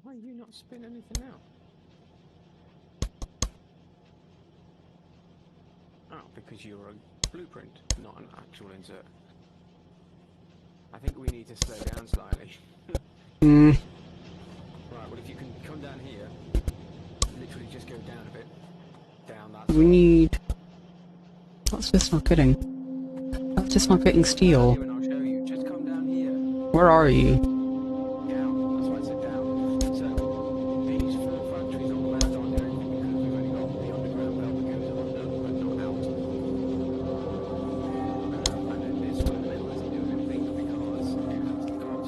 Why are you not spin anything out? Oh, because you're a blueprint, not an actual insert. I think we need to slow down slightly. Hmm. Right, well if you can come down here, literally just go down a bit. Down that We side. need... What's this not getting? How's this not getting steel? Here and I'll show you. Just come down here. Where are you? Down. That's why I said down. So, these four factories on the left aren't doing anything because we've only got the underground belt that goes under, but not out. And then this one in the middle isn't doing anything because it hasn't got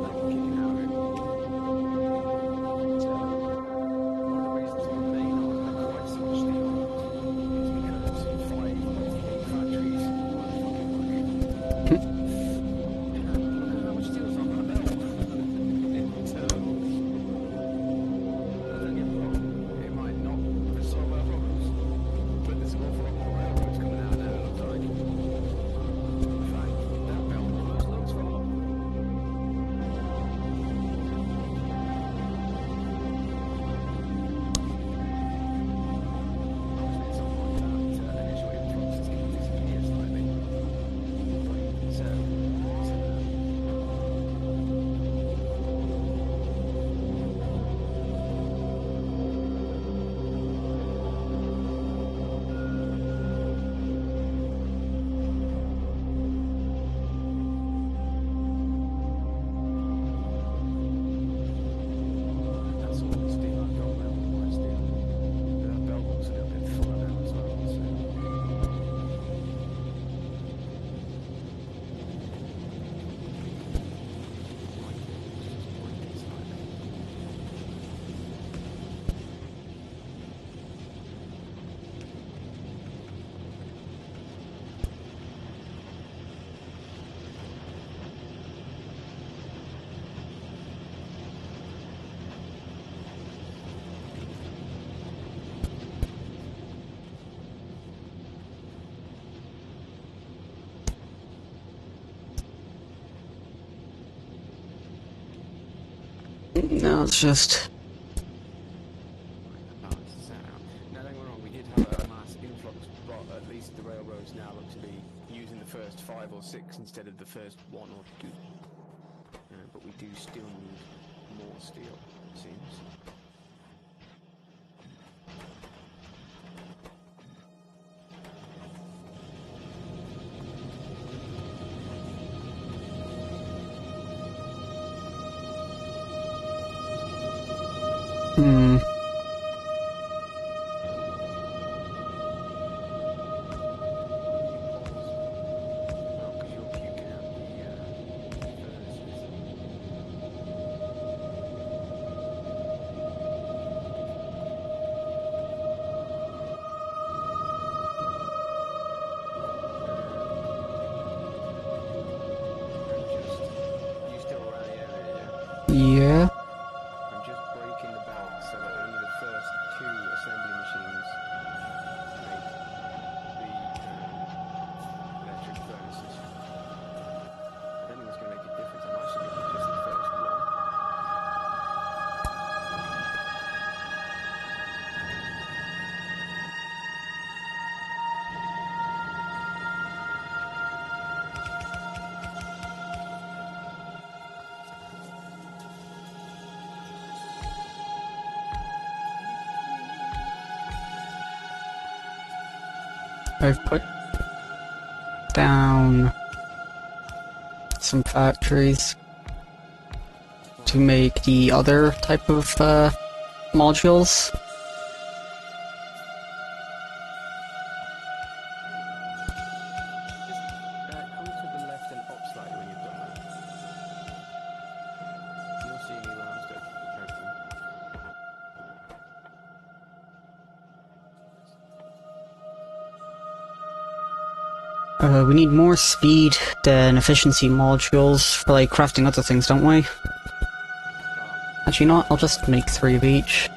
that kicking out of it. So, one of the reasons why they not have quite so much steel is because 5 of the 8 factories are fucking working. Look at how much steel's on that belt. So, it might not resolve our problems, but there's an awful lot more railroads coming out now, it looks like. In fact, that belt almost looks full. Obviously, at some point, that initial influx is going to disappear slightly. So, that's all the steel I've got now, my steel. That belt looks a little bit fuller now as well, so. No, it's just... That balances that out. Now, don't get me wrong, we did have a mass influx, but at least the railroads now look to be using the first 5 or 6 instead of the first 1 or 2. But we do still need more steel, it seems. Hmm. Oh, because you're puking out the furnaces. You still around the area, yeah? Yeah? I'm just breaking the belt so that only the first 2 assembly machines make the electric furnaces. I don't think it's going to make a difference. I'm actually making just the first 1. I've put down some factories to make the other type of modules. Just come to the left and up slightly when you've done that. You'll see me when I'm still open. We need more speed than efficiency modules for like crafting other things, don't we? Actually not, I'll just make 3 of each. I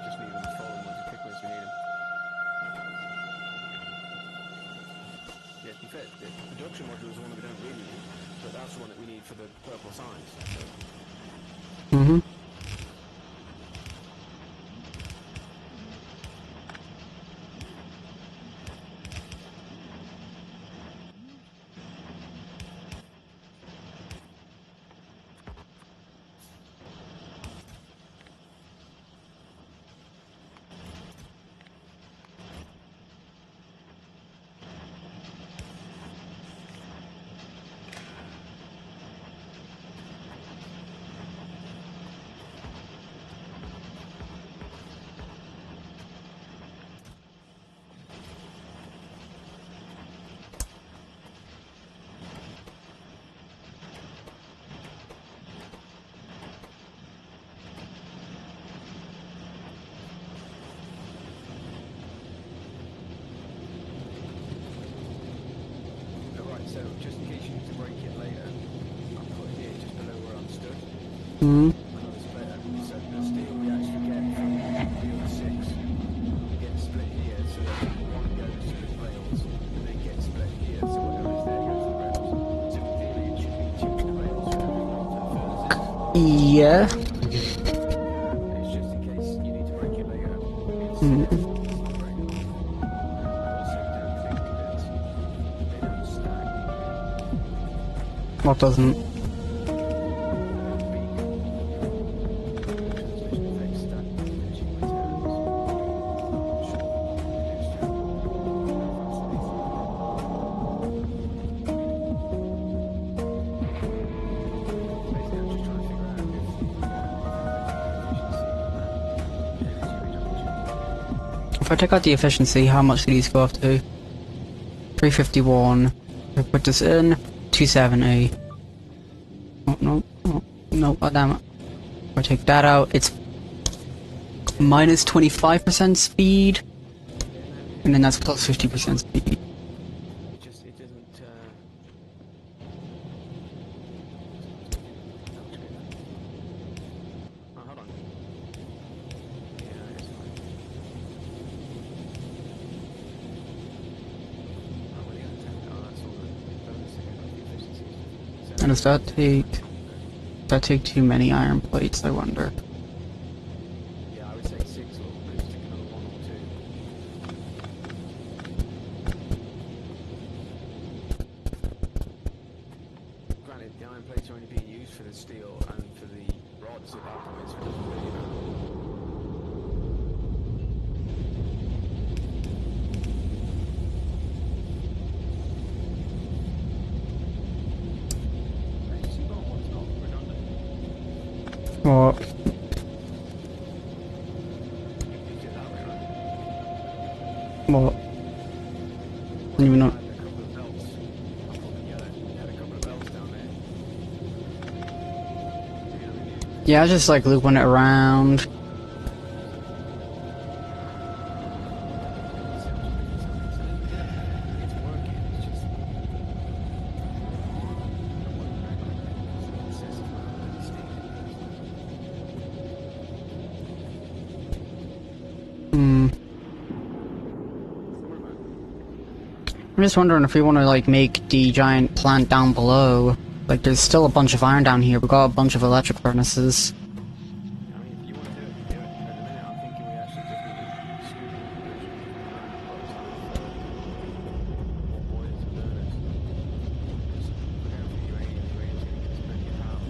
just need them to follow them. We'll just pick them as we need them. Yeah, to be fair, the production module is the one that we don't really need, but that's the one that we need for the purple signs. So. Mm-hmm. Alright, so just in case you need to break it later, I'll put here just below where I'm stood. Mm-hmm. Another splitter. So the steel we actually get from the other 6 gets split here, so that one goes to the rails, and then gets split here, so whatever is there goes to the rails. So in theory it should be 2 rails for every one to the furthest 6. Yeah. It's just in case you need to break it later. It's Mm-hmm. break. I also don't think that they don't stack. What doesn't? If I take out the efficiency, how much do these go up to? 351. If I put this in, 270. Oh, no, oh, no, god damn it. If I take that out, it's minus 25% speed. And then that's plus 50% speed. It doesn't, oh, hold on. Yeah, it's fine. Oh, what are you gonna take? Oh, that's all the bonus again, like the efficiency. So And does that take too many iron plates, I wonder? yeah, I would say 6 or maybe stick another 1 or 2. Granted, the iron plates are only being used for the steel and for the rods at that point, so it doesn't really matter. Actually, you've got one's not redundant. What? You did that way, right? What? I don't even know. Had a couple of belts. I thought that you had a couple of belts down there. You know, Yeah, I was just like looping it around. it's working, it's just... Hmm. I'm just wondering if we want to like make the giant plant down below. Like, there's still a bunch of iron down here. We got a bunch of electric furnaces. I mean, if you want to do it, do it. At the minute, I'm thinking we actually just need to scoop the production more boilers and burners. Because we're going for uranium. Uranium's going to give us plenty of power.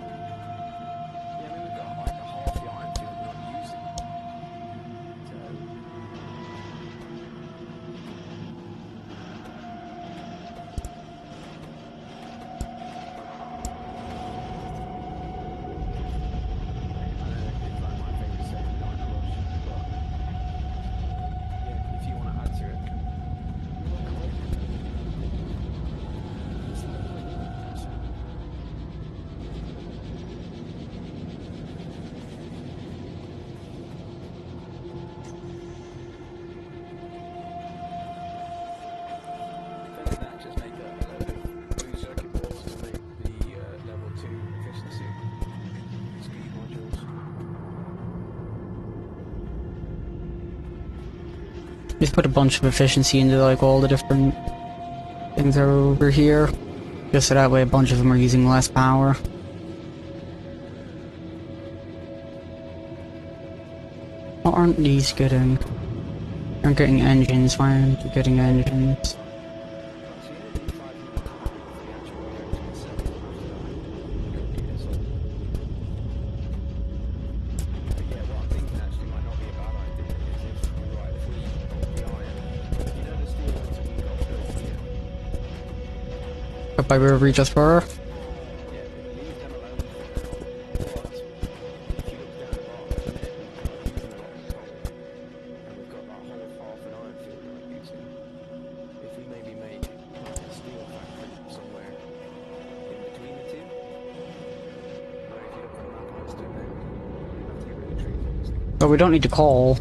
Yeah, I mean, we've got like a half the iron field we're not using. So... If you want to add to it. Just make a load of blue circuit boards to make the level 2 efficiency speed modules. Just put a bunch of efficiency into like all the different things are over here. Just so that way a bunch of them are using less power. What aren't these getting? They're getting engines. Why aren't you getting engines? Up by River Regis Spur. But we don't need to call.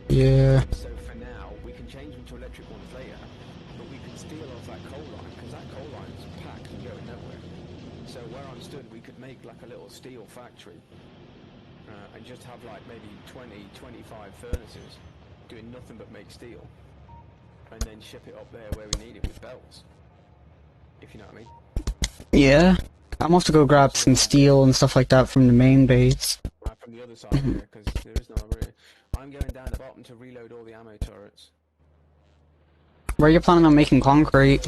Yeah. So for now, we can change them to electric ones later, but we can steal off that coal line, because that coal line is packed and going nowhere. So where I'm stood, we could make like a little steel factory, and just have like maybe 20, 25 furnaces doing nothing but make steel, and then ship it up there where we need it with belts, if you know what I mean. Yeah. I'm off to go grab some steel and stuff like that from the main base. From the other side there, because there is no really. I'm going down the bottom to reload all the ammo turrets. Where are you planning on making concrete?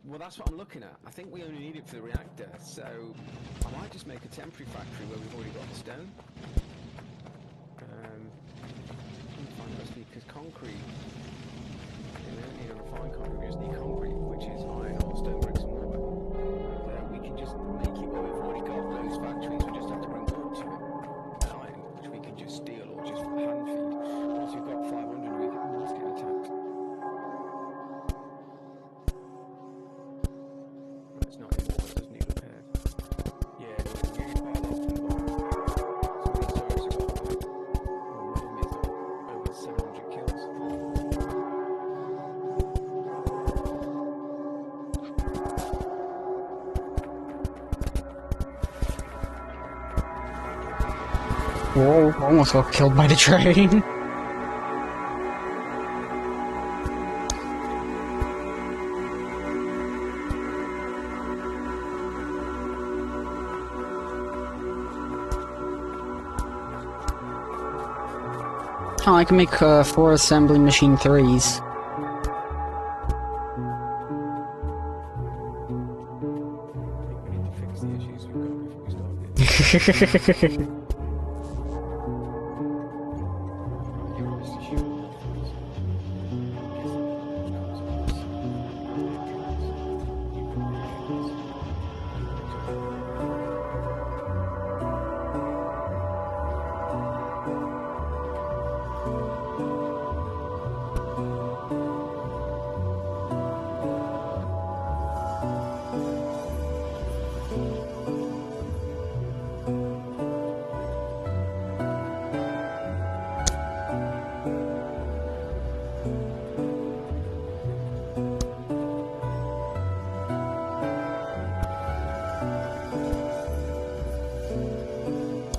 Well, that's what I'm looking at. I think we only need it for the reactor, so I might just make a temporary factory where we've already got the stone. Because concrete, we don't need a refined concrete, we just need concrete, which is iron or stone bricks and mortar. We can just make it where we've already got those factories, we just have to bring wood to it. And iron, which we can just steal or just hand feed. Once we've got 500, we can let's get attacked. It's not anymore, it does need repair. Yeah, there's usually quite a lot from the bottom. Some of these turrets have got like, one of them is over 700 kills. Whoa, almost got killed by the train. Oh, I can make 4 assembly machine 3s. We need to fix the issues we've got before we start this.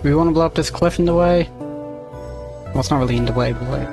We want to blow up this cliff in the way? Well, it's not really in the way, but like...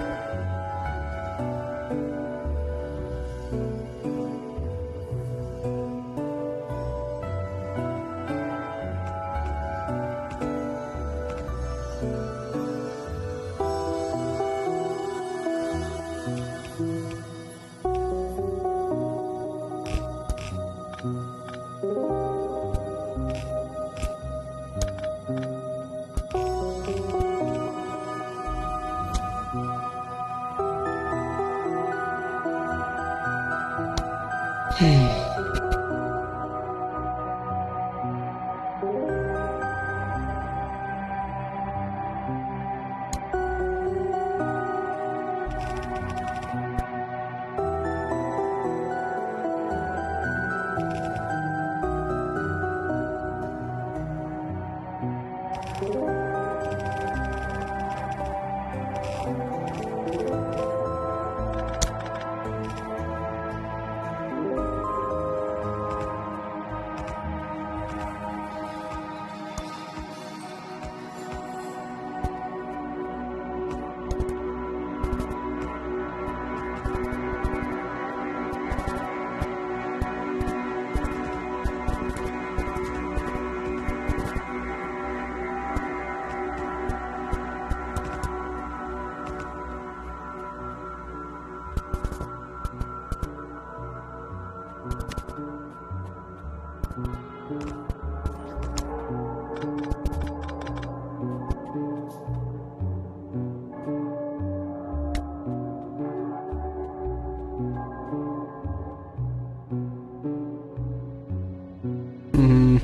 Hmm.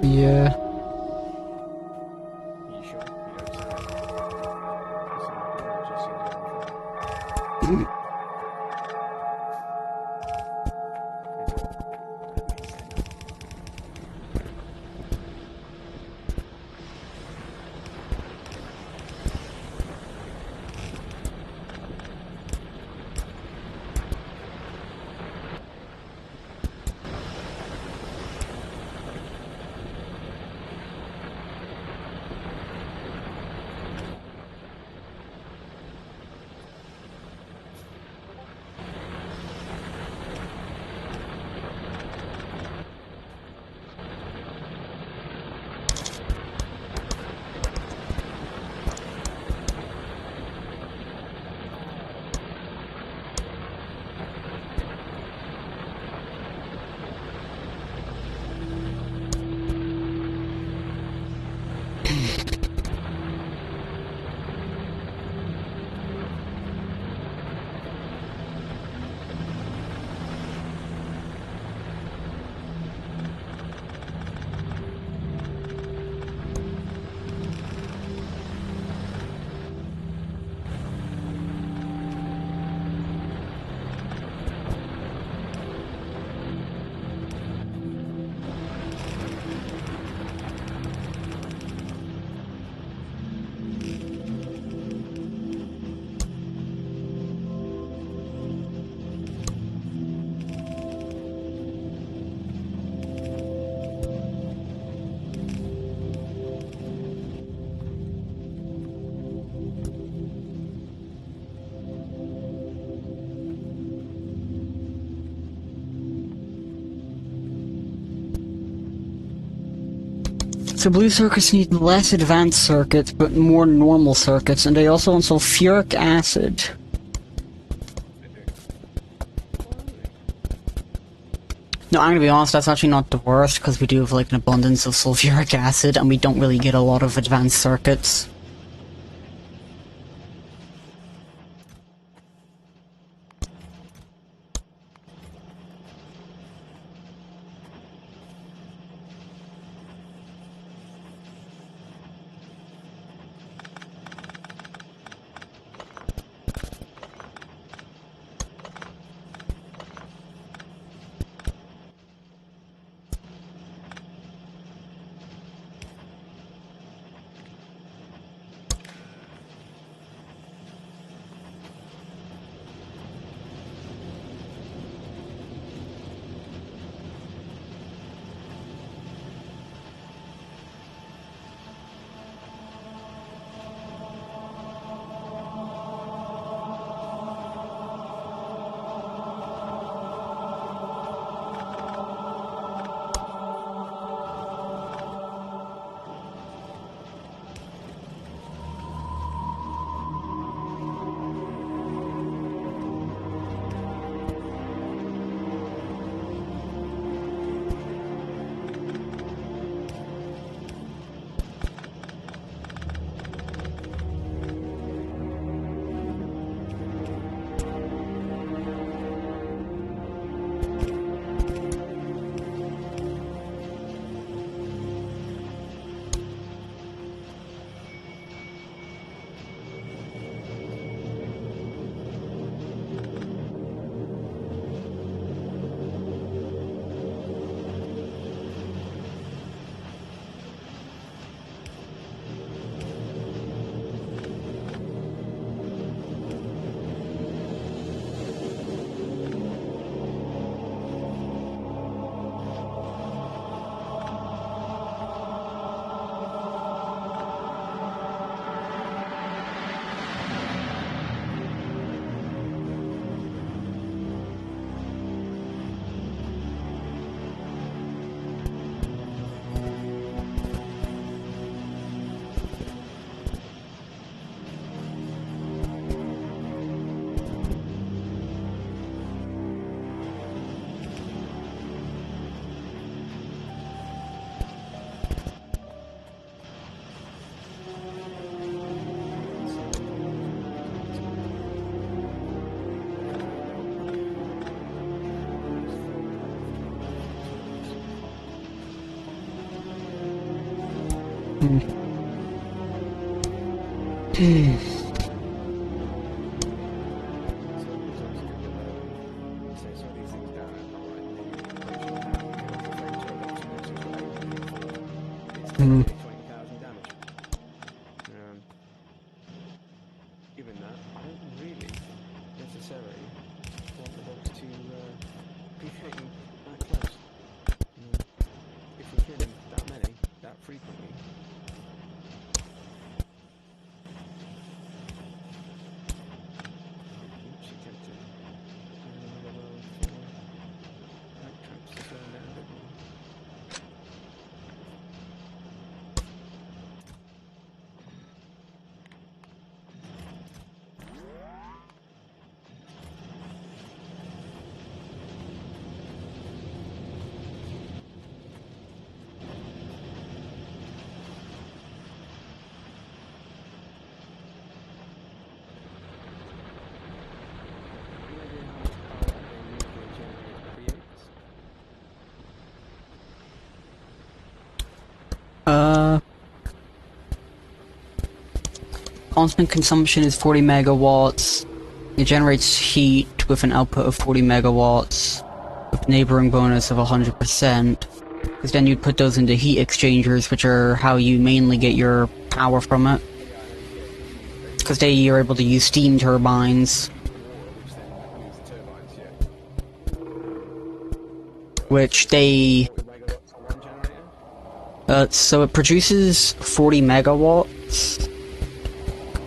Yeah. Are you sure? You don't see it? You see like a road just seems unfair. Is it? Let me see. So blue circuits need less advanced circuits, but more normal circuits, and they also install sulfuric acid. They do. Why would they? No, I'm gonna be honest, that's actually not the worst, because we do have like an abundance of sulfuric acid, and we don't really get a lot of advanced circuits. Mm. 20,000 damage. Given that, I don't really necessarily want the dogs to be getting that close. If we're killing that many, that frequently, she tempted another road for night traps to slow down a bit more. Any idea how much power a nuclear generator creates? Constant consumption is 40 megawatts. It generates heat with an output of 40 megawatts, with neighboring bonus of 100%. Because then you'd put those into heat exchangers, which are how you mainly get your power from it. Because you're able to use steam turbines, which they... 40 megawatts on one generator? so it produces 40 megawatts.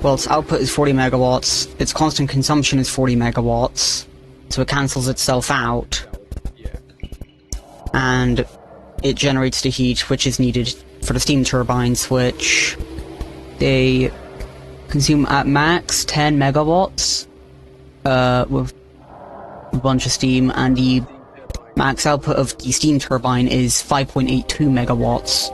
Well, its output is 40 megawatts, its constant consumption is 40 megawatts, so it cancels itself out, Yeah. and it generates the heat which is needed for the steam turbines, which they consume at max 10 megawatts, with a bunch of steam, and the max output of the steam turbine is 5.82 megawatts.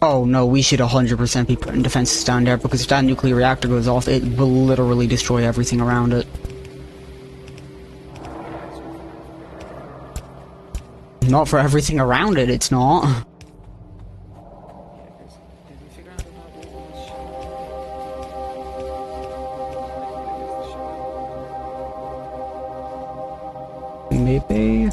Oh no, we should 100% be putting defenses down there, because if that nuclear reactor goes off, it will literally destroy everything around it. Not for everything around it, it's not. Maybe?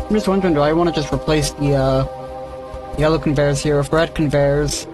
I'm just wondering, do I want to just replace the, yellow conveyors here with red conveyors?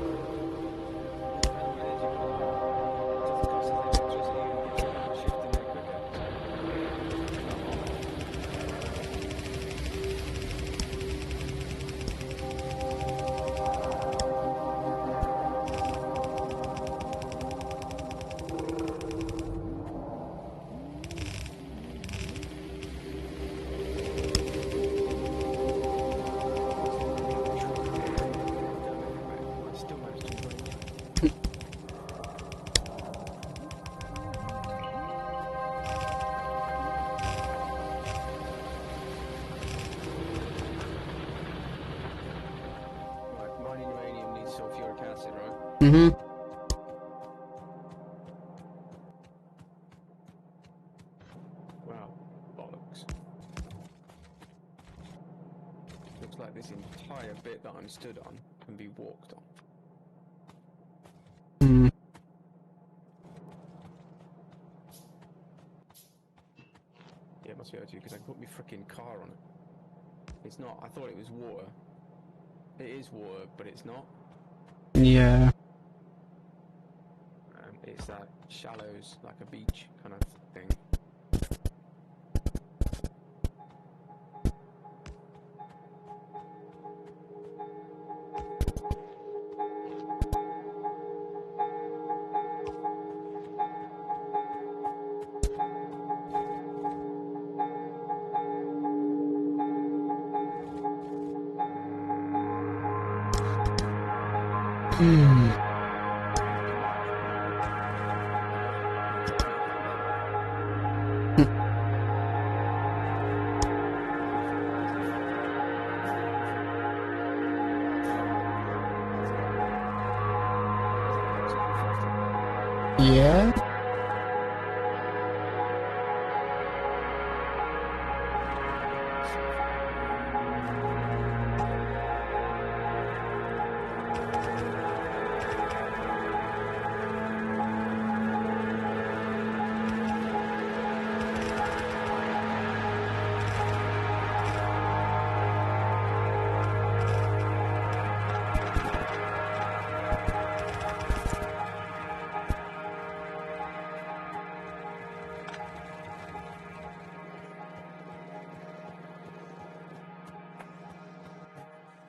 Mining uranium needs sulfuric acid, right? Mm-hmm. Wow, bollocks. Looks like this entire bit that I'm stood on can be walked on. Hmm. Yeah, it must be able to, because I can put my freaking car on it. It's not. I thought it was water. It is water, but it's not. Yeah. It's that shallows, like a beach kind of thing. Hmm. Yeah.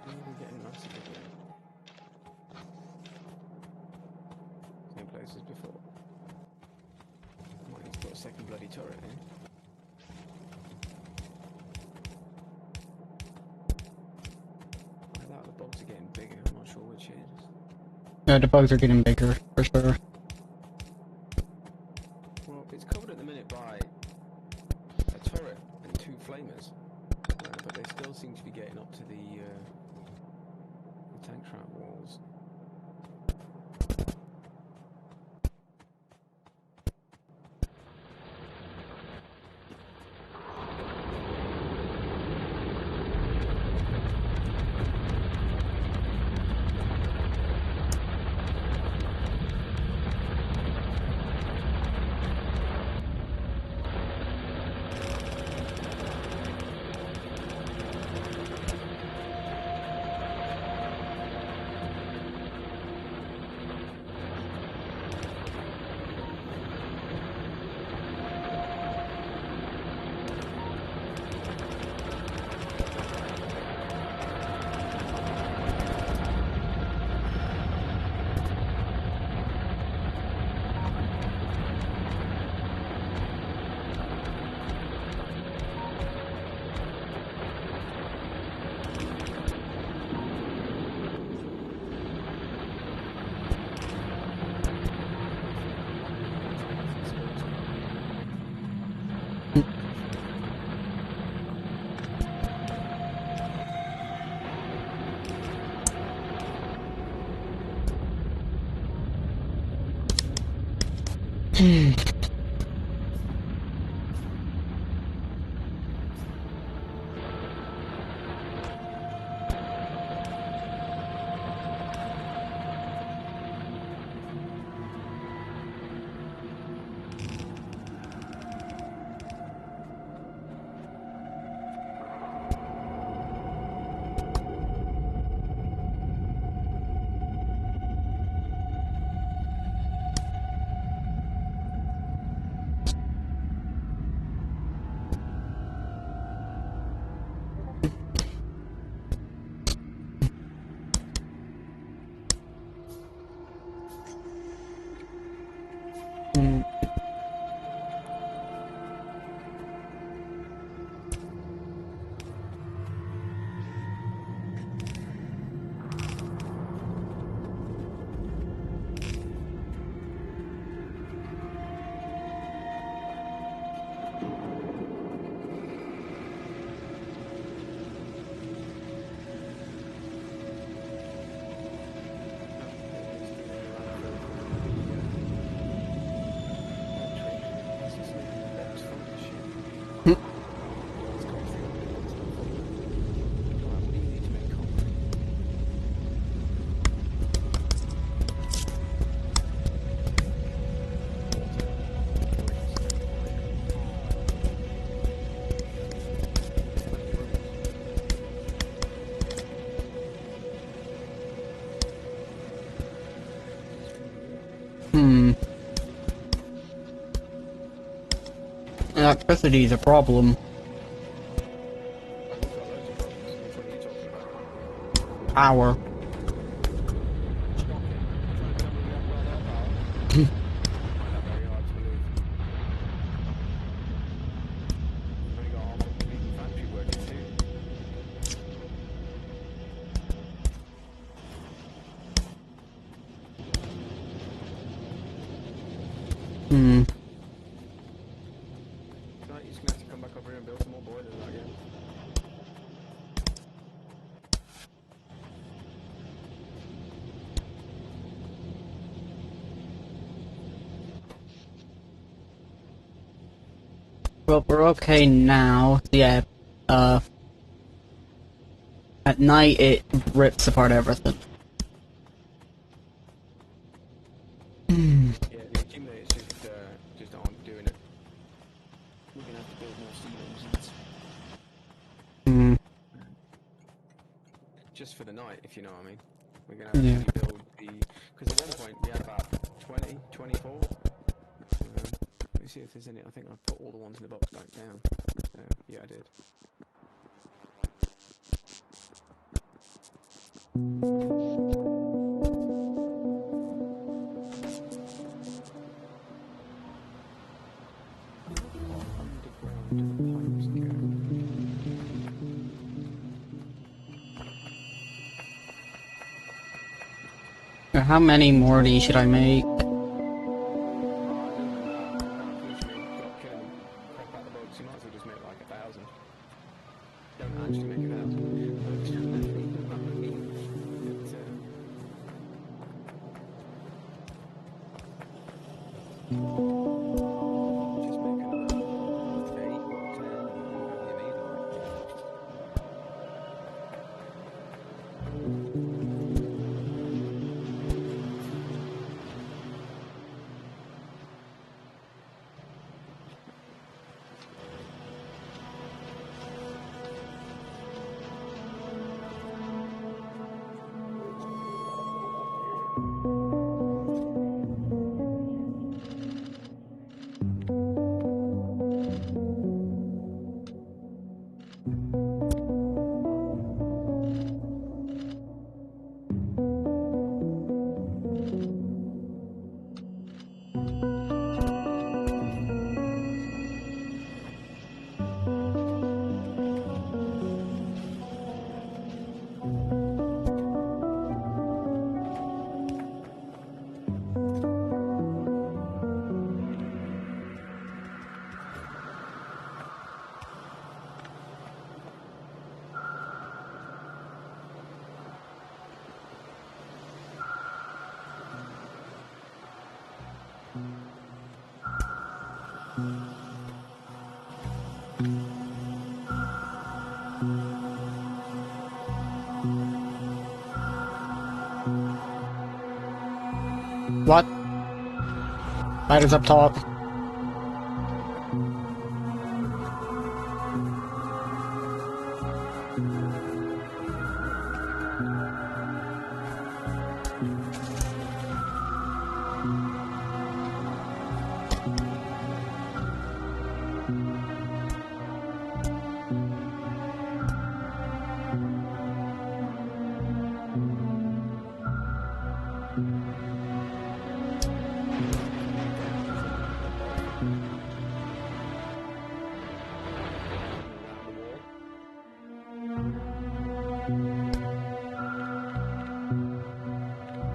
We're getting massive again. Same place as before. Might need to put a second bloody turret in. I thought the bugs are getting bigger. I'm not sure which it is. Yeah, the bugs are getting bigger, for sure. Well, it's covered at the minute by a turret and 2 flamers, but they still seem to be getting up to the tank trap walls. Electricity is a problem. We've got loads of problems. Which one are you talking about? Power. Shocking. Trying to tell me we haven't got enough power? I find that very hard to believe. We've only got half a bleeding factory working too. Hmm. Tonight you're just gonna have to come back over here and build some more boilers again. Well, we're okay now. Yeah. At night it rips apart everything. Yeah, the accumulators just aren't doing it. We're gonna have to build more steam engines. Hmm. Just for the night, if you know what I mean. We're gonna actually Yeah. build the... Because at one point we had about 20, 24. Let me see if there's any... I think I put all the ones in the box back down. Yeah, I did. Underground pipes go. How many more of these should I make? Other than that, unfortunately, got killing the crap out of the bugs. You might as well just make like 1,000. Don't actually make 1,000. Just make another 8 or 10 or whatever you need. What? Ladder's up top.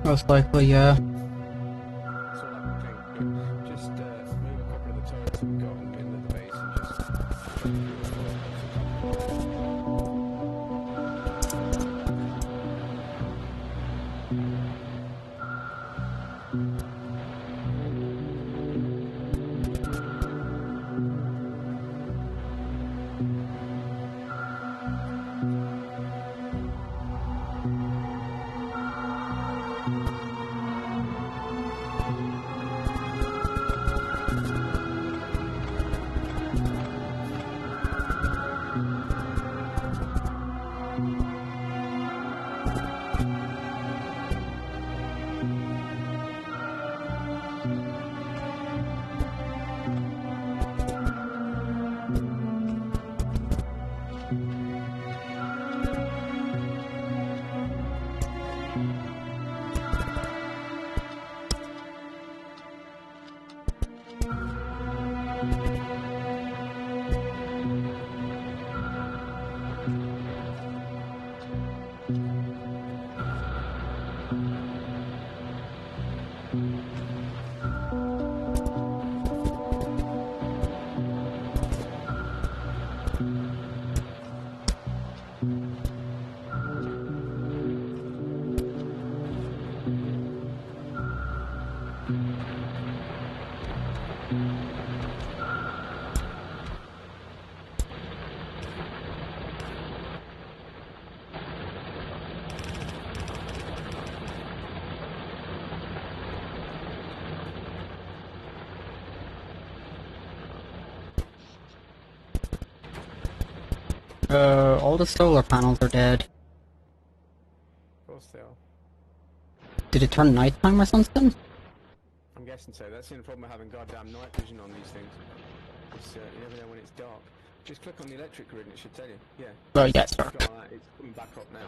Most likely, yeah. That's all I can think. But just move a couple of the turrets we've got in the middle of the base and just... all the solar panels are dead. Of course they are. Did it turn nighttime or something? I'm guessing so. That's the only problem with having goddamn night vision on these things. It's, you never know when it's dark. Just click on the electric grid and it should tell you. Yeah. Oh, yes, sir. Click on that, it's coming back up now.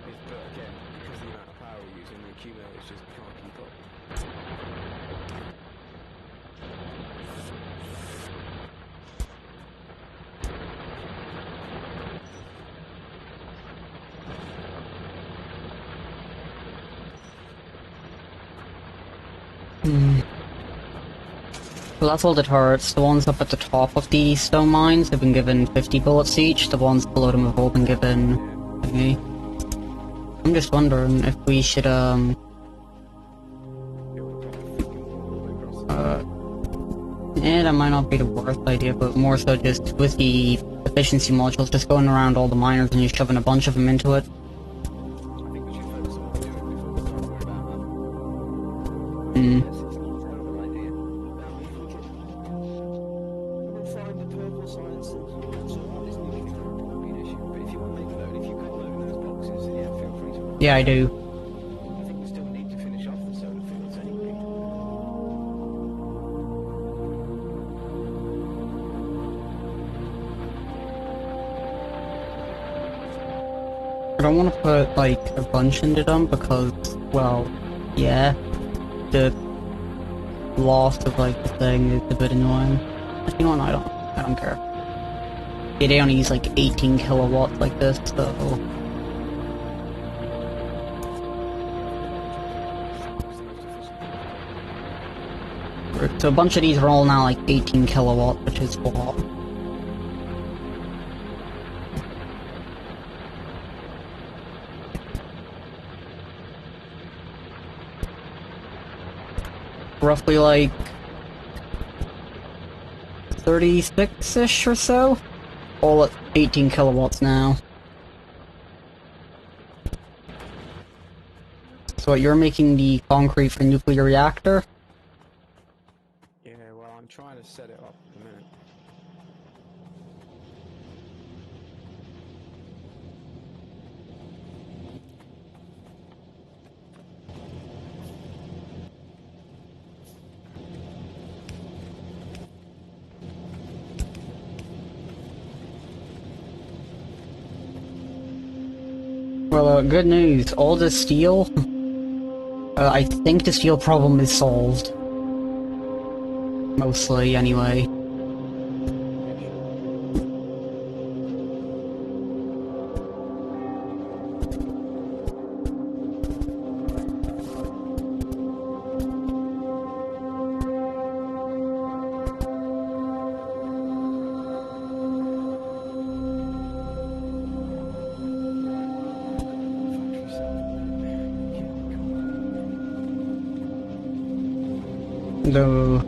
But again, because of the amount of power we're using, the accumulators just can't keep up. Well, that's all the turrets. The ones up at the top of the stone mines have been given 50 bullets each. The ones below them have all been given... thingy. I'm just wondering if we should, yeah, that might not be the worst idea, but more so just with the efficiency modules, just going around all the miners and just shoving a bunch of them into it. I think we should focus on what we're doing before we start worrying about that. Mm. Yes, it's not a terrible idea. Now, if we could... We'll find the purple science and so on. This new thing won't be an issue. But if you want to make a load, if you've got a load in those boxes, yeah, feel free to... Yeah, I do. I think we still need to finish off the solar fields anyway. I don't want to put, like, a bunch into them because, well, yeah, the loss of, like, the thing is a bit annoying. But you know what, I don't care. Yeah, they only use, like, 18 kilowatts like this, so... So a bunch of these are all now, like, 18 kilowatts, which is a lot. Roughly like 36-ish or so. All at 18 kilowatts now. So what, you're making the concrete for the nuclear reactor? Yeah, well, I'm trying to set it up at the minute. Well, good news. All the steel... I think the steel problem is solved. Mostly, anyway. Though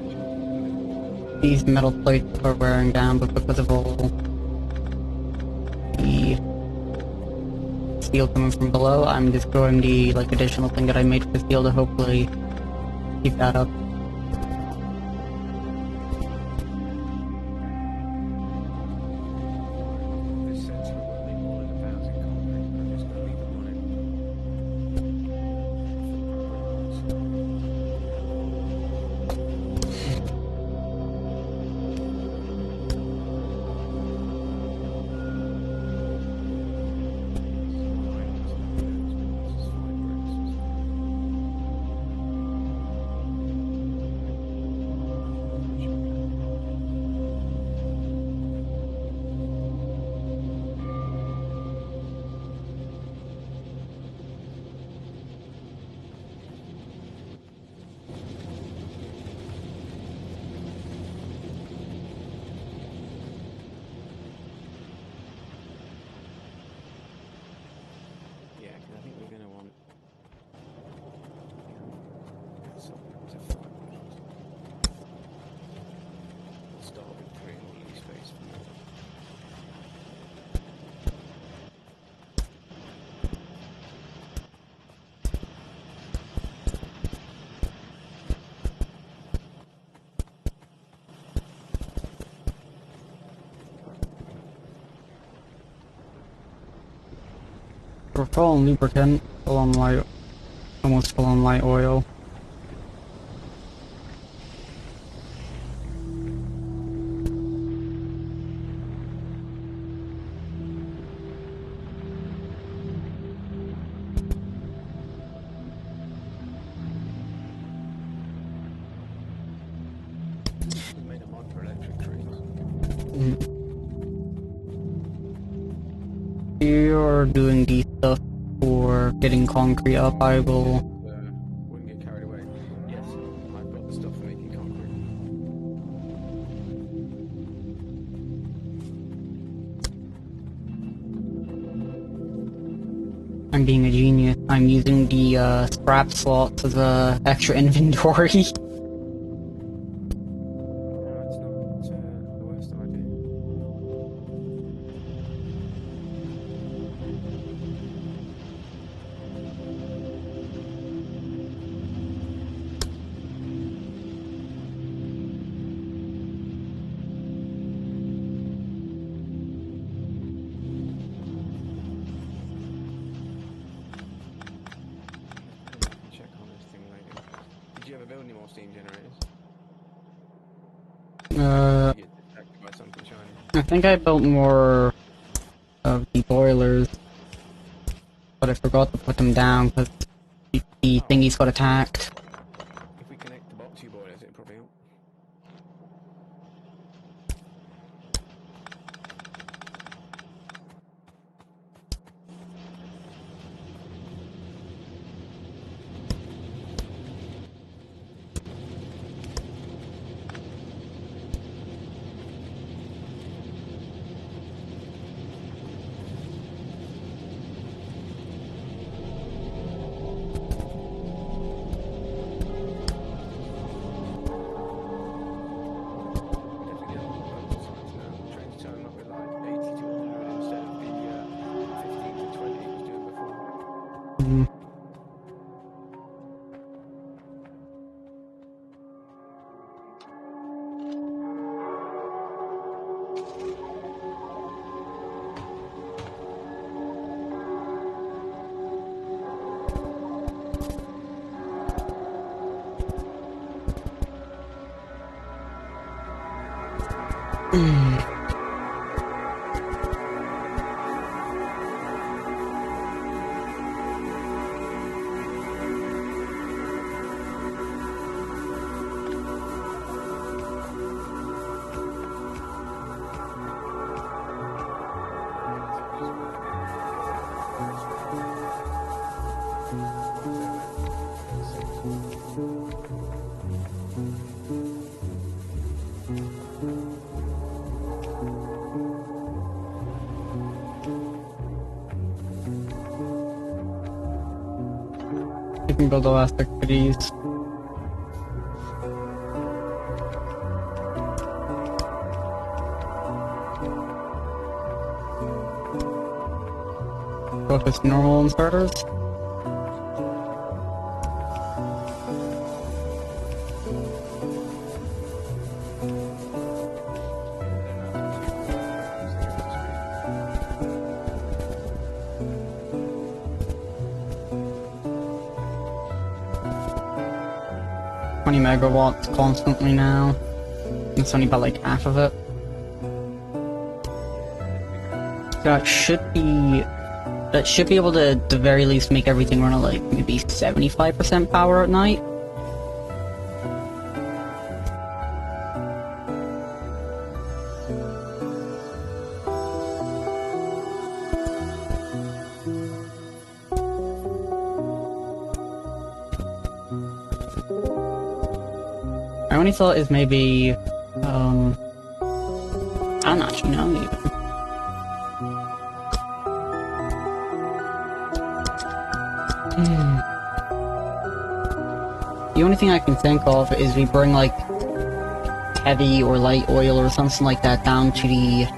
these metal plates are wearing down, but because of all the steel coming from below, I'm just growing the like additional thing that I made for the steel to hopefully keep that up. This sensor will need more than 1,000 concrete. I'm just going to leave it running. We're full on lubricant, full on light, almost full on light oil. We made a mod for electric trees. You're doing the stuff for getting concrete up, I will. Wouldn't get carried away. Yes, I've got the stuff for making concrete. I'm being a genius. I'm using the scrap slots as a extra inventory. No, it's not the worst idea. Check on this thing later. Did you ever build any more steam generators? Did you get distracted by something shiny? I think I built more of the boilers, but I forgot to put them down because the thingies got attacked. If we connect the boxy boilers, it'd probably help. Train's turning up with like 80 to 100 instead of the 15 to 20 it was doing before. Mm. You can build elastic for these. So if it's normal inserters. Megawatts constantly now. It's only about like half of it. That should be able to at the very least make everything run at like maybe 75% power at night. My only thought is maybe, I don't actually know even. The only thing I can think of is we bring like heavy or light oil or something like that down to the,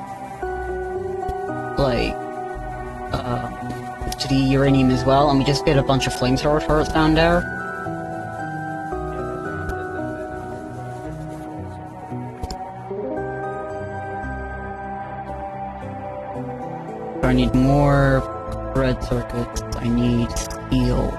like, to the uranium as well, and we just get a bunch of flamethrower turrets down there. I need more thread circuits. I need steel.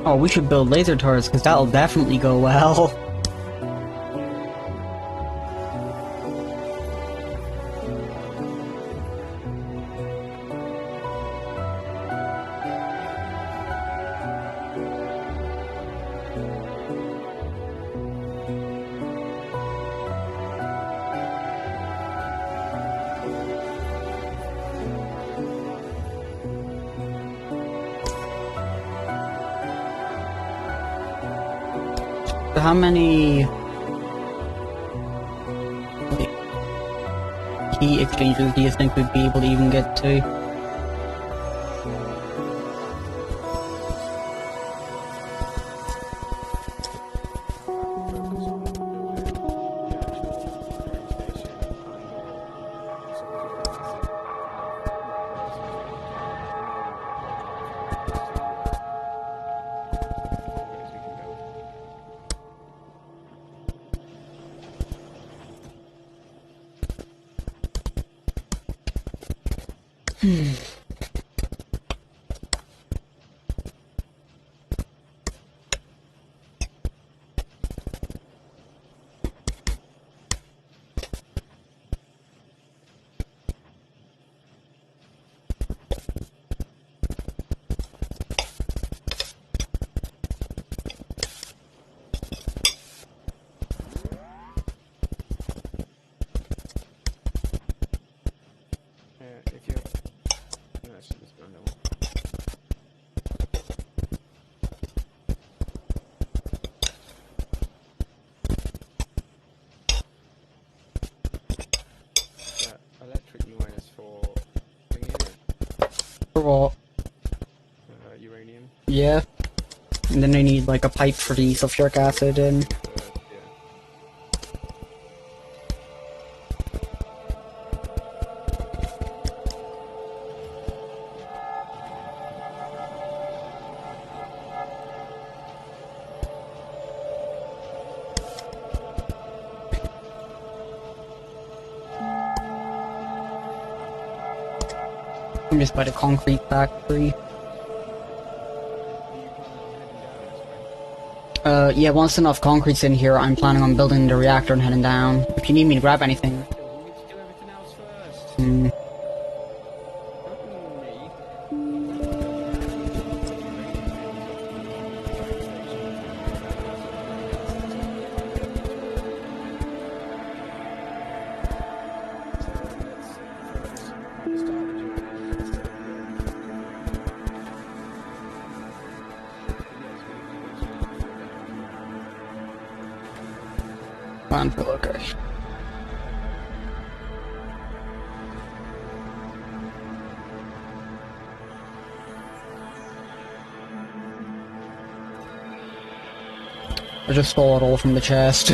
Oh, we should build laser turrets, because that'll definitely go well. How many key exchanges do you think we'd be able to even get to? If you're... No, it's just going to... electric minus for bringing in For what? uranium. Yeah. And then I need like a pipe for the sulfuric acid and... I'm just by the concrete factory. Yeah, once enough concrete's in here, I'm planning on building the reactor and heading down. If you need me to grab anything. We need to do everything else first. Hmm. Landfill, okay. I just stole it all from the chest.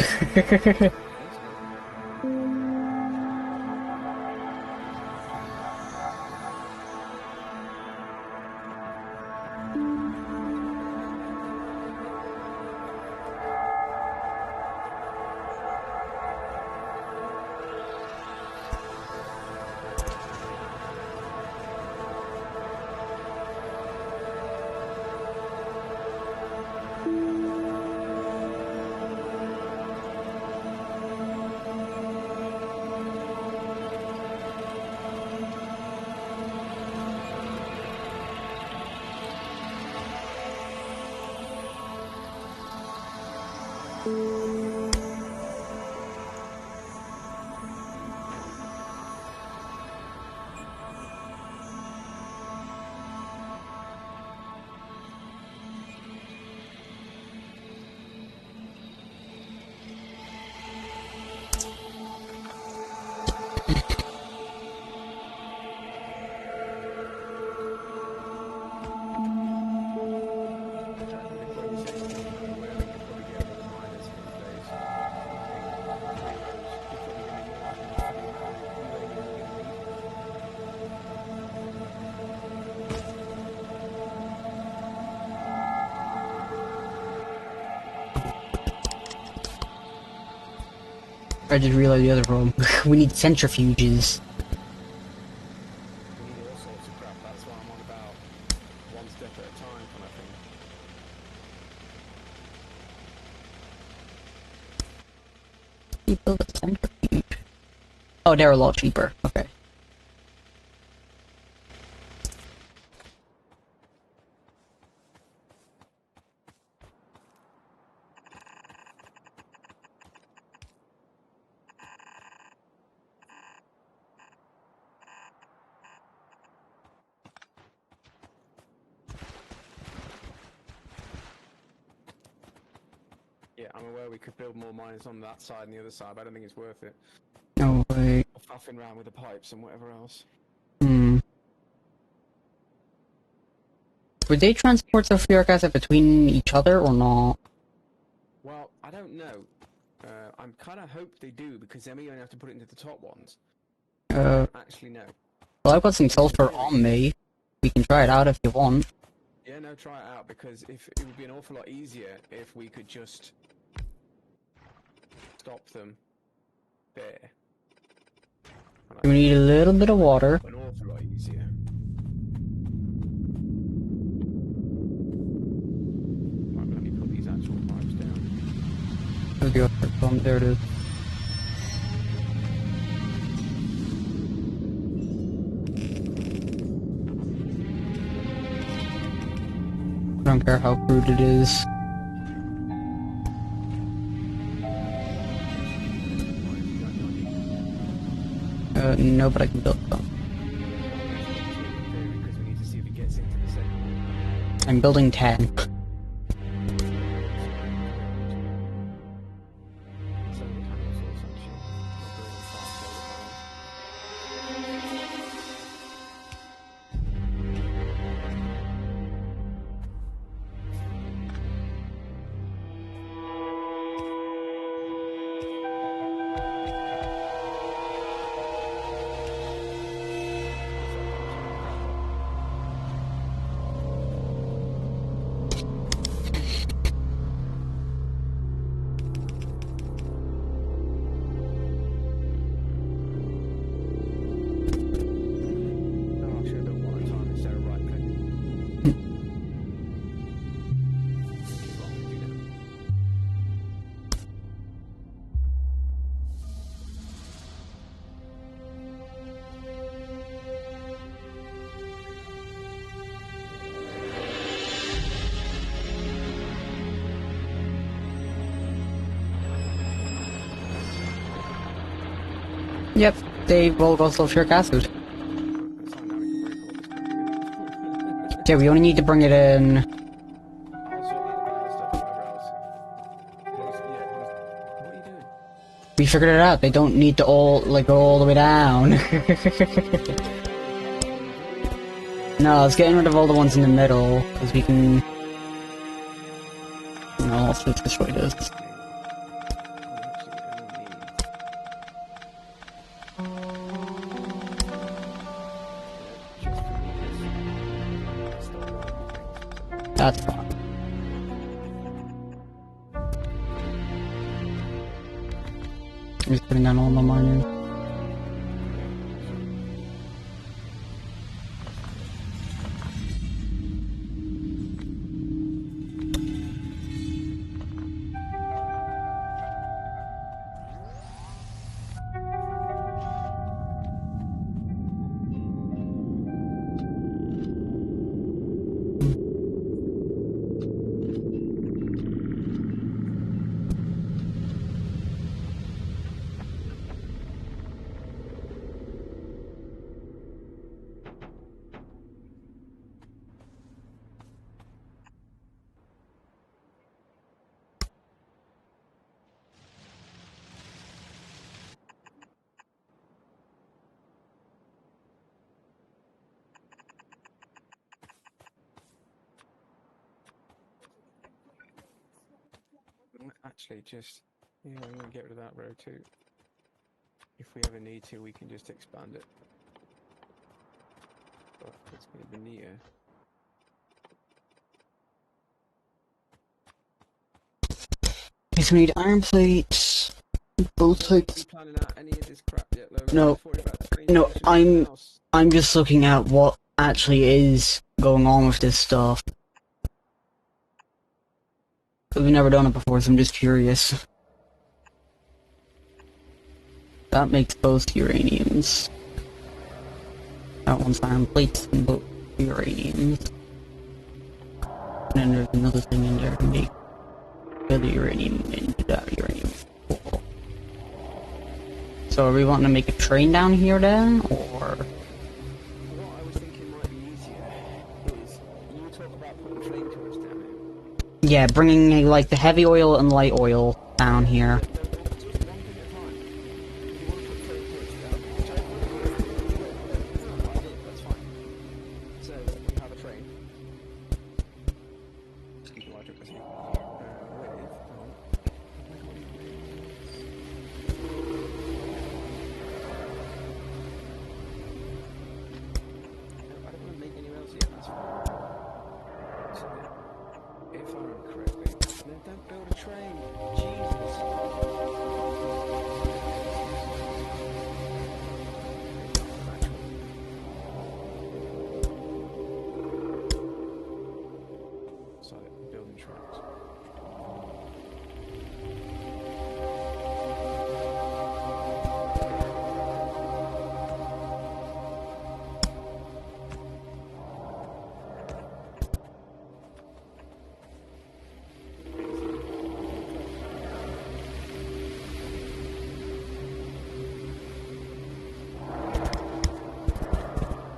I just realized the other problem. We need centrifuges. We need all sorts of crap. That's why I'm on about one step at a time kind of thing. You build a centrifuge. Oh, they're a lot cheaper. Okay. Yeah, I'm aware we could build more miners on that side and the other side, but I don't think it's worth it. No way. Faffing around with the pipes and whatever else. Hmm. Would they transport sulfuric acid between each other or not? Well, I don't know. I'm kind of hope they do, because then we only have to put it into the top ones. Actually, no. Well, I've got some sulfur on me. We can try it out if you want. Yeah, no, try it out, because if it would be an awful lot easier if we could just stop them there. We need a little bit of water. An awful lot easier. Right, let me put these actual pipes down. There it is. I don't care how crude it is. No, but I can build some. Because we need to see if it gets into the second. I'm building 10. Solar panels or some shit. Or building 5 solar panels. Oh, I should have done one at a time instead of right click. Which is what I'm going to do now. Yep, they've all got sulfuric acid. That's how now we can break all this crap. Yeah, we only need to bring it in. I'll sort out the power stuff, whatever else. What are you doing? We figured it out. They don't need to all, like, go all the way down. No, let's get rid of all the ones in the middle, because we can... No, let's just destroy this. That's fine. I'm just putting down all the miners. Actually, just yeah, I'm gonna get rid of that row too. If we ever need to, we can just expand it. But it's gonna be neater. Okay, so we need iron plates. Both Are you types. planning out any of this crap yet, Logan? No. Before you about the train No, station and everything else? I'm just looking at what actually is going on with this stuff. We've never done it before, so I'm just curious. That makes both uraniums. That one's iron plates and both uraniums. And then there's another thing in there to make the other uranium into that uranium. Cool. So are we wanting to make a train down here then, or? What I was thinking might be easier is you talk about putting flame turrets down here. Yeah, bringing like the heavy oil and light oil down here. Just one thing at a time. If you want to put flame turrets down, which I did, that's fine. So we have a train. Excuse me, I took this here. I don't want to make anyone else yet, that's fine. So, if I remember correctly, then don't build a train. Jesus. So, building tracks.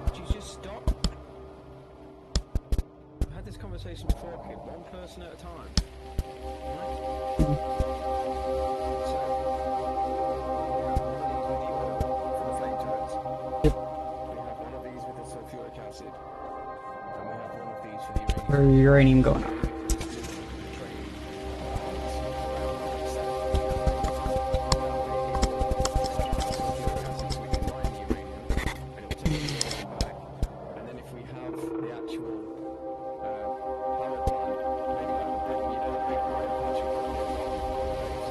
Would you just stop? I've had this conversation before, kid. One person at a time. Right? So, we have one of these with the oil for the flame turrets. Yep. We have one of these with the sulfuric acid. And we have one of these for the uranium. Where uranium going up.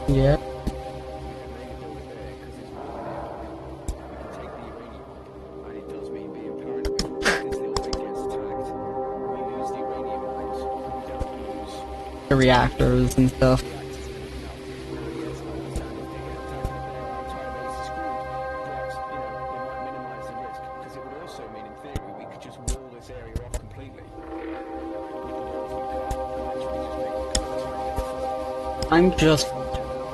Yeah. The reactors and stuff. I'm just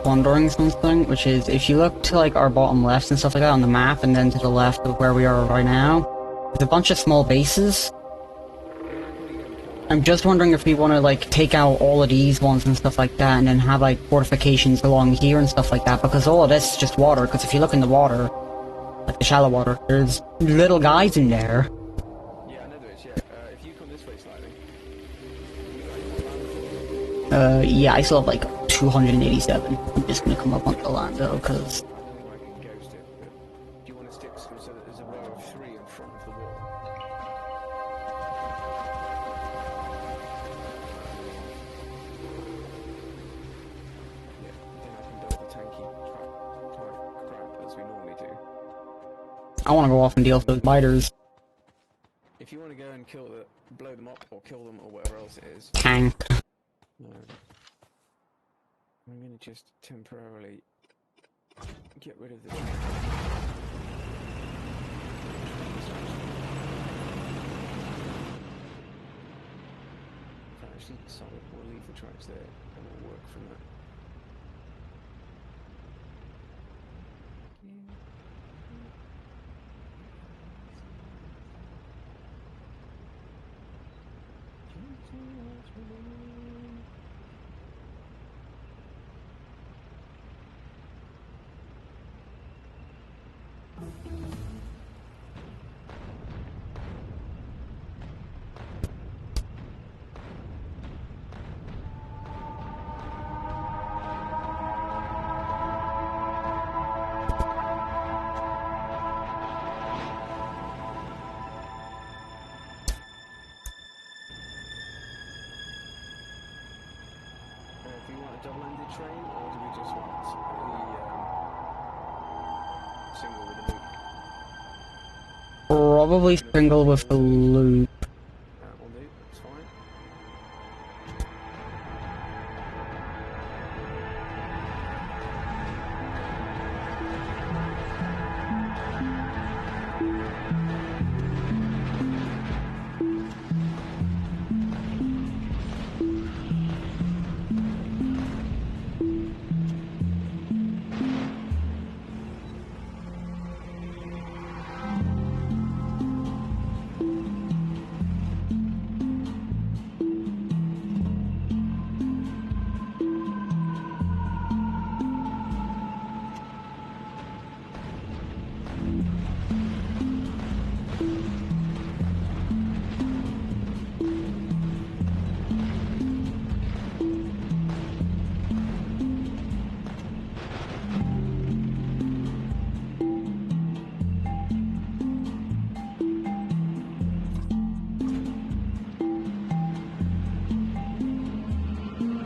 wondering something, which is if you look to like our bottom left and stuff like that on the map, and then to the left of where we are right now, there's a bunch of small bases. I'm just wondering if we want to like take out all of these ones and stuff like that, and then have like fortifications along here and stuff like that, because all of this is just water. Because if you look in the water, like the shallow water, there's little guys in there. Yeah, I know there is, yeah. If you come this way slightly. Yeah, I still have like 287. I'm just gonna come up onto the land though, because I don't think I can ghost it, but do you want to stick so that there's a row of 3 in front of the wall? Yeah, then I can build the tanky type crap as we normally do. I want to go off and deal with those biters. If you want to go and blow them up or kill them or whatever else it is, Tank. I'm going to just temporarily get rid of the actually solid, we'll leave the tracks there and we'll work from that. Do you want a double-ended train, or do we just want the single with a loop? Probably single with the loop. That will do, that's fine.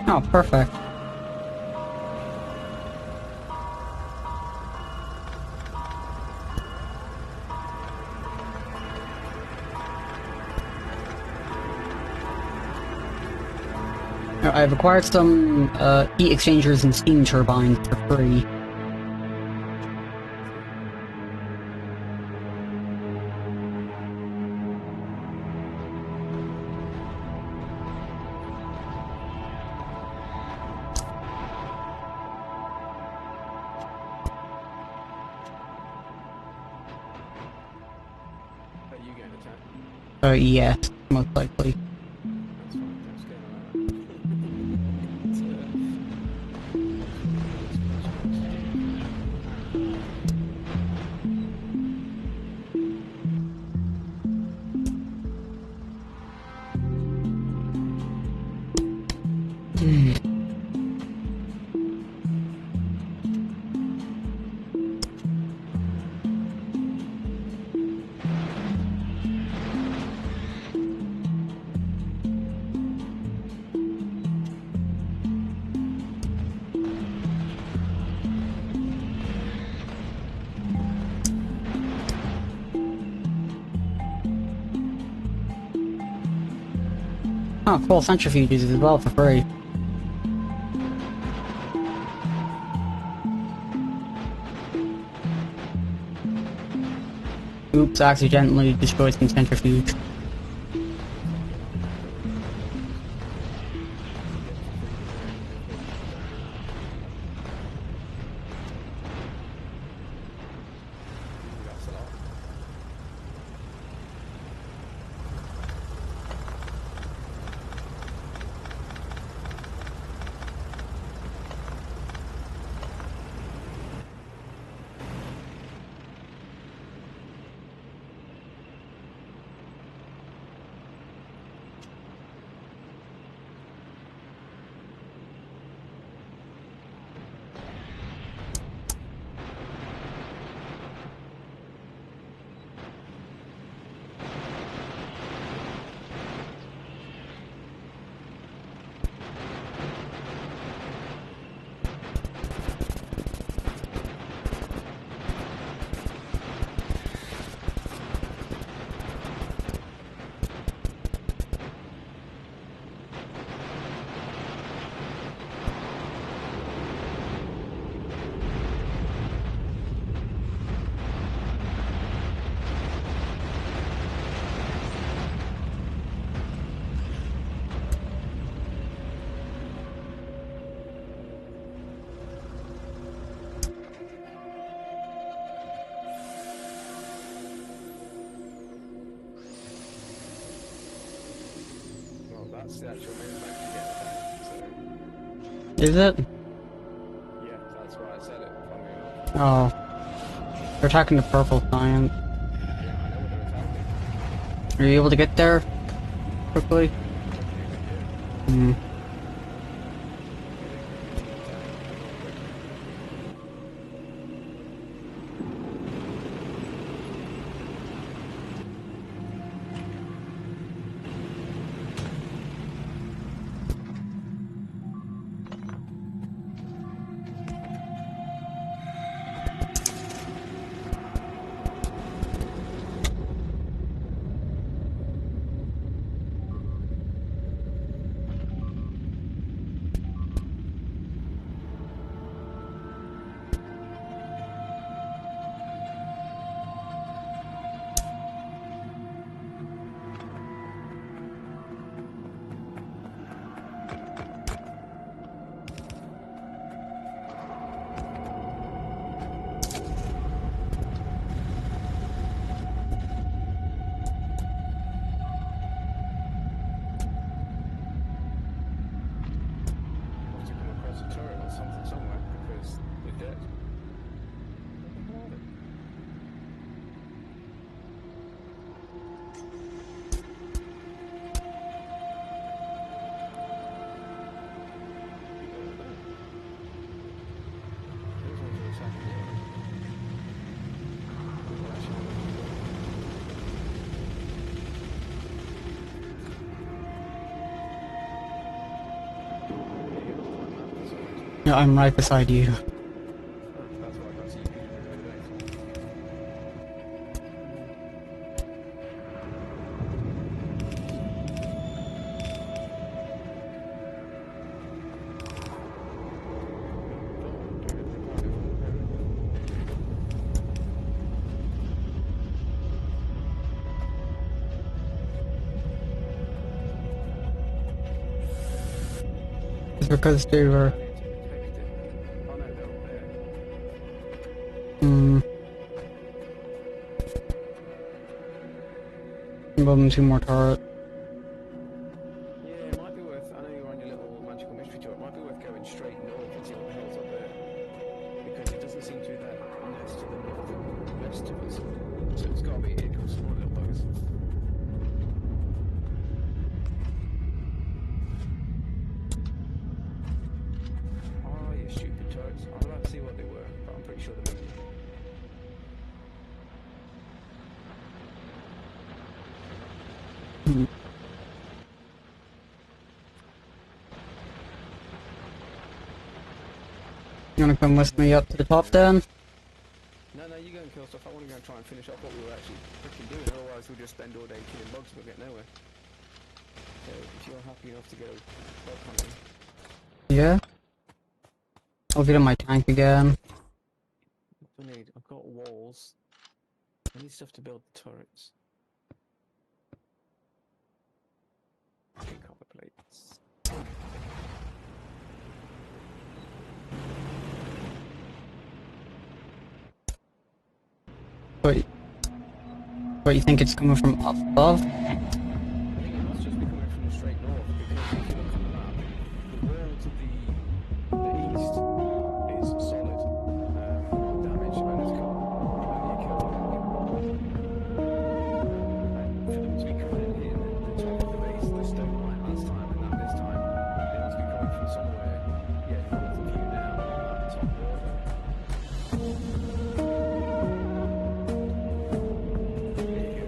Oh, perfect. I've acquired some heat exchangers and steam turbines for free. Are you getting attacked? Yes, most likely. That's fine, don't scare them Oh, cool, centrifuges as well for free. Oops, accidentally destroyed some centrifuge. That's a lot. Well, that's the actual main fact you get attacked, so Is it? yeah, that's why I said it, funnily enough. Oh. They're attacking the purple science. Yeah, I know what they're attacking. Are you able to get there quickly? Hmm. dead. Those ones are attacking me. Well, actually, Yeah, I'm right beside you. that's why I can't see you being over there. It's because they were. Oh no, they're up there. Hmm. Building 2 more turrets. Yeah, it might be worth. I know you're on your little magical mystery tour. It might be worth going straight north and see what the hell's up there, because it doesn't seem to be that nest to the north and west of us. So it's got to be here comes some more little buggers. Oh, you stupid turrets! I was about to see what they were, but I'm pretty sure they're moving. Hmm. You wanna come with me up to the top then? No, you go and kill stuff. I want to go and try and finish off what we were actually freaking doing. Otherwise, we'll just spend all day killing bugs, but get nowhere. So, if you're happy enough to go bug hunting, Yeah. I'll get in my tank again. I need. I've got walls. I need stuff to build the turrets. Okay, copper plates. But you think it's coming from up above? I think it must just be coming from the straight north, because if you look on the map, the wall to the east is solid, not damaged, and it's got plenty of kill. And for them to be coming in here, the top of the base, the stone line last time, and that this time, they must be coming from somewhere, yeah, north of you now, on that top border. There you go.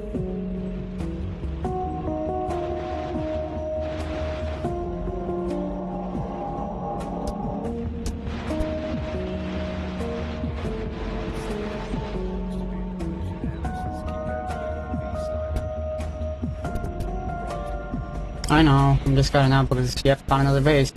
I know, I'm just going out because you have to find another base.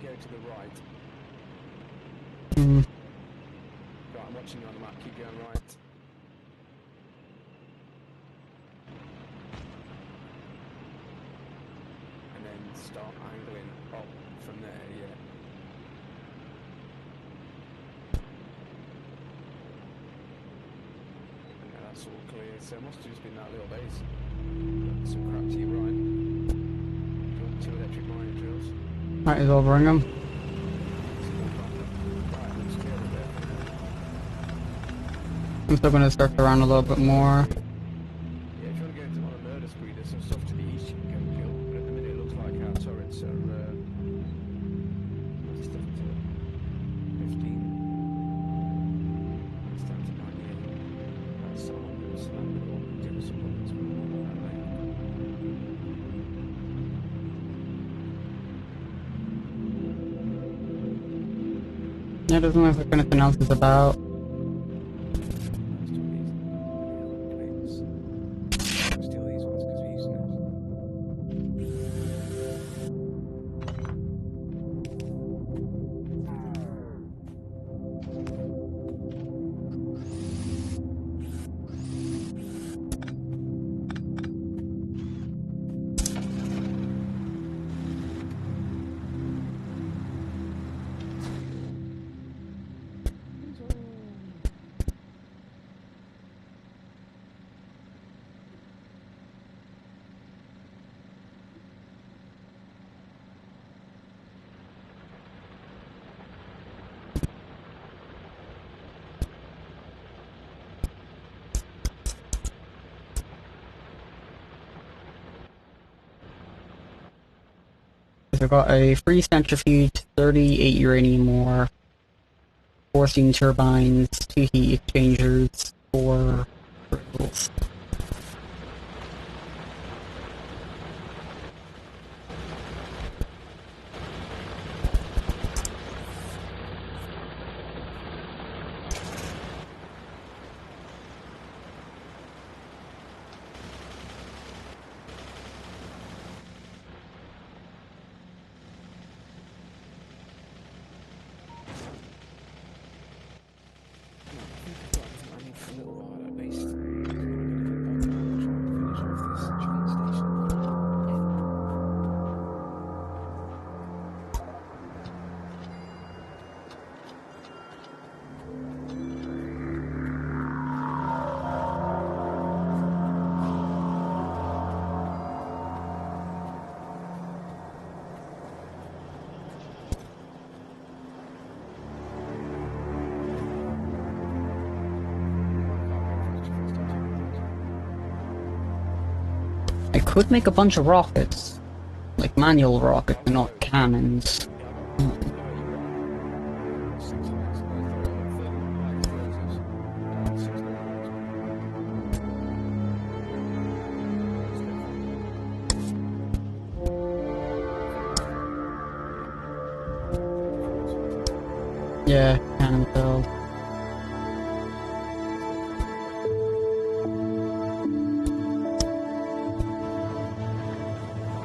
Go to the right. Hmm. Right, I'm watching you on the map. Keep going right. And then start angling up from there, yeah. Yeah, that's all clear. So it must have just been that little base. Got some crap to your right. Got 2 electric mining drills. Might as well bring them. Right, looks clear up there. I'm still gonna circle around a little bit more. Yeah, if you want to go into on a murder spree, there's some stuff to the east you can go and kill. But at the minute, it looks like our turrets are. What's stuff to 15. It's down to 98. That's 100. So that will give us some bullets. But we'll work on that later. Yeah, it doesn't look like anything else is about. Steal these ones because we're using those. I've got a free centrifuge, 38 uranium ore, 4 steam turbines, 2 heat exchangers, 4 crystals. I need for a little while at least. I'm gonna get back and try and finish off this train station. I could make a bunch of rockets. Like manual rockets, but not cannons. Yeah, cannon build.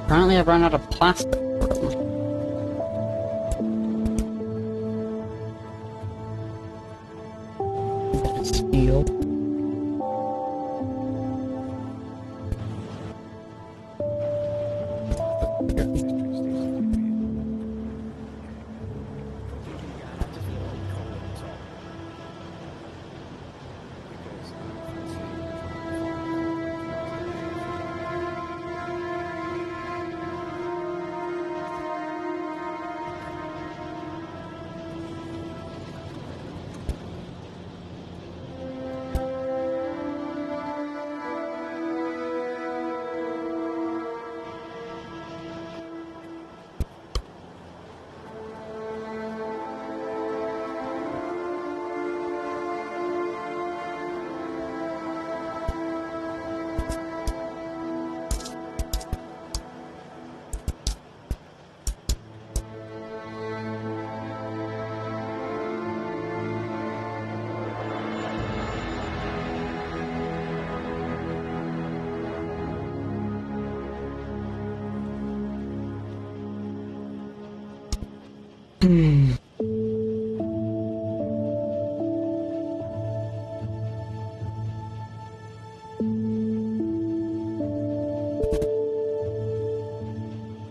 Apparently I've run out of plastic for them. Bit of steel.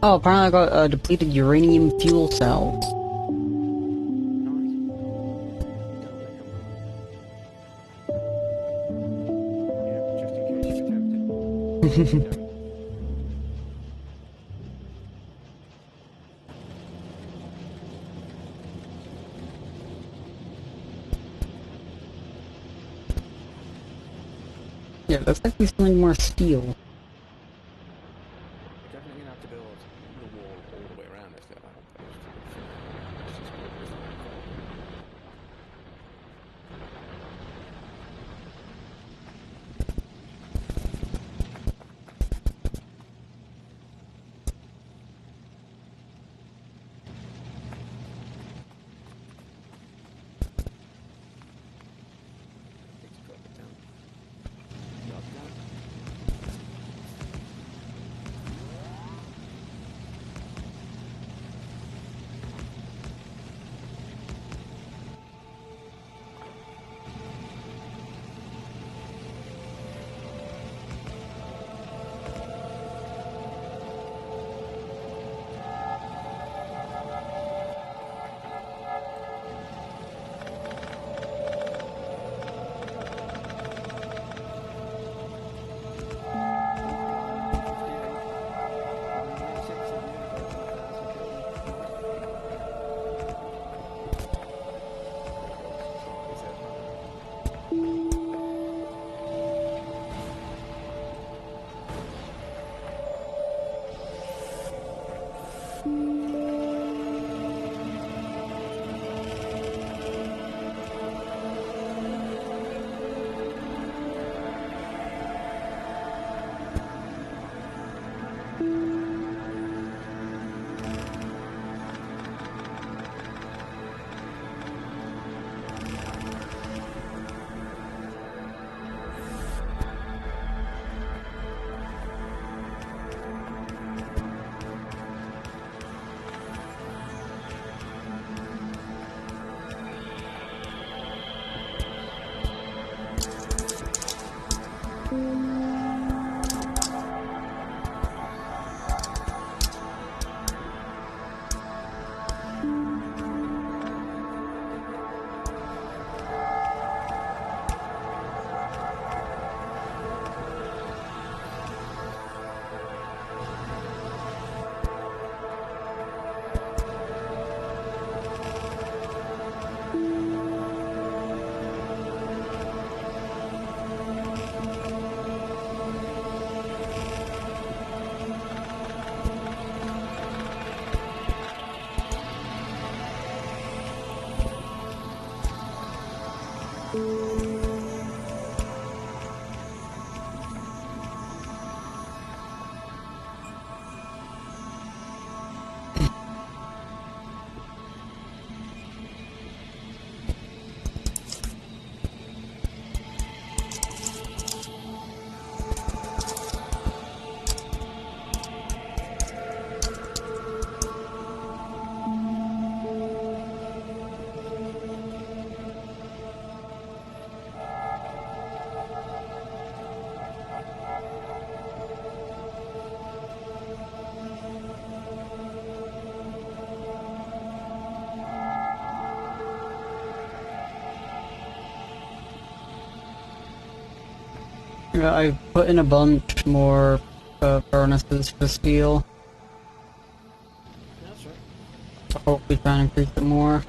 Oh, apparently I got a depleted uranium fuel cell. Yeah, looks like we still need more steel. We're definitely gonna have to build the wall all the way around this. Let's just build this one. Let's drop it down. Drop it down. Yeah, I put in a bunch more furnaces for steel. That's right. To hopefully try and increase it more.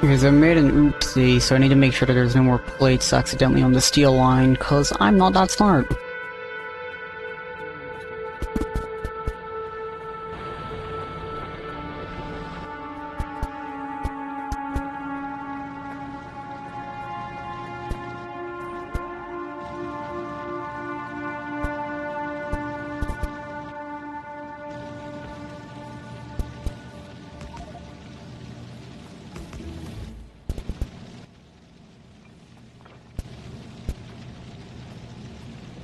Because I made an oopsie, so I need to make sure that there's no more plates accidentally on the steel line, cause I'm not that smart.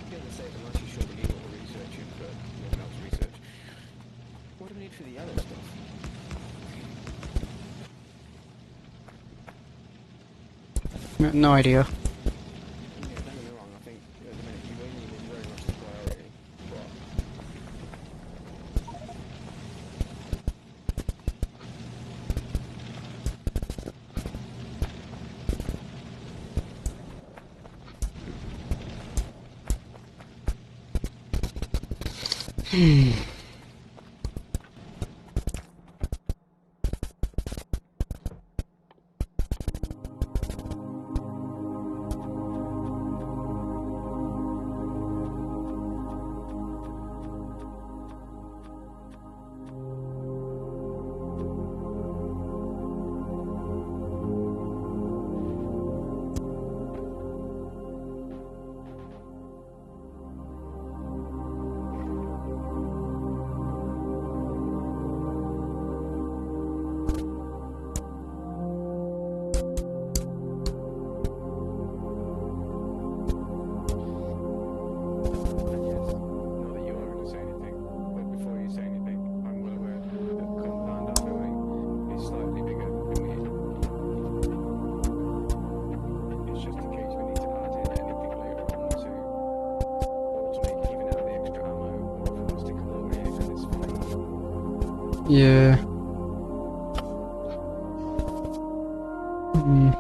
I was going to say, I'm not too sure we need all the research in, but nothing else research. What do we need for the other stuff? No idea. Yeah, don't get me wrong, I think at the minute uranium is very much the priority, but Yeah. Hmm.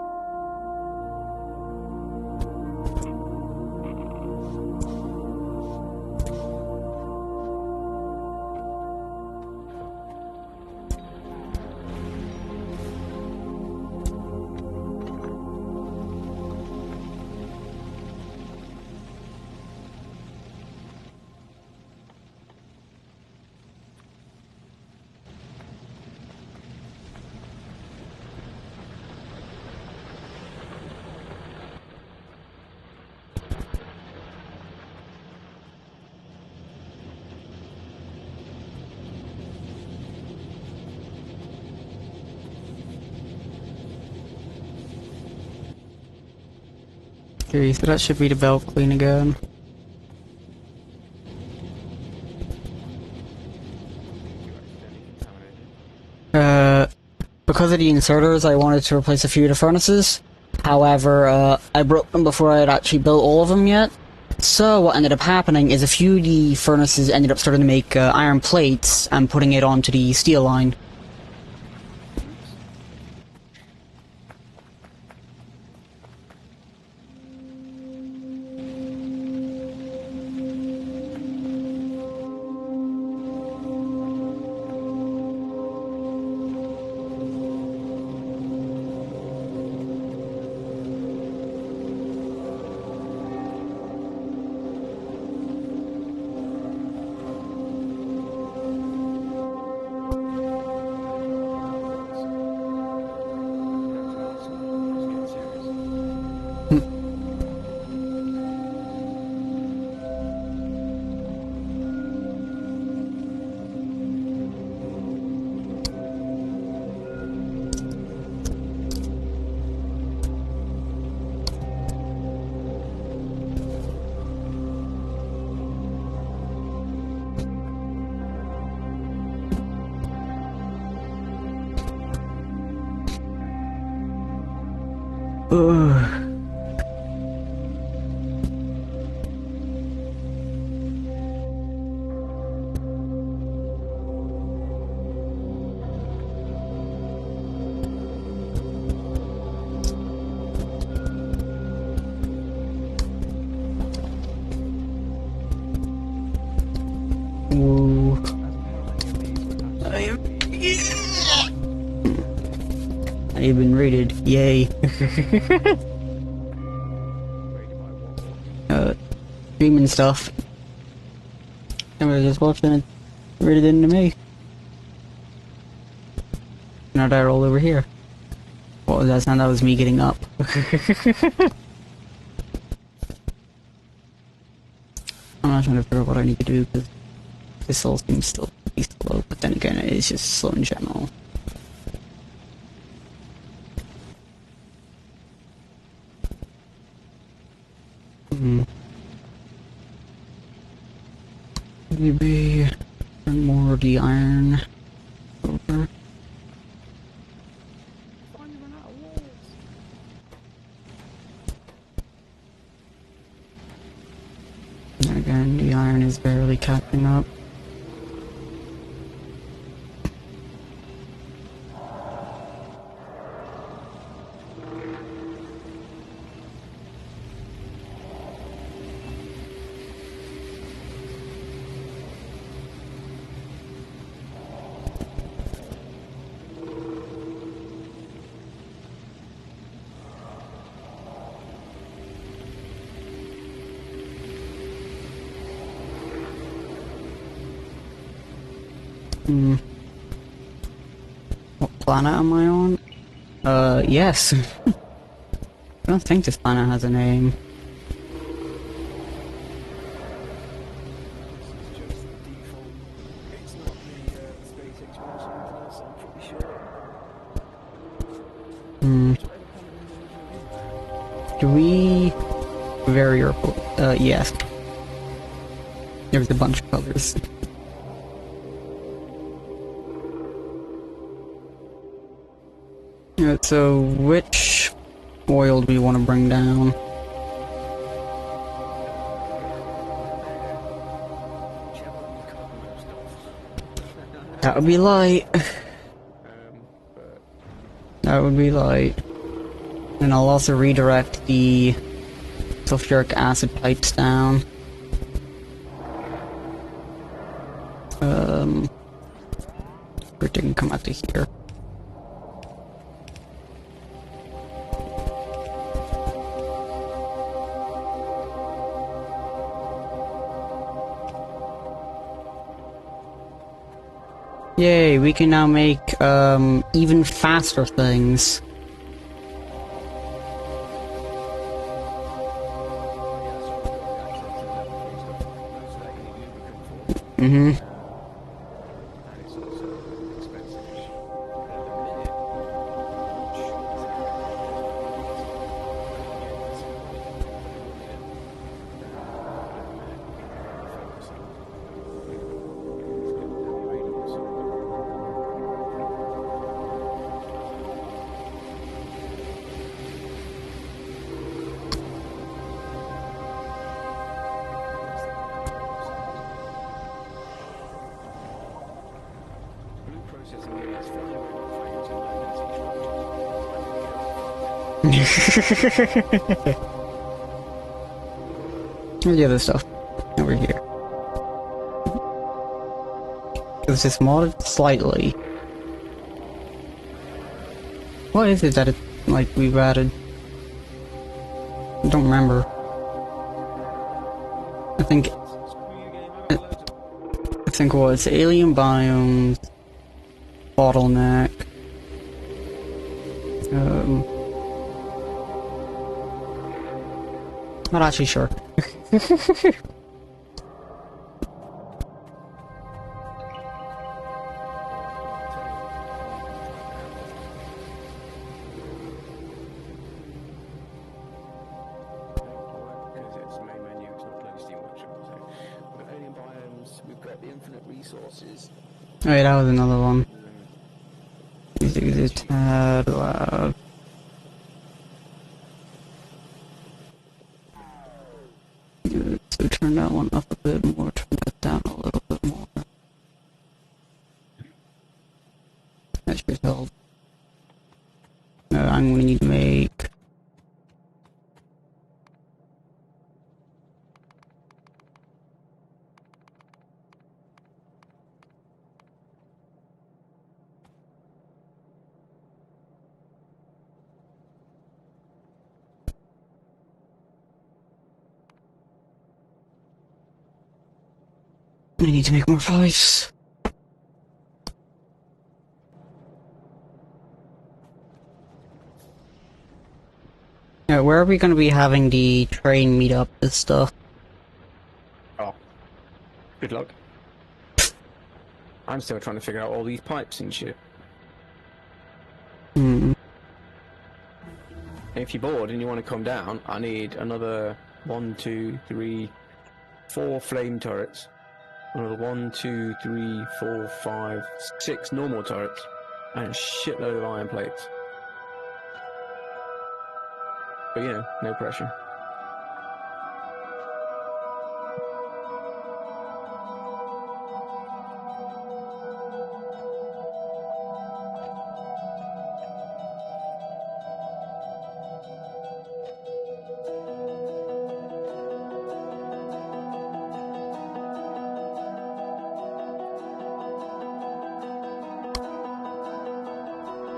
Okay, so that should be the belt clean again. You accidentally contaminated. Because of the inserters, I wanted to replace a few of the furnaces. However, I broke them before I had actually built all of them yet. So what ended up happening is a few of the furnaces ended up starting to make iron plates and putting it onto the steel line. Ugh. Ooh. I've been rated. Yay. Streaming stuff. And we're just watching it rated into me. Now they're all over here. What was that sound? That was me getting up. I'm not trying to figure out what I need to do because this all seems still pretty slow, but then again it is just slow in general. Maybe turn more of the iron over. And again, the iron is barely catching up. What planet am I on? Yes. I don't think this planet has a name. It's not the space exploration class, I'm pretty sure. Do we... Very purple. Yes. There's a bunch of colors. Alright, so which oil do we want to bring down? That would be light. But That would be light. And I'll also redirect the sulfuric acid pipes down. It can come out to here. Yay, we can now make, even faster things. Mm-hmm. and it's also expensive. Blue processing units flying over frames and Where's the other stuff? Over here. It was just modded slightly. What is it that like, we've added? I don't remember. I think it was alien biomes, bottleneck. Not actually sure. because it's main menu, it's not playing Steam Workshop. So we've got alien biomes, we've got the infinite resources. Oh yeah, that was another one. Music is a tad loud. So turn that one up a bit more, turn that down a little bit more. That should help. I'm gonna need to make... I need to make more pipes. Yeah, where are we gonna be having the train meet up this stuff? Oh, good luck. I'm still trying to figure out all these pipes and shit. Hmm. If you're bored and you want to come down, I need another 1, 2, 3, 4 flame turrets. Another 1, 2, 3, 4, 5, 6 normal turrets. And a shitload of iron plates. But you know, no pressure.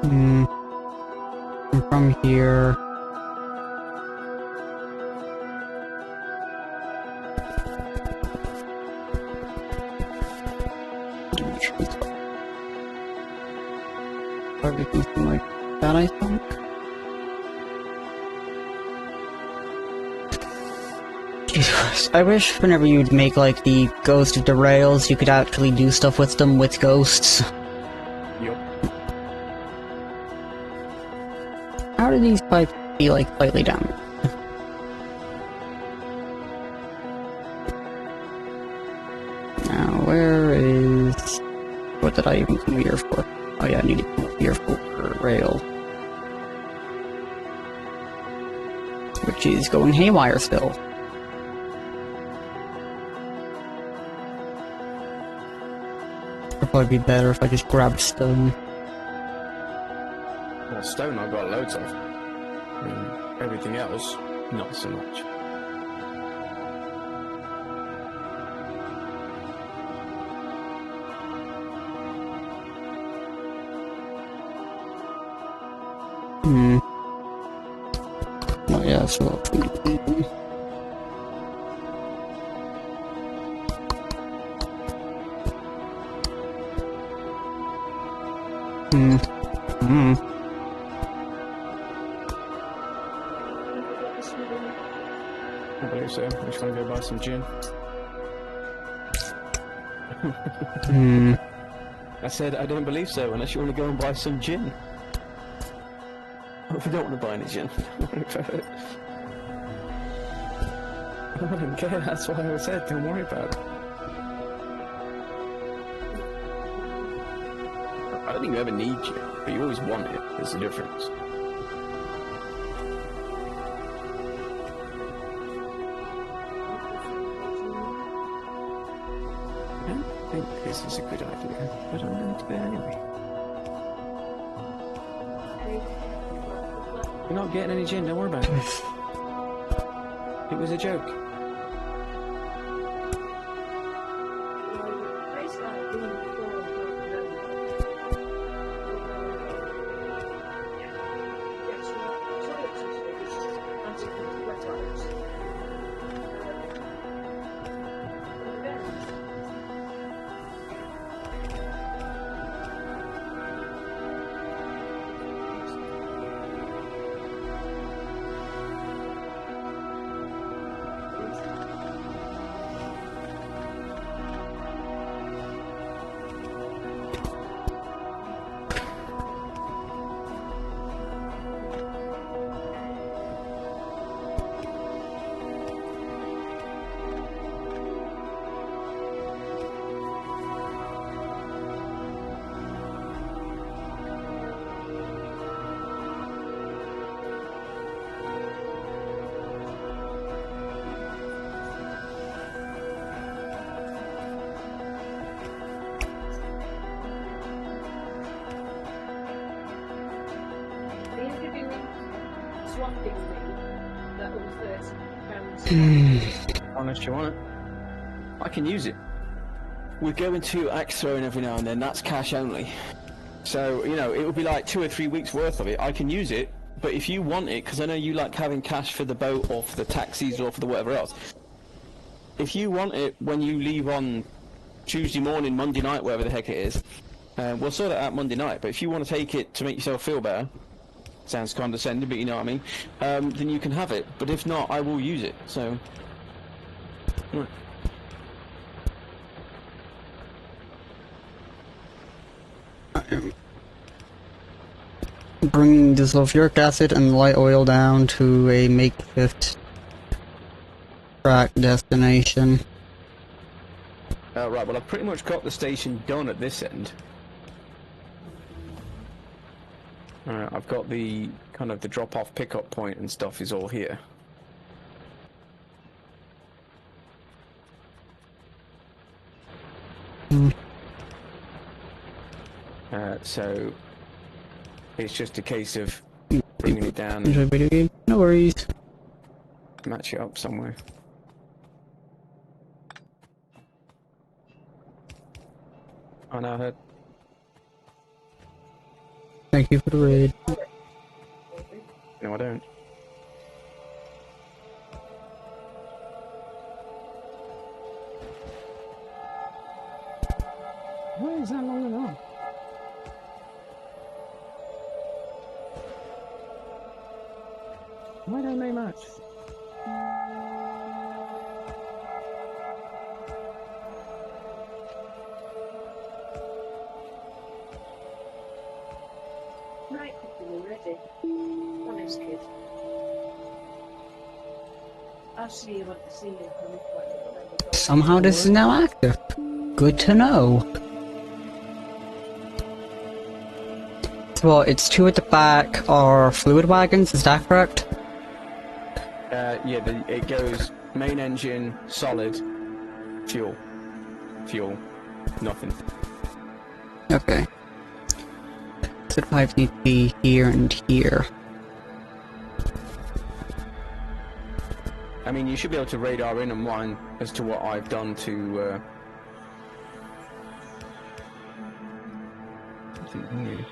Hmm. And from here... Probably something like that, I think. Jesus Christ. I wish whenever you'd make, like, the ghost derails, you could actually do stuff with them with ghosts. Yup. How do these pipes be, like, slightly damaged? Now, where is... What did I even come here for? Oh yeah, I need to come up here for rail. Which is going haywire still. probably be better if I just grabbed stone. Well, stone I've got loads of. I mean, everything else, not so much. Oh yeah, so... I believe so. I just want to go buy some gin. I said I don't believe so unless you want to go and buy some gin. If you don't want to buy any gin, don't worry about it. I don't care, that's why I said don't worry about it. I don't think you ever need gin, but you always want it. There's a difference. I don't think this is a good idea, but I'm going to do it anyway. You're not getting any gin, don't worry about it. It was a joke. Unless you want it. I can use it. We're going to axe throwing every now and then, that's cash only. So, you know, it would be like 2 or 3 weeks worth of it. I can use it, but if you want it, because I know you like having cash for the boat or for the taxis or for the whatever else, if you want it when you leave on Tuesday morning, Monday night, whatever the heck it is, we'll sort it out Monday night, but if you want to take it to make yourself feel better, sounds condescending, but you know what I mean, then you can have it. But if not, I will use it, so... Right. Bring the sulfuric acid and light oil down to a makeshift track destination. Right, well I've pretty much got the station done at this end. I've got the kind of the drop-off pickup point and stuff is all here. So it's just a case of bringing it down Enjoy video game. No worries. match it up somewhere. I know her. Thank you for the raid. No, I don't. Why is that long enough? Why don't they match? Right, already. Honest kid. I'll see you at the scene. Somehow this is now active. Good to know. Well, it's 2 at the back are fluid wagons, is that correct? Yeah, it goes main engine, solid, fuel, nothing. Okay. So the pipes need to be here and here. I mean, you should be able to radar in on mine as to what I've done to. Something new.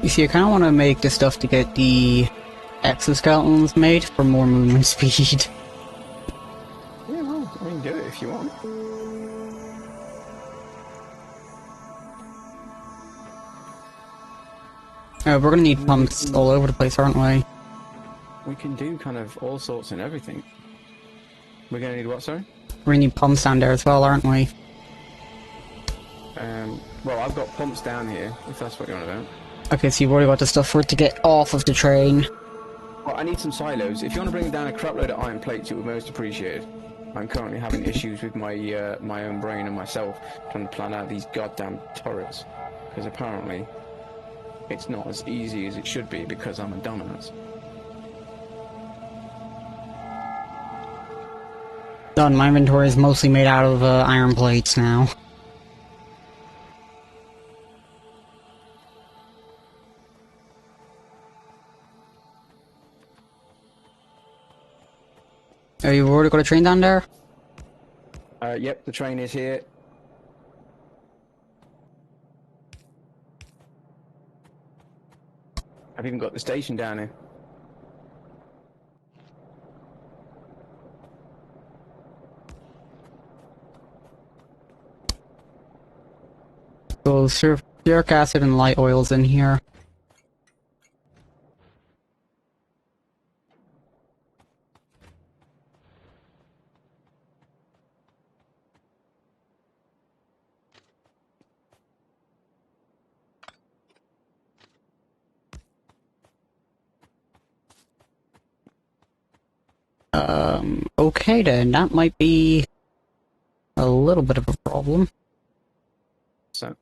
You see, I kind of want to make the stuff to get the exoskeletons made for more movement speed. Yeah, well, I mean, do it if you want. We're gonna need pumps all over the place, aren't we? We can do kind of all sorts and everything. We're gonna need what, sorry? We're gonna need pumps down there as well, aren't we? Well, I've got pumps down here, if that's what you want to know. Okay, so you've already got the stuff for it to get off of the train. Well, I need some silos. If you want to bring down a crap load of iron plates, it would be most appreciated. I'm currently having issues with my my own brain and myself trying to plan out these goddamn turrets. Because apparently, it's not as easy as it should be because I'm a dumbass. Done, my inventory is mostly made out of iron plates now. Oh, you've already got a train down there? Yep, the train is here. I've even got the station down here. So, sulfuric acid and light oils in here. Okay then, that might be a little bit of a problem. So,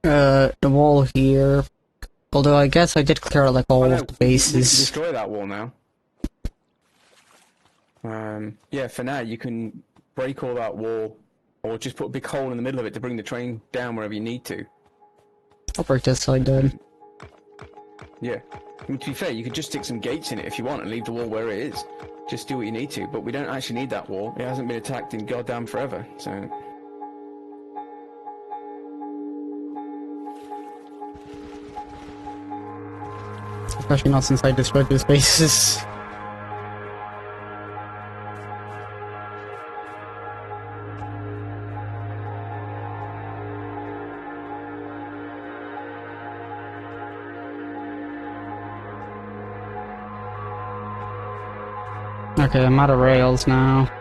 The wall here. Although I guess I did clear out like all oh, no, of the we can bases. destroy that wall now. Yeah, for now you can break all that wall, or just put a big hole in the middle of it to bring the train down wherever you need to. I'll break this side then. Yeah. I mean, to be fair, you could just stick some gates in it if you want and leave the wall where it is. Just do what you need to, but we don't actually need that wall. It hasn't been attacked in goddamn forever, so... Especially not since I destroyed those bases. Okay, I'm out of rails now.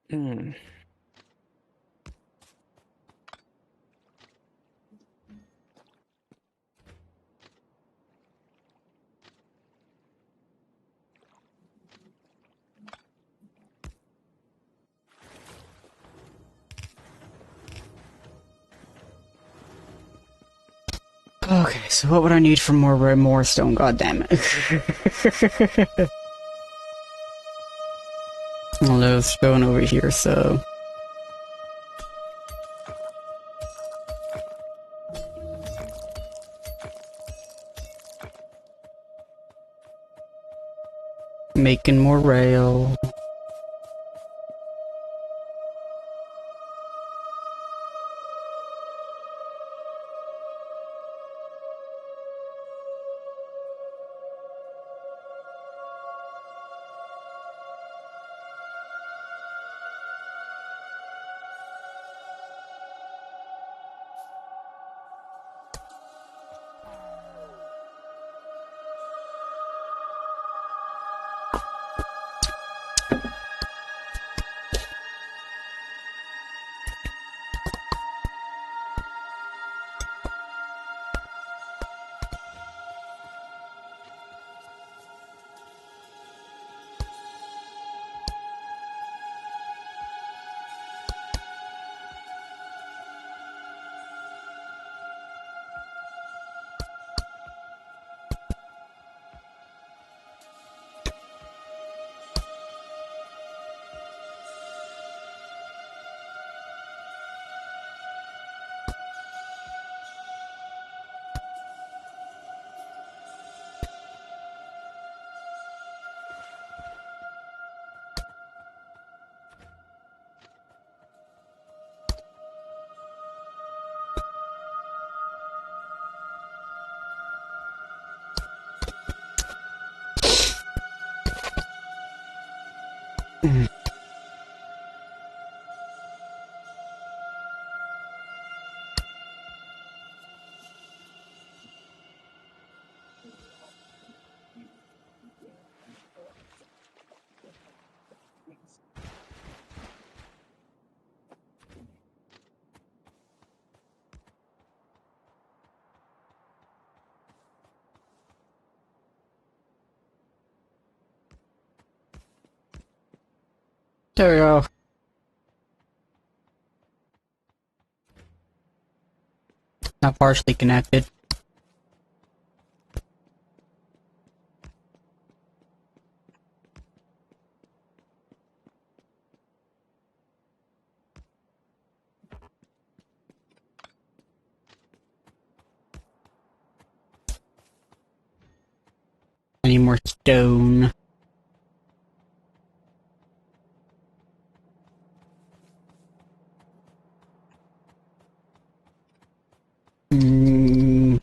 Hmm. Okay, so what would I need for more stone? God damn it! Well, there's stone over here, so making more rail. There we go. Not partially connected. I need more stone. Mm.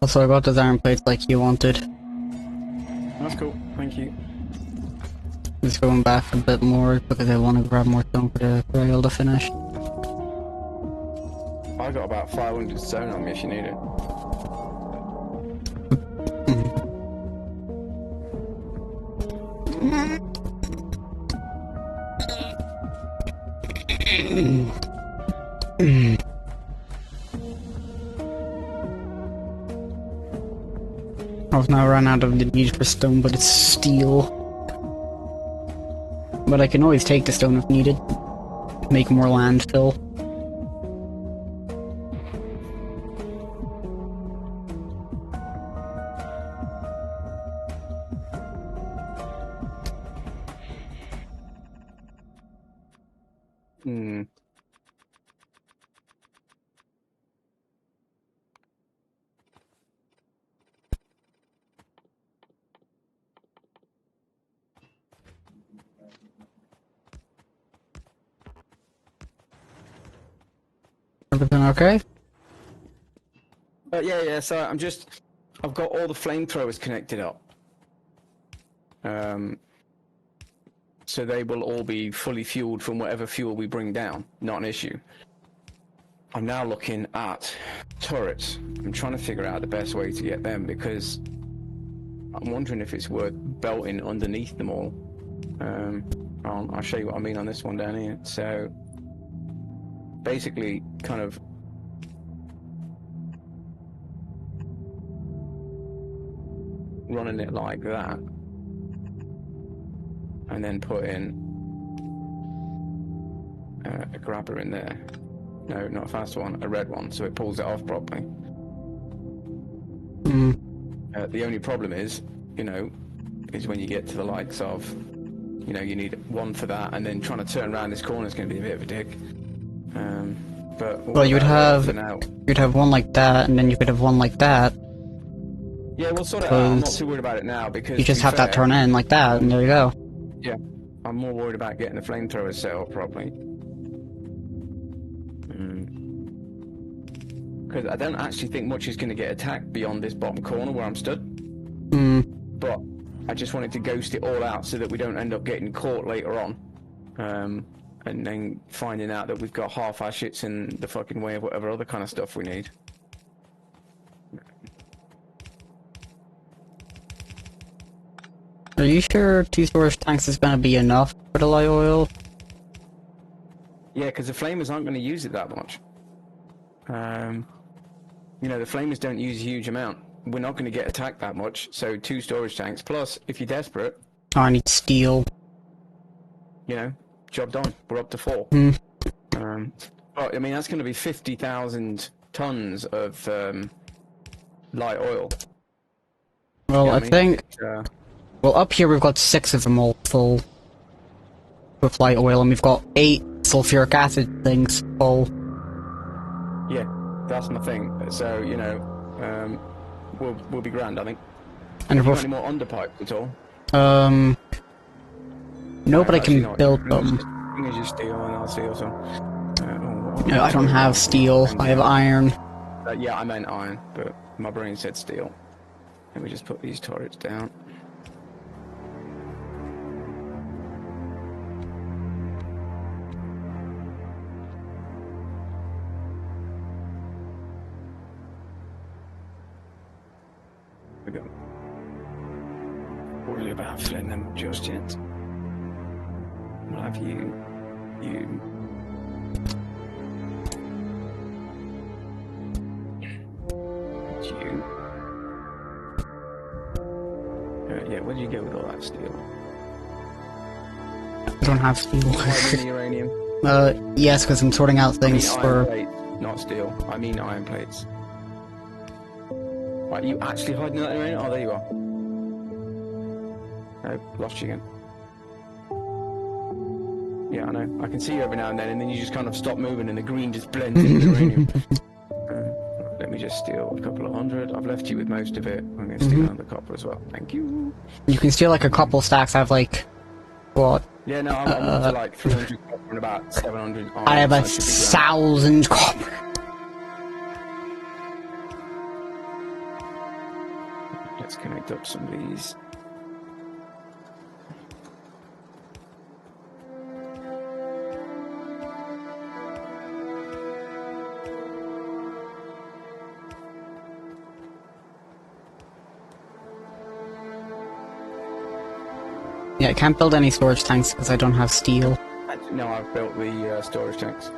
Also, I got those iron plates like you wanted. That's cool. Thank you. Just going back a bit more because I want to grab more stone for the rail to finish. I got about 500 stone on me if you need it. I've now run out of the need for stone, but it's steel. But I can always take the stone if needed. Make more landfill. Hmm. Everything okay? Yeah. So I've got all the flamethrowers connected up. So they will all be fully fueled from whatever fuel we bring down. Not an issue. I'm now looking at turrets. I'm trying to figure out the best way to get them because I'm wondering if it's worth belting underneath them all. I'll show you what I mean on this one down here. So basically, kind of running it like that, and then put in a grabber in there. No, not a fast one, a red one, so it pulls it off properly. The only problem is, is when you get to the likes of, you need one for that, and then trying to turn around this corner is going to be a bit of a dick. But Well, you'd have for now. you'd have one like that, and then you could have one like that. Yeah, we'll sort it out. I'm not Because too worried about it now because You just to be have that fair, turn in like that, and there you go. Yeah, I'm more worried about getting the flamethrower set up properly. Because I don't actually think much is going to get attacked beyond this bottom corner where I'm stood. But I just wanted to ghost it all out so that we don't end up getting caught later on. And then finding out that we've got half our shits in the fucking way of whatever other kind of stuff we need. Are you sure 2 storage tanks is gonna be enough for the light oil? Yeah, because the flamers aren't going to use it that much. The flamers don't use a huge amount. We're not going to get attacked that much, so 2 storage tanks. Plus, if you're desperate, Oh, I need steel. job done. We're up to 4. But, I mean, that's going to be 50,000 tons of light oil. Well, You know I what think... It's, Well, up here we've got 6 of them all full with light oil, and we've got 8 sulfuric acid things full. yeah, that's my thing. So, we'll be grand, I think. And Have you we're got any more underpipes at all? No, but I Actually, can no, build bring us them. your- Bring us your steel and I'll steal some. No, I don't have steel. I have iron. Yeah, I meant iron, but my brain said steel. Let me just put these turrets down. We go. Worry about filling them just yet. We'll have you. Yeah, where did you go with all that steel? I don't have steel. Why the uranium? Yes, because I'm sorting out things I mean for... iron plates, not steel. I mean iron plates. Right, you actually hiding that uranium? Oh, there you are. I lost you again. Yeah, I know. I can see you every now and then you just kind of stop moving and the green just blends into the uranium. Let me just steal a couple of hundred. I've left you with most of it. I'm going to steal another copper as well. Thank you. You can steal like a couple stacks. I have like... What? Yeah, no, I'm up to like 300 copper and about 700 iron. I have so a that should be grand. 1,000 copper. Let's connect up some of these. Yeah, I can't build any storage tanks because I don't have steel. No, I've built the storage tanks.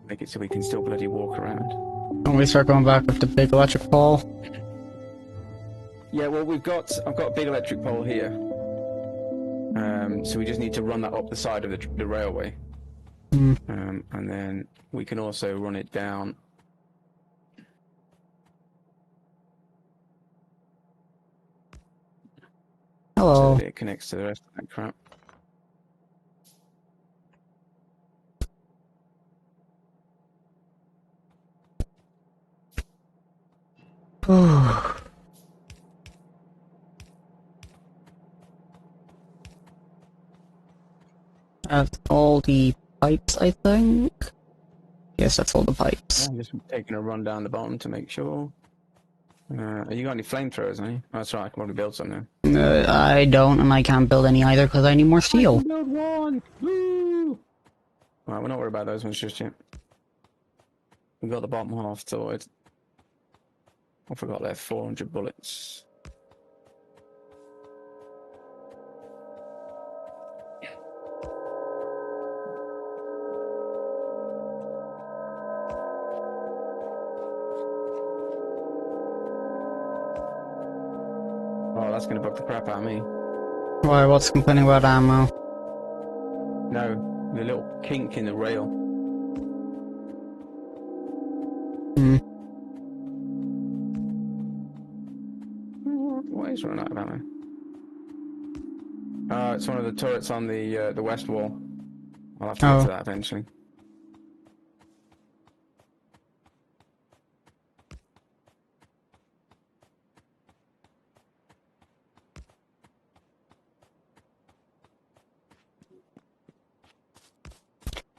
Make it so we can still bloody walk around. When we start going back with the big electric pole. Yeah, well, I've got a big electric pole here. So we just need to run that up the side of the railway. And then we can also run it down. Hello. So that it connects to the rest of that crap. That's all the pipes, I think. Yes, that's all the pipes. I'm just taking a run down the bottom to make sure. You got any flamethrowers, any? Oh, that's right, I can probably build some now. I don't, and I can't build any either because I need more steel. I can build one! Woo! Right, we're not worried about those ones just yet. We got the bottom half sorted. I forgot they have 400 bullets. Oh, that's gonna bug the crap out of me. Why, what's complaining about ammo? No, the little kink in the rail. Hmm. What is running out of ammo? It's one of the turrets on the west wall. I'll have to get to that eventually.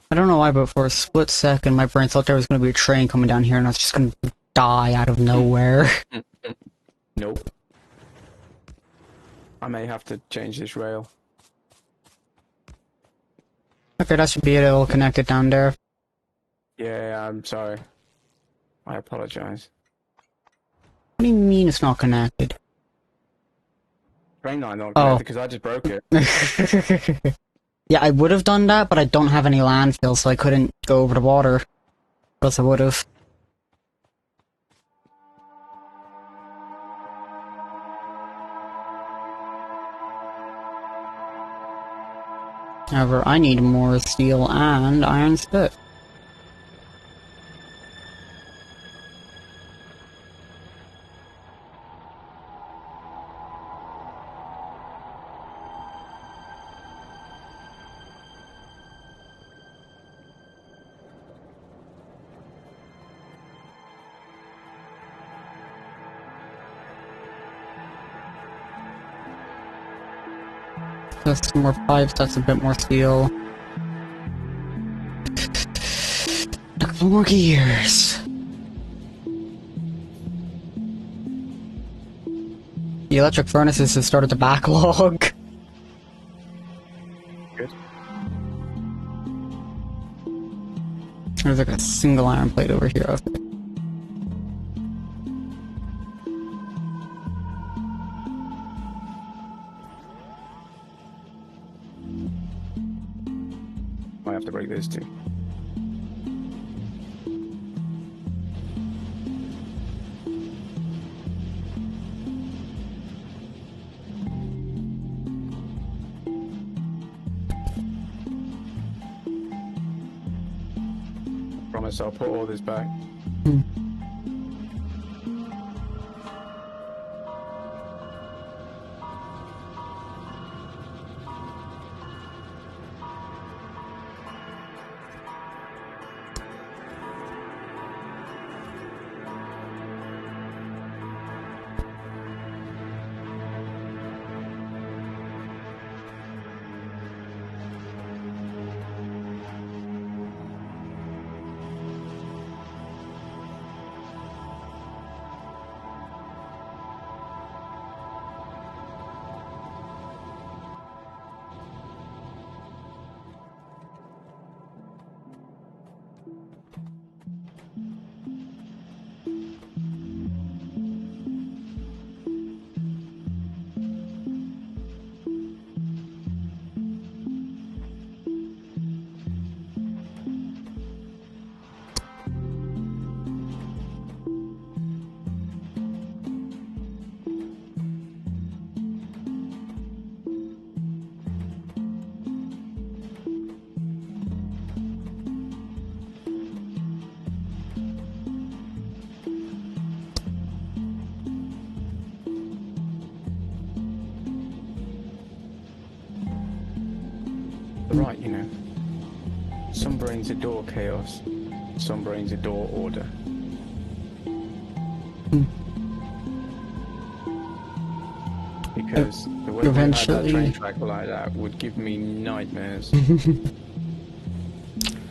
I don't know why, but for a split second, my brain thought there was going to be a train coming down here and I was just going to die out of nowhere. Nope. I may have to change this rail. Okay, that should be it. It'll connect it down there. Yeah, I'm sorry. I apologize. What do you mean it's not connected? Train line not connected because I just broke it. Yeah, I would have done that, but I don't have any landfill, so I couldn't go over the water. Or else I would have. However, I need more steel and iron spit. Just some more pipes, that's a bit more steel. A couple more gears. The electric furnaces have started to backlog. Good. There's like a single iron plate over here. Okay. Might have to break this too. Promise I'll put all this back. Right, you know. Some brains adore chaos. Some brains adore order. because the way we had Eventually. that train track like that would give me nightmares.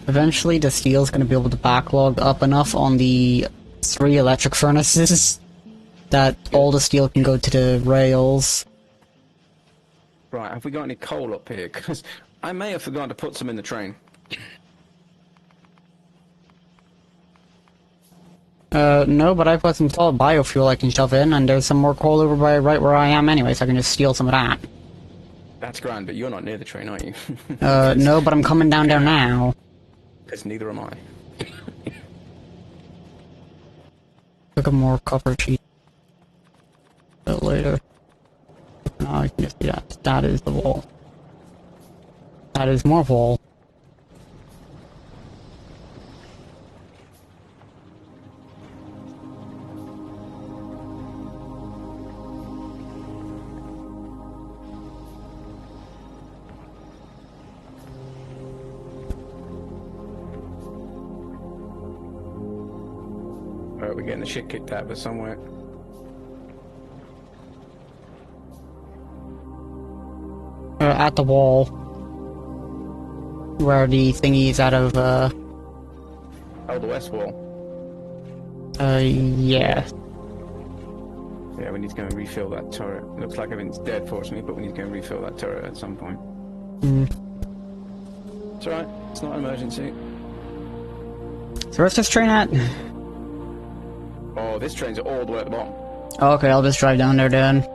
Eventually, the steel's gonna be able to backlog up enough on the 3 electric furnaces that all the steel can go to the rails. Right, have we got any coal up here? Because I may have forgotten to put some in the train. No, but I put some solid biofuel I can shove in, and there's some more coal over by right where I am anyway, so I can just steal some of that. That's grand, but you're not near the train, are you? No, but I'm coming down there now. Because neither am I. Look at more copper sheet. A bit later. Now I can just see that. That is the wall. That is more wall. Alright, we're getting the shit kicked out of us somewhere. At the wall. Where the thingy is out of, Oh, the west wall. yeah. Yeah, we need to go and refill that turret. Looks like everything's dead, fortunately, but we need to go and refill that turret at some point. It's alright, it's not an emergency. So where's this train at? Oh, this train's all the way at the bottom. Okay, I'll just drive down there then.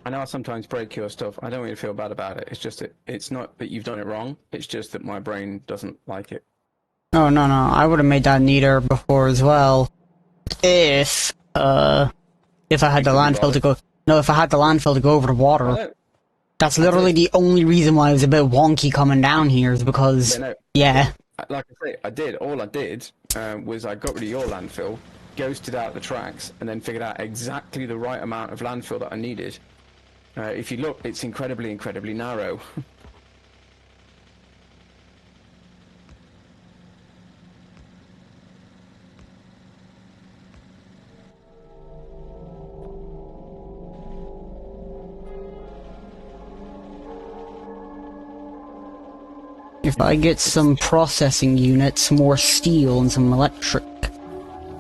I know I sometimes break your stuff. I don't really feel bad about it. It's just that it's not that you've done it wrong. It's just that my brain doesn't like it. Oh, no, I would have made that neater before as well. If I had the landfill to go... No, if I had the landfill to go over the water. That's literally the only reason why it was a bit wonky coming down here, is because... Yeah. Like I say, I did. All I did was I got rid of your landfill, ghosted out the tracks, and then figured out exactly the right amount of landfill that I needed. If you look, it's incredibly, incredibly narrow. If I get some processing units, more steel, and some electric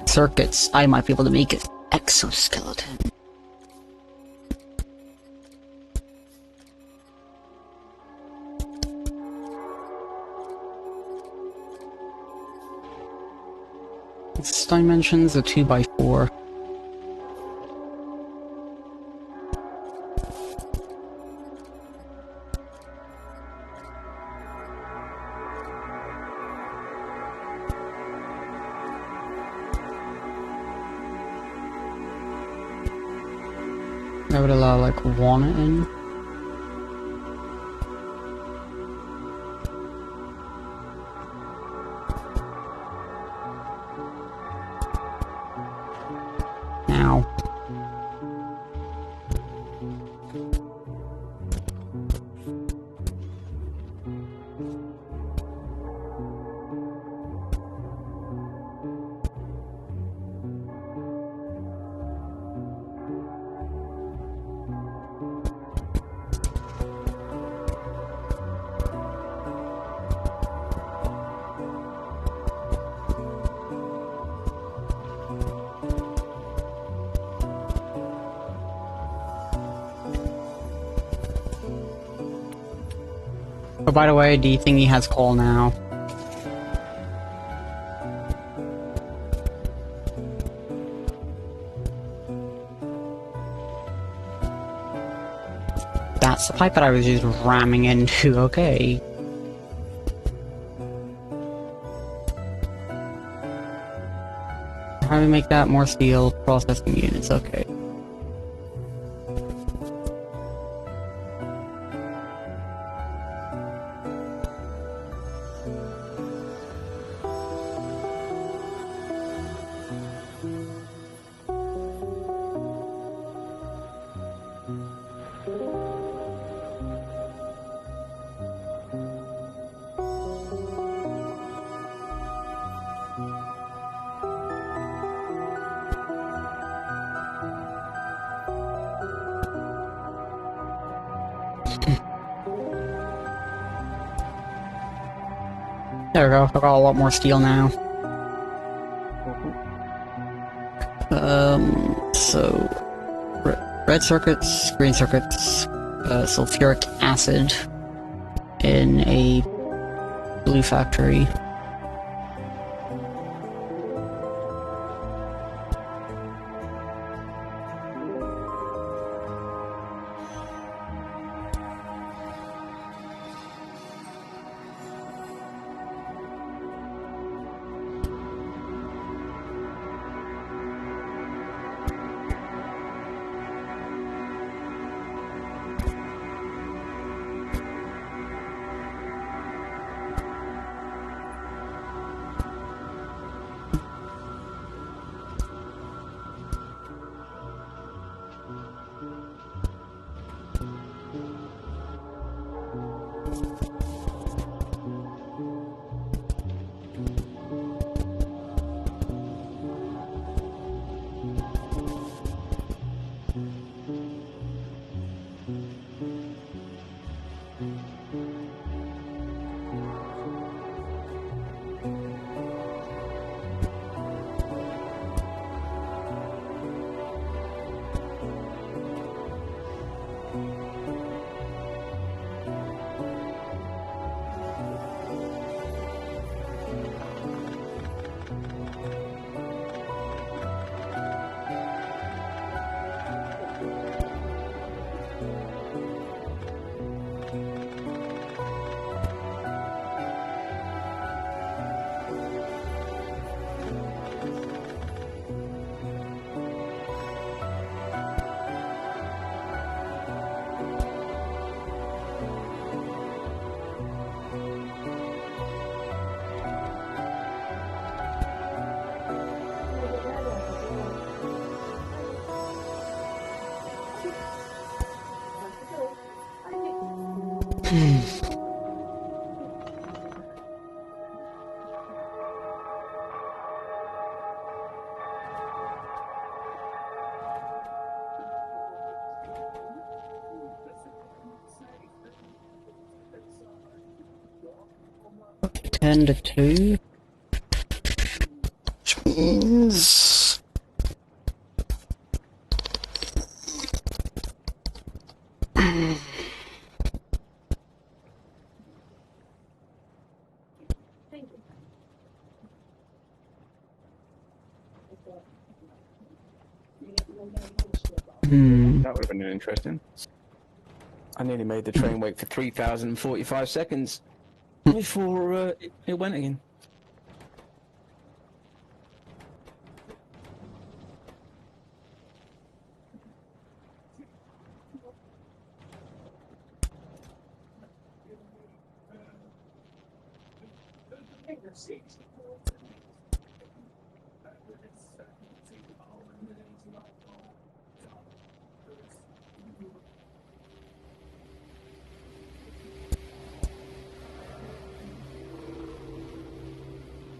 circuits, I might be able to make an exoskeleton. This dimension's a 2x4. That would allow like one in. Now. Oh, by the way, the thingy has coal now. That's the pipe that I was just ramming into, okay. How do we make that more steel processing units? Okay. There we go, I got a lot more steel now. So... Red circuits, green circuits, sulfuric acid in a blue factory. Ten to 2. Which means... That would have been interesting. I nearly made the train wait for 3,045 seconds before it went again.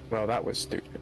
Well, that was stupid.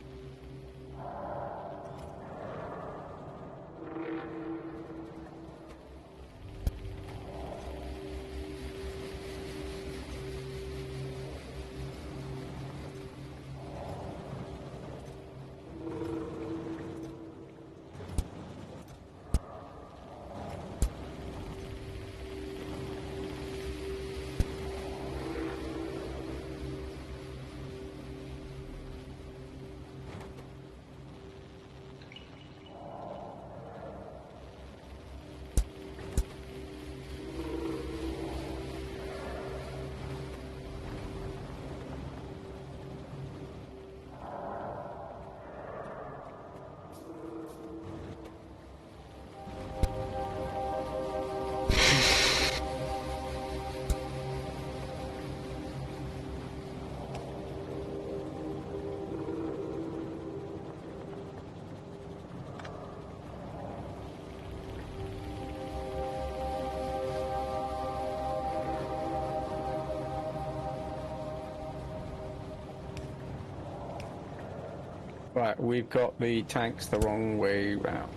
Right, we've got the tanks the wrong way round.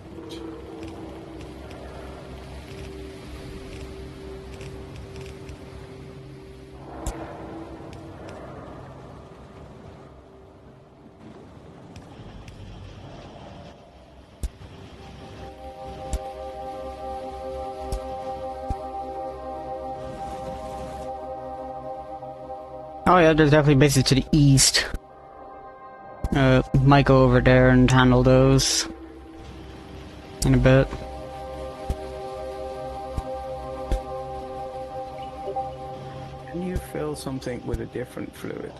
Oh yeah, there's definitely bases to the east. Might go over there and handle those in a bit. Can you fill something with a different fluid?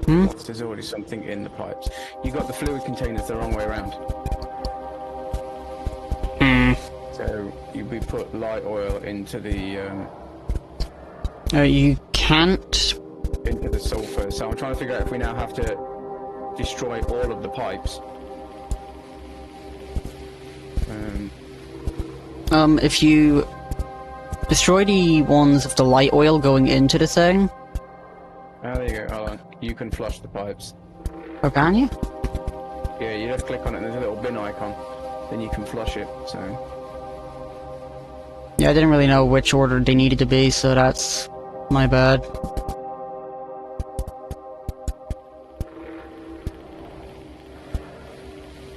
Hmm? Once there's already something in the pipes. You got the fluid containers the wrong way around. Hmm. So we put light oil into the You can't. sulfur. So I'm trying to figure out if we now have to destroy all of the pipes. If you destroy the ones of the light oil going into the thing. Oh, there you go. Hold on. You can flush the pipes. Oh, can you? Yeah, you just click on it and there's a little bin icon. Then you can flush it, so... Yeah, I didn't really know which order they needed to be, so that's my bad.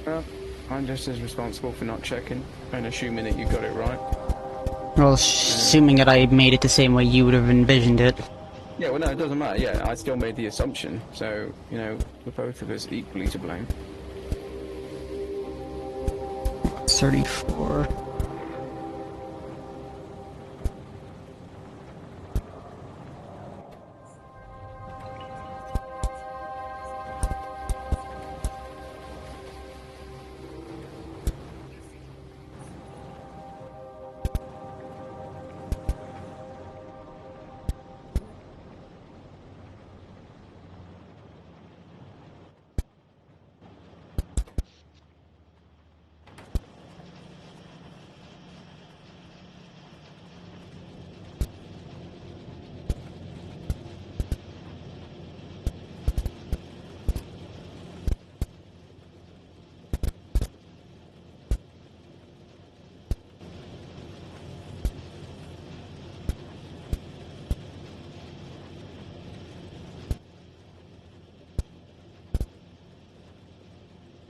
Well, I'm just as responsible for not checking and assuming that you got it right. Well, assuming that I made it the same way you would have envisioned it. Yeah, well, no, it doesn't matter. Yeah, I still made the assumption. So, you know, we're both of us equally to blame. 34.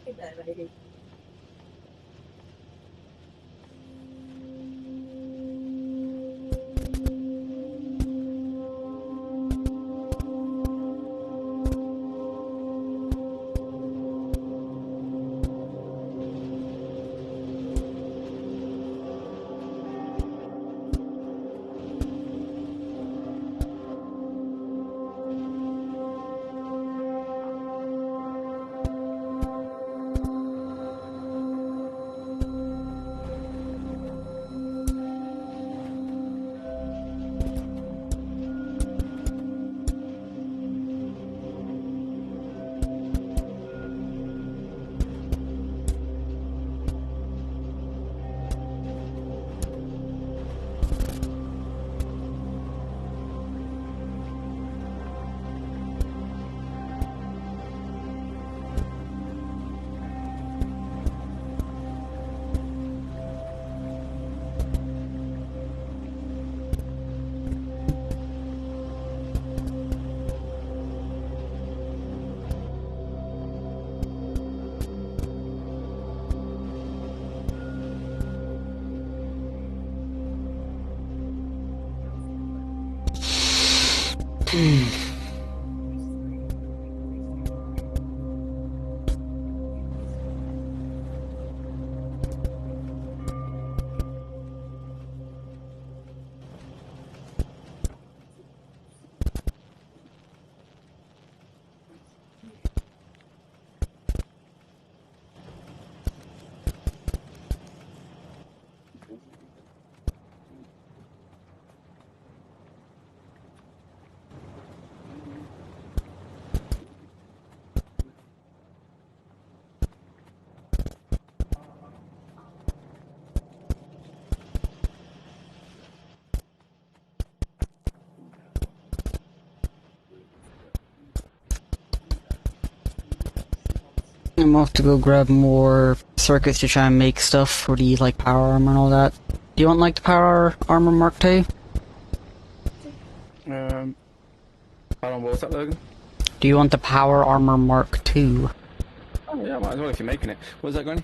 Hey there, lady. I'm off to go grab more circuits to try and make stuff for the, like, power armor and all that. Do you want, like, the power armor Mark II? Hold on, what was that, Logan? Do you want the power armor Mark II? Oh, yeah, might as well if you're making it. What was that, Granny?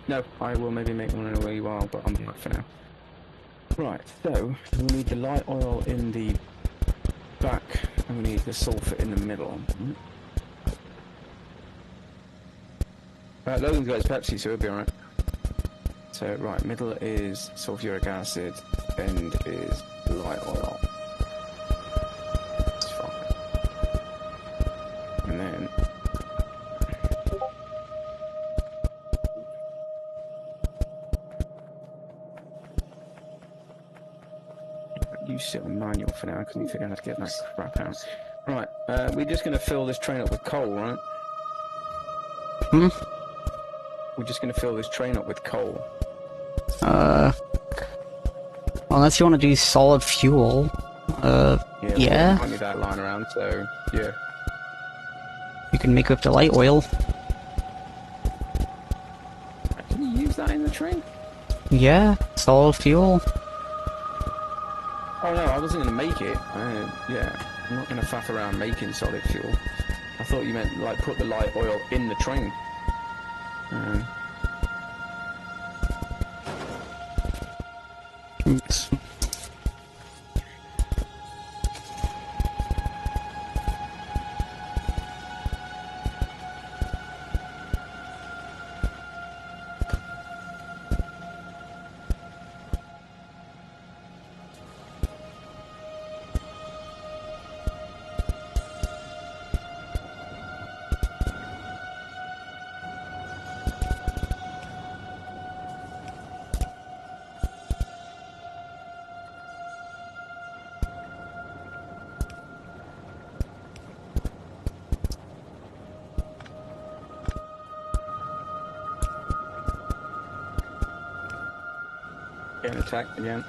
No, I will maybe make one in a wee while, but I'm back for now. Right, so we need the light oil in the back, and we need the sulfur in the middle. Logan's got his Pepsi, so he'll be alright. So, right, middle is sulfuric acid, end is light oil. That's fine. And then... use sit on manual for now, because we figure out how to get that crap out. Right, we're just going to fill this train up with coal, right? Hmm? We're just going to fill this train up with coal. Unless you want to do solid fuel. Yeah. I need that lying around, so, yeah. You can make up the light oil. Can you use that in the train? Yeah, solid fuel. Oh no, I wasn't going to make it. Yeah, I'm not going to faff around making solid fuel. I thought you meant, like, put the light oil in the train. Oops. Getting attacked again.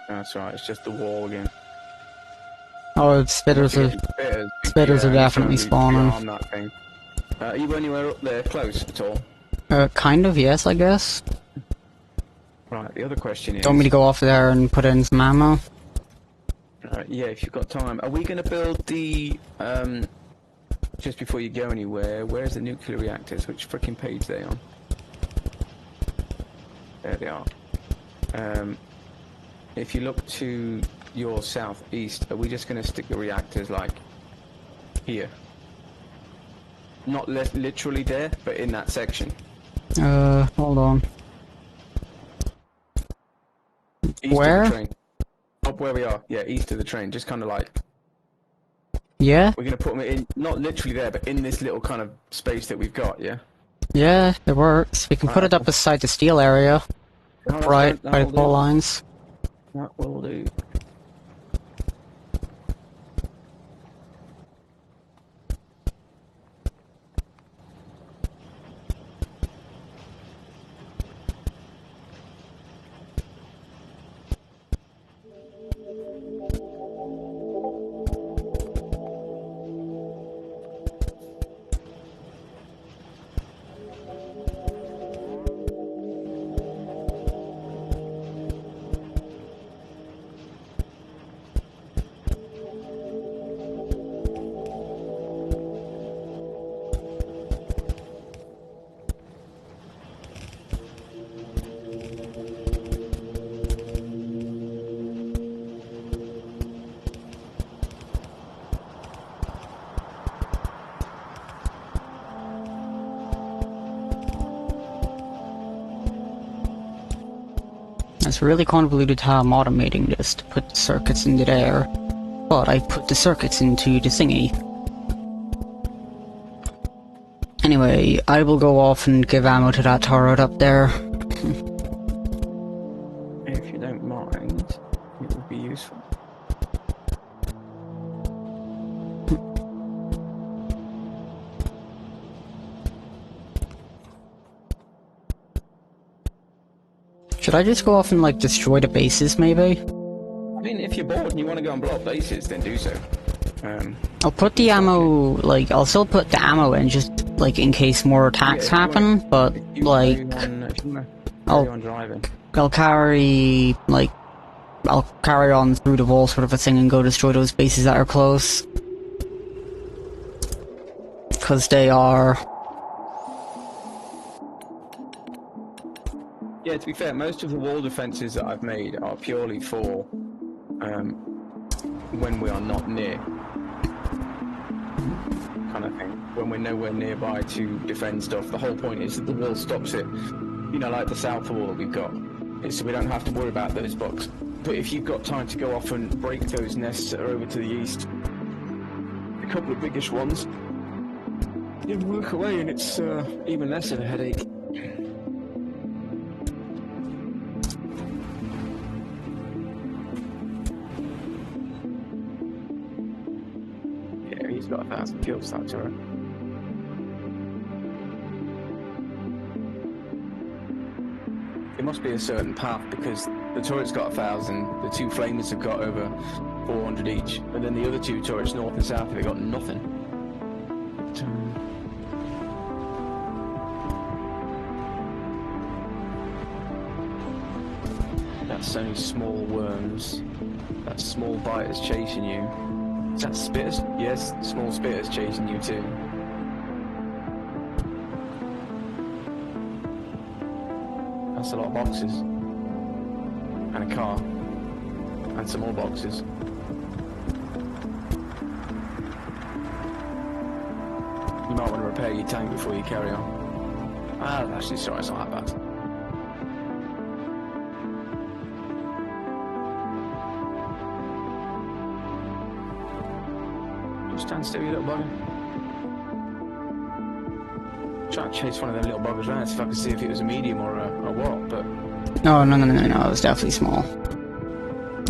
That's right, it's just the wall again. Oh, spitters are definitely spawning. On that thing. Are you anywhere up there close at all? Kind of, yes, I guess. Right, the other question is... Do you want me to go off there and put in some ammo? yeah, if you've got time. Are we going to build the... just before you go anywhere, where's the nuclear reactors? Which frickin' page are they on? There they are. If you look to your southeast, are we just going to stick the reactors, like, here? Not literally there, but in that section. Hold on. East Where? Of the train. Up where we are. Yeah, east of the train. Just kind of like... Yeah? We're going to put them in, not literally there, but in this little kind of space that we've got, yeah? Yeah, it works. We can put it up beside the steel area. No, Right, by the pole lines. That will do. It's really convoluted how I'm automating this to put circuits into there, but I put the circuits into the thingy. Anyway, I will go off and give ammo to that turret up there. If you don't mind, it would be useful. Should I just go off and, like, destroy the bases, maybe? I mean, if you're bored and you want to go and blow up bases, then do so. I'll put the ammo, like, I'll still put the ammo in, just, like, in case more attacks happen, but, like, I'll carry, like, I'll carry on through the wall sort of a thing and go destroy those bases that are close. Because they are... Yeah, to be fair, most of the wall defences that I've made are purely for when we are not near, kind of thing. When we're nowhere nearby to defend stuff, the whole point is that the wall stops it. You know, like the south wall that we've got. It's so we don't have to worry about those bugs. But if you've got time to go off and break those nests that are over to the east, a couple of biggish ones, you work away and it's even less of a headache. Yeah, he's got 1,000 kills, that turret. It must be a certain path because the turret's got 1,000, the two flamers have got over 400 each, and then the other two turrets north and south have got nothing. But, that's only small worms. That small biter's chasing you. Is that spitters? Yes, small spitters chasing you too. That's a lot of boxes. And a car. And some more boxes. You might want to repair your tank before you carry on. Ah, actually, sorry, it's not that bad. Just stand still, you little bugger. Try to chase one of them little buggers around, see if I could see if it was a medium or a what, but... No, it was definitely small.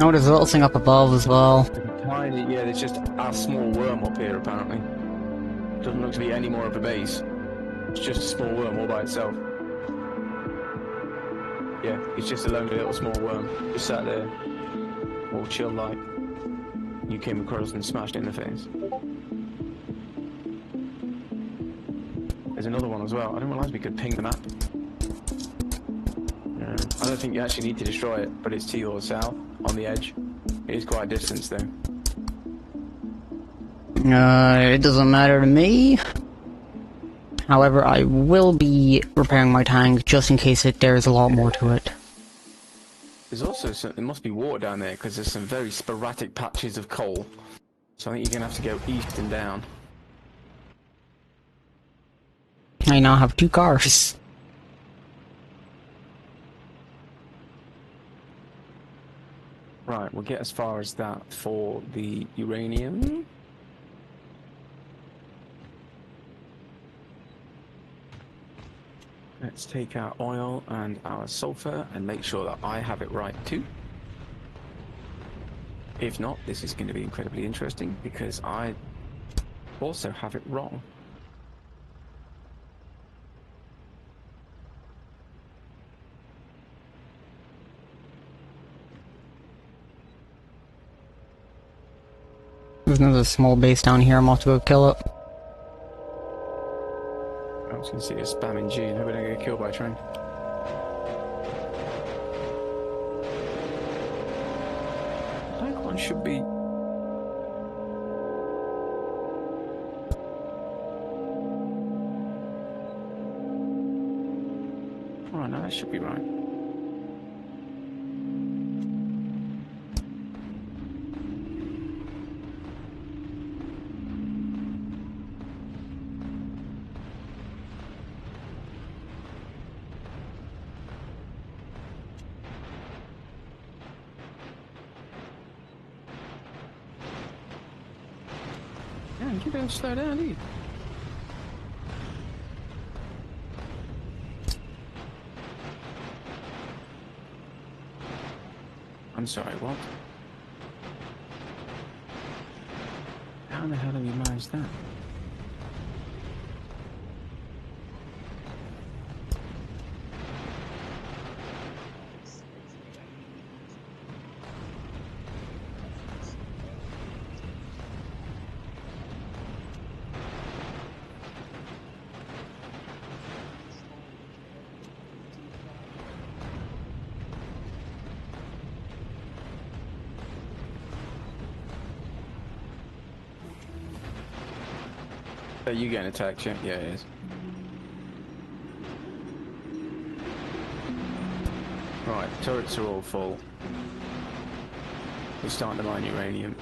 Oh, there's a little thing up above as well. Tiny, yeah, there's just a small worm up here, apparently. Doesn't look to be any more of a base. It's just a small worm all by itself. Yeah, it's just a lonely little small worm. Just sat there, all chill like. You came across and smashed it in the face. There's another one as well. I didn't realise we could ping the map. I don't think you actually need to destroy it, but it's to your south, on the edge. It is quite a distance though. It doesn't matter to me. However, I will be repairing my tank just in case there's a lot more to it. There's also there must be water down there because there's some very sporadic patches of coal. So I think you're going to have to go east and down. I now have 2 cars. Right, we'll get as far as that for the uranium. Let's take our oil and our sulfur and make sure that I have it right too. If not, this is going to be incredibly interesting because I also have it wrong. There's another small base down here, I'm off to go kill it. I was going to see a spamming G, and I hope I don't get killed by a train. That one should be... Alright, no, that should be right. Man, you don't slow down, do you? I'm sorry, what? How the hell have you managed that? Are you getting attacked, yeah? Yeah, it is. Right, turrets are all full. We're starting to mine uranium.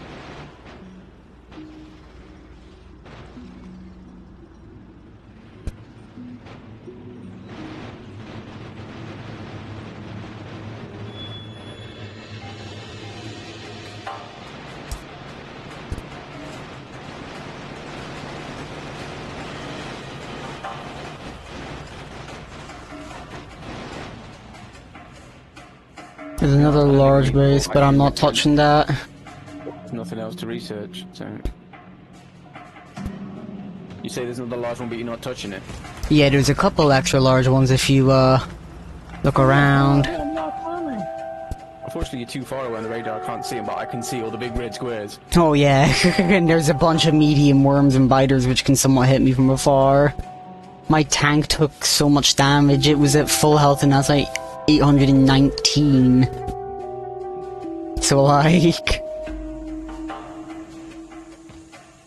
There's another large base, but I'm not touching that. There's nothing else to research, so... You say there's another large one, but you're not touching it? Yeah, there's a couple extra large ones if you, look around. Unfortunately, you're too far away on the radar, I can't see them, but I can see all the big red squares. Oh yeah, and there's a bunch of medium worms and biters which can somewhat hit me from afar. My tank took so much damage, it was at full health and that's like 819. So like...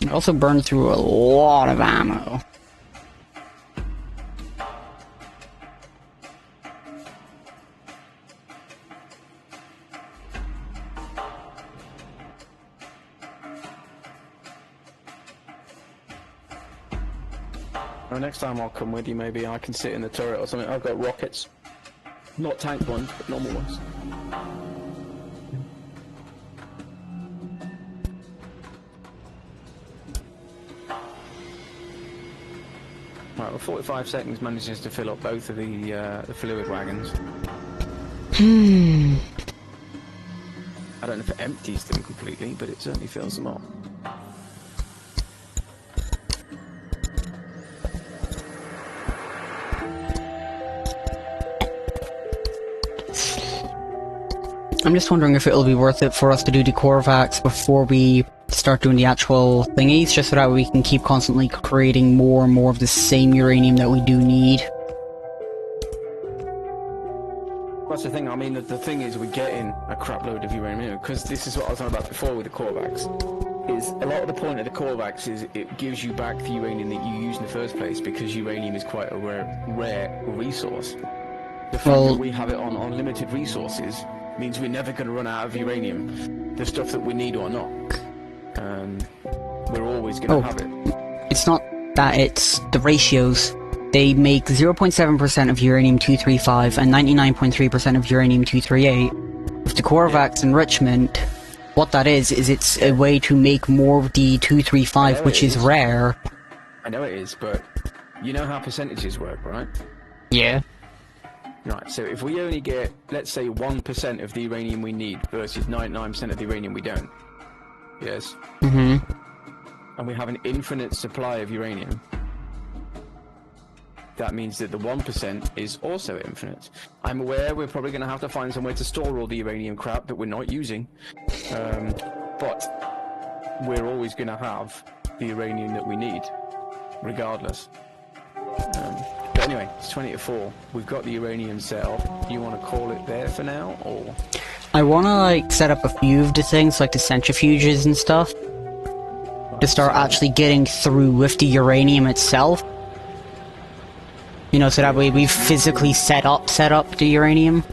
It also burned through a lot of ammo. Well, next time I'll come with you, maybe I can sit in the turret or something. I've got rockets. Not tank ones, but normal ones. Right, well, 45 seconds manages to fill up both of the fluid wagons. I don't know if it empties them completely, but it certainly fills them up. I'm just wondering if it'll be worth it for us to do the Corvax before we start doing the actual thingies, just so that we can keep constantly creating more and more of the same uranium that we do need. That's the thing, I mean, the thing is we're getting a crap load of uranium, because this is what I was on about before with the Corvax, is a lot of the point of the Corvax is it gives you back the uranium that you used in the first place, because uranium is quite a rare resource. The fact that we have it on unlimited resources means we're never going to run out of uranium, the stuff that we need or not. We're always going to have it. It's not that, it's the ratios. They make 0.7% of uranium-235 and 99.3% of uranium-238. With the Corvax enrichment, what that is it's a way to make more of the 235, which is rare. I know it is, but you know how percentages work, right? Yeah. Right, so if we only get, let's say, 1% of the uranium we need versus 99% of the uranium we don't. Yes? Mm-hmm. And we have an infinite supply of uranium. That means that the 1% is also infinite. I'm aware we're probably going to have to find somewhere to store all the uranium crap that we're not using. But we're always going to have the uranium that we need, regardless. But anyway, it's 20 to 4. We've got the uranium set up. You want to call it there for now, or...? I want to, like, set up a few of the things, like the centrifuges and stuff, to start actually getting through with the uranium itself. You know, so that way we've physically set up the uranium.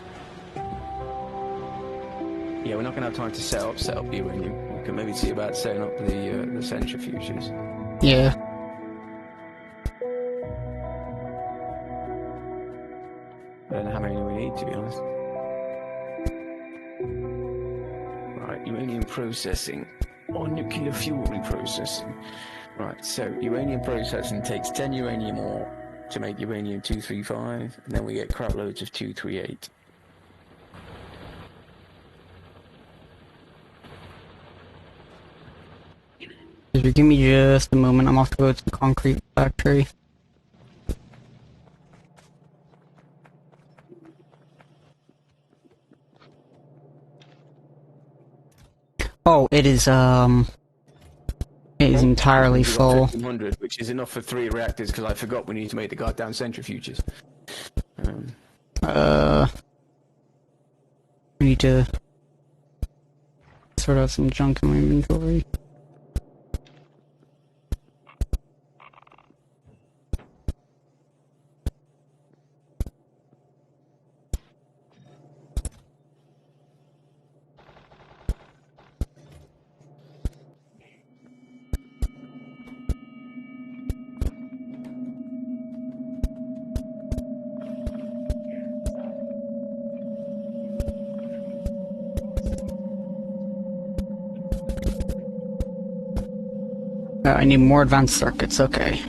Yeah, we're not going to have time to set up the uranium. We can maybe see about setting up the centrifuges. Yeah. I don't know how many we need, to be honest. Right, uranium processing, or nuclear fuel reprocessing. Right, so uranium processing takes 10 uranium ore to make uranium-235, and then we get crap loads of 238. Give me just a moment, I'm off to go to the concrete factory. Oh, it is entirely full. 1500, which is enough for 3 reactors, because I forgot we need to make the goddamn centrifuges. I need to sort out some junk in my inventory. I need more advanced circuits, okay.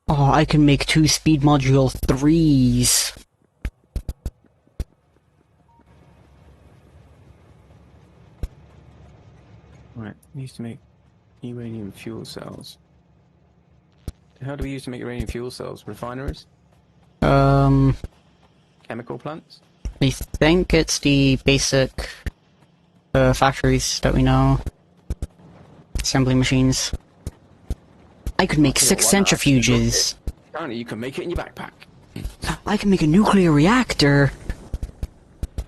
Oh, I can make 2 speed module 3s. Right, we used to make uranium fuel cells. How do we use to make uranium fuel cells? Refineries? Chemical plants? I think it's the basic factories that we know. Assembly machines. I could make Yeah, 6 why not? centrifuges. Apparently you can make it in your backpack. I can make a nuclear reactor.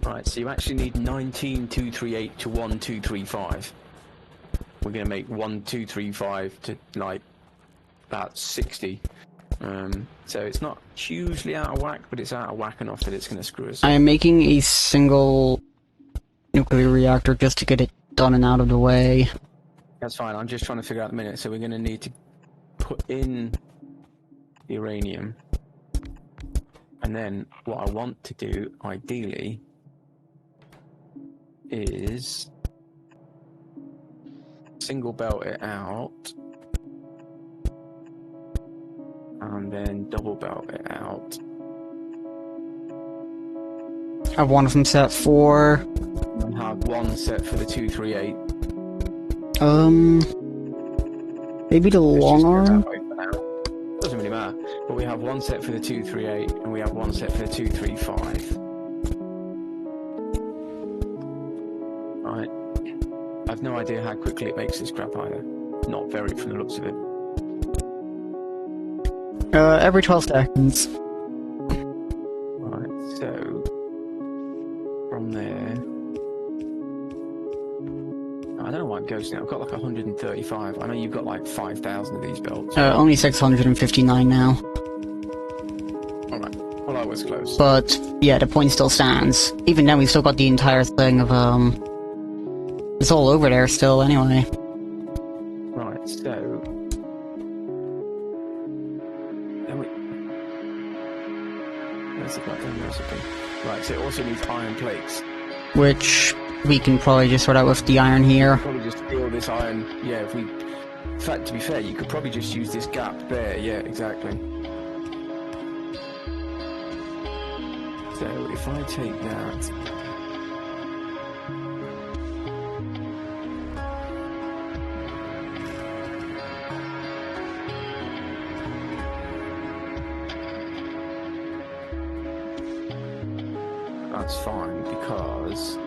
Right, so you actually need 19238 to 1235. We're going to make 1235 to, like, about 60. So it's not hugely out of whack, but it's out of whack enough that it's going to screw us I up. am making a single nuclear reactor just to get it done and out of the way. That's fine, I'm just trying to figure out the minute. So we're going to need to put in the uranium. And then what I want to do, ideally, is single belt it out and then double belt it out. Have one of them set for... And have one set for the 238. Maybe the Let's long just go arm? that way for now. Doesn't really matter. But we have one set for the 238 and we have one set for the 235. Right. I've no idea how quickly it makes this crap either. Not very from the looks of it. Every 12 seconds. Right, so from there, I don't know why I'm ghosting. I've got like 135. I know you've got like 5,000 of these belts. Only 659 now. Alright, well I was close. But, yeah, the point still stands. Even then, we've still got the entire thing of, it's all over there still, anyway. Right, so then where's the goddamn recipe? Right, so it also needs iron plates. Which we can probably just sort out with the iron here. Probably just steal this iron. Yeah, if we. In fact, to be fair, you could probably just use this gap there. Yeah, exactly. So if I take that. That's fine because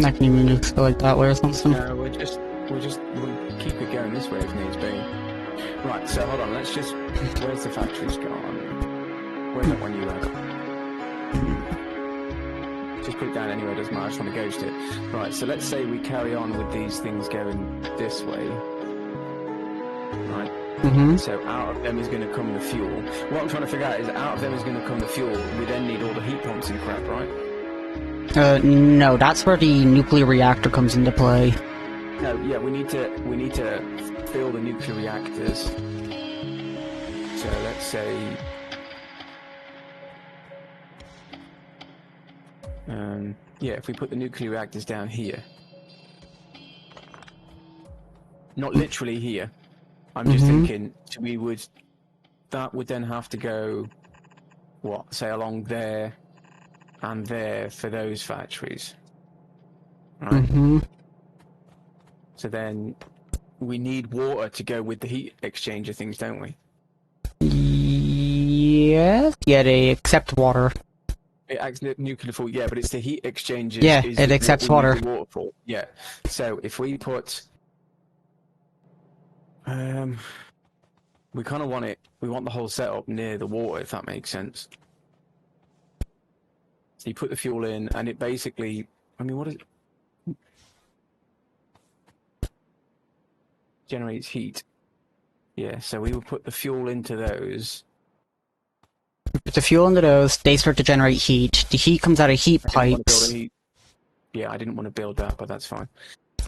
I can even just go like that way or something. no, we'll keep it going this way if needs be. Right, so hold on, let's just. Where's the factories gone? Where's that one you had? Just put it down anyway, doesn't matter, I just want to ghost it. Right, so let's say we carry on with these things going this way. Right? Mm-hmm. So out of them is going to come the fuel. What I'm trying to figure out is out of them is going to come the fuel. We then need all the heat pumps and crap, right? No, that's where the nuclear reactor comes into play. No, yeah, we need to fill the nuclear reactors. So let's say yeah, if we put the nuclear reactors down here. Not literally here. I'm just thinking that would then have to go what, say along there and there for those factories. Right? Mm-hmm. So then we need water to go with the heat exchanger things, don't we? Yes. Yeah, they accept water. It acts nuclear fuel, yeah, but it's the heat exchanges. Yeah, is it what accepts we use water. the water for. Yeah. So if we put, we kind of want it. We want the whole setup near the water, if that makes sense. So you put the fuel in, and it basically. I mean, what is it? Generates heat. Yeah. So we would put the fuel into those. Put the fuel into those, they start to generate heat. The heat comes out of heat I didn't want to build pipes, a heat. Yeah, I didn't want to build that, but that's fine.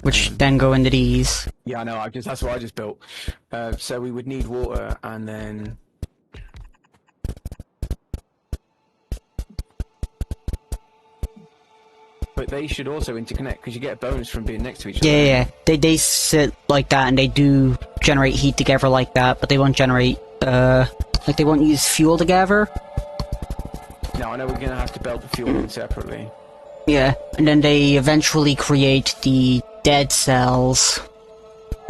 which then go into these. Yeah, I know. That's what I just built. So we would need water, and then. But they should also interconnect because you get a bonus from being next to each other. Yeah. They sit like that, and they do generate heat together like that, but they won't generate, like they won't use fuel together. Now I know we're gonna have to belt the fuel in separately. Yeah, and then they eventually create the dead cells,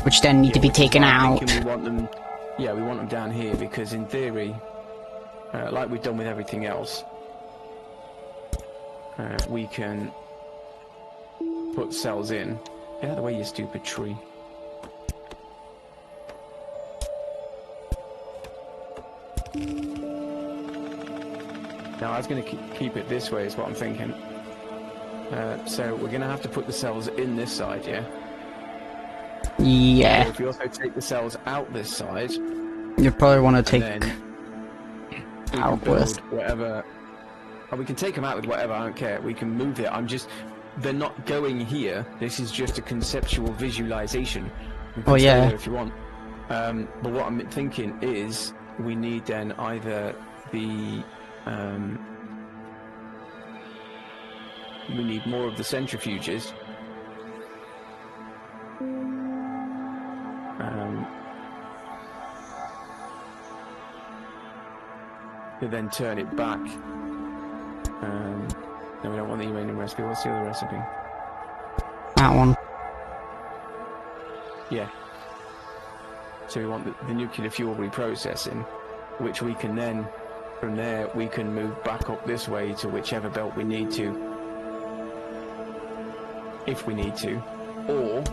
which then need to be Which is taken why I'm out. thinking we want them. Yeah, we want them down here because in theory, like we've done with everything else, we can put cells in. Get out of the way, you stupid tree. Now I was going to keep it this way is what I'm thinking. So we're going to have to put the cells in this side, yeah? Yeah, If we also take the cells out this side, you probably want to take and then we can out build with. whatever. Or we can take them out with whatever, I don't care. We can move it. They're not going here. This is just a conceptual visualization. You can Oh, stay yeah. there if you want. But what I'm thinking is we need then either the we need more of the centrifuges. To then turn it back. No, we don't want the uranium recipe. What's the other recipe? That one. Yeah. So we want the nuclear fuel reprocessing, which we can then, from there, we can move back up this way to whichever belt we need to, if we need to. Or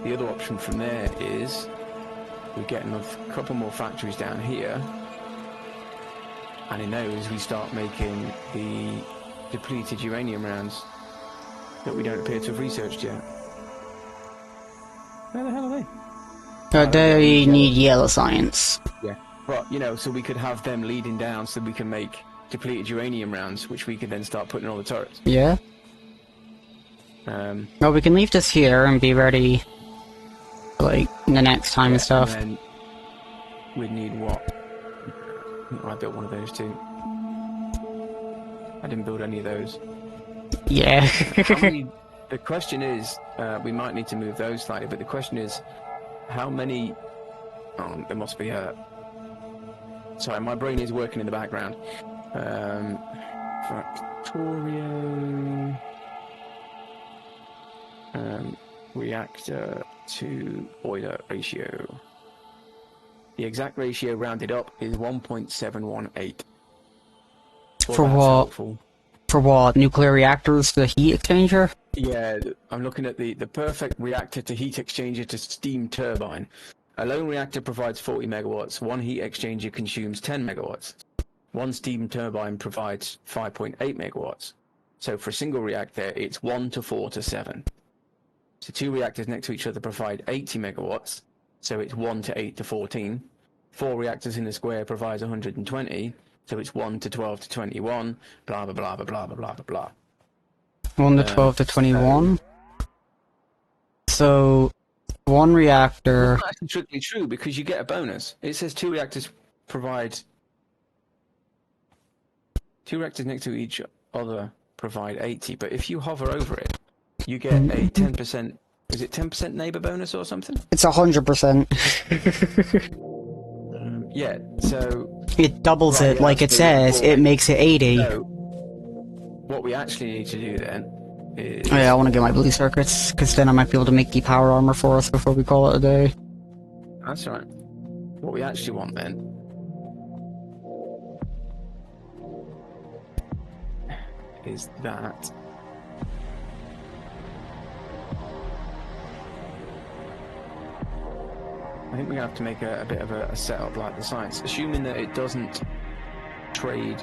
the other option from there is we get a couple more factories down here, and in those we start making the depleted uranium rounds that we don't appear to have researched yet. Where the hell are they? They need yellow science. Yeah. But, you know, so we could have them leading down so we can make depleted uranium rounds, which we could then start putting in all the turrets. Yeah. Well, we can leave this here and be ready, like, the next time and stuff. And then we'd need what? I built one of those too. I didn't build any of those. Yeah. The question is, we might need to move those slightly, but the question is, how many... Oh, there must be a... Sorry, my brain is working in the background. Factorio... reactor to boiler ratio. The exact ratio rounded up is 1.718. For what? For what? Nuclear reactors, the heat exchanger? Yeah, I'm looking at the perfect reactor to heat exchanger to steam turbine. A lone reactor provides 40 megawatts, one heat exchanger consumes 10 megawatts. One steam turbine provides 5.8 megawatts. So for a single reactor, it's 1 to 4 to 7. So two reactors next to each other provide 80 megawatts, so it's 1 to 8 to 14. Four reactors in the square provides 120, so it's 1 to 12 to 21, blah, blah, blah, blah, blah, blah, blah, blah. 1 to 12 to 21. So, one reactor... That's not actually strictly true, because you get a bonus. It says two reactors provide... Two reactors next to each other provide 80, but if you hover over it, you get a 10%... Is it 10% neighbor bonus or something? It's 100%. Yeah, so... It doubles Right, it, yeah, like it that's really says, cool. it makes it 80. So, what we actually need to do then is... Oh yeah, I want to get my blue circuits, because then I might be able to make the power armor for us before we call it a day. That's right. What we actually want then is that. I think we're gonna have to make a bit of a setup like the science, assuming that it doesn't trade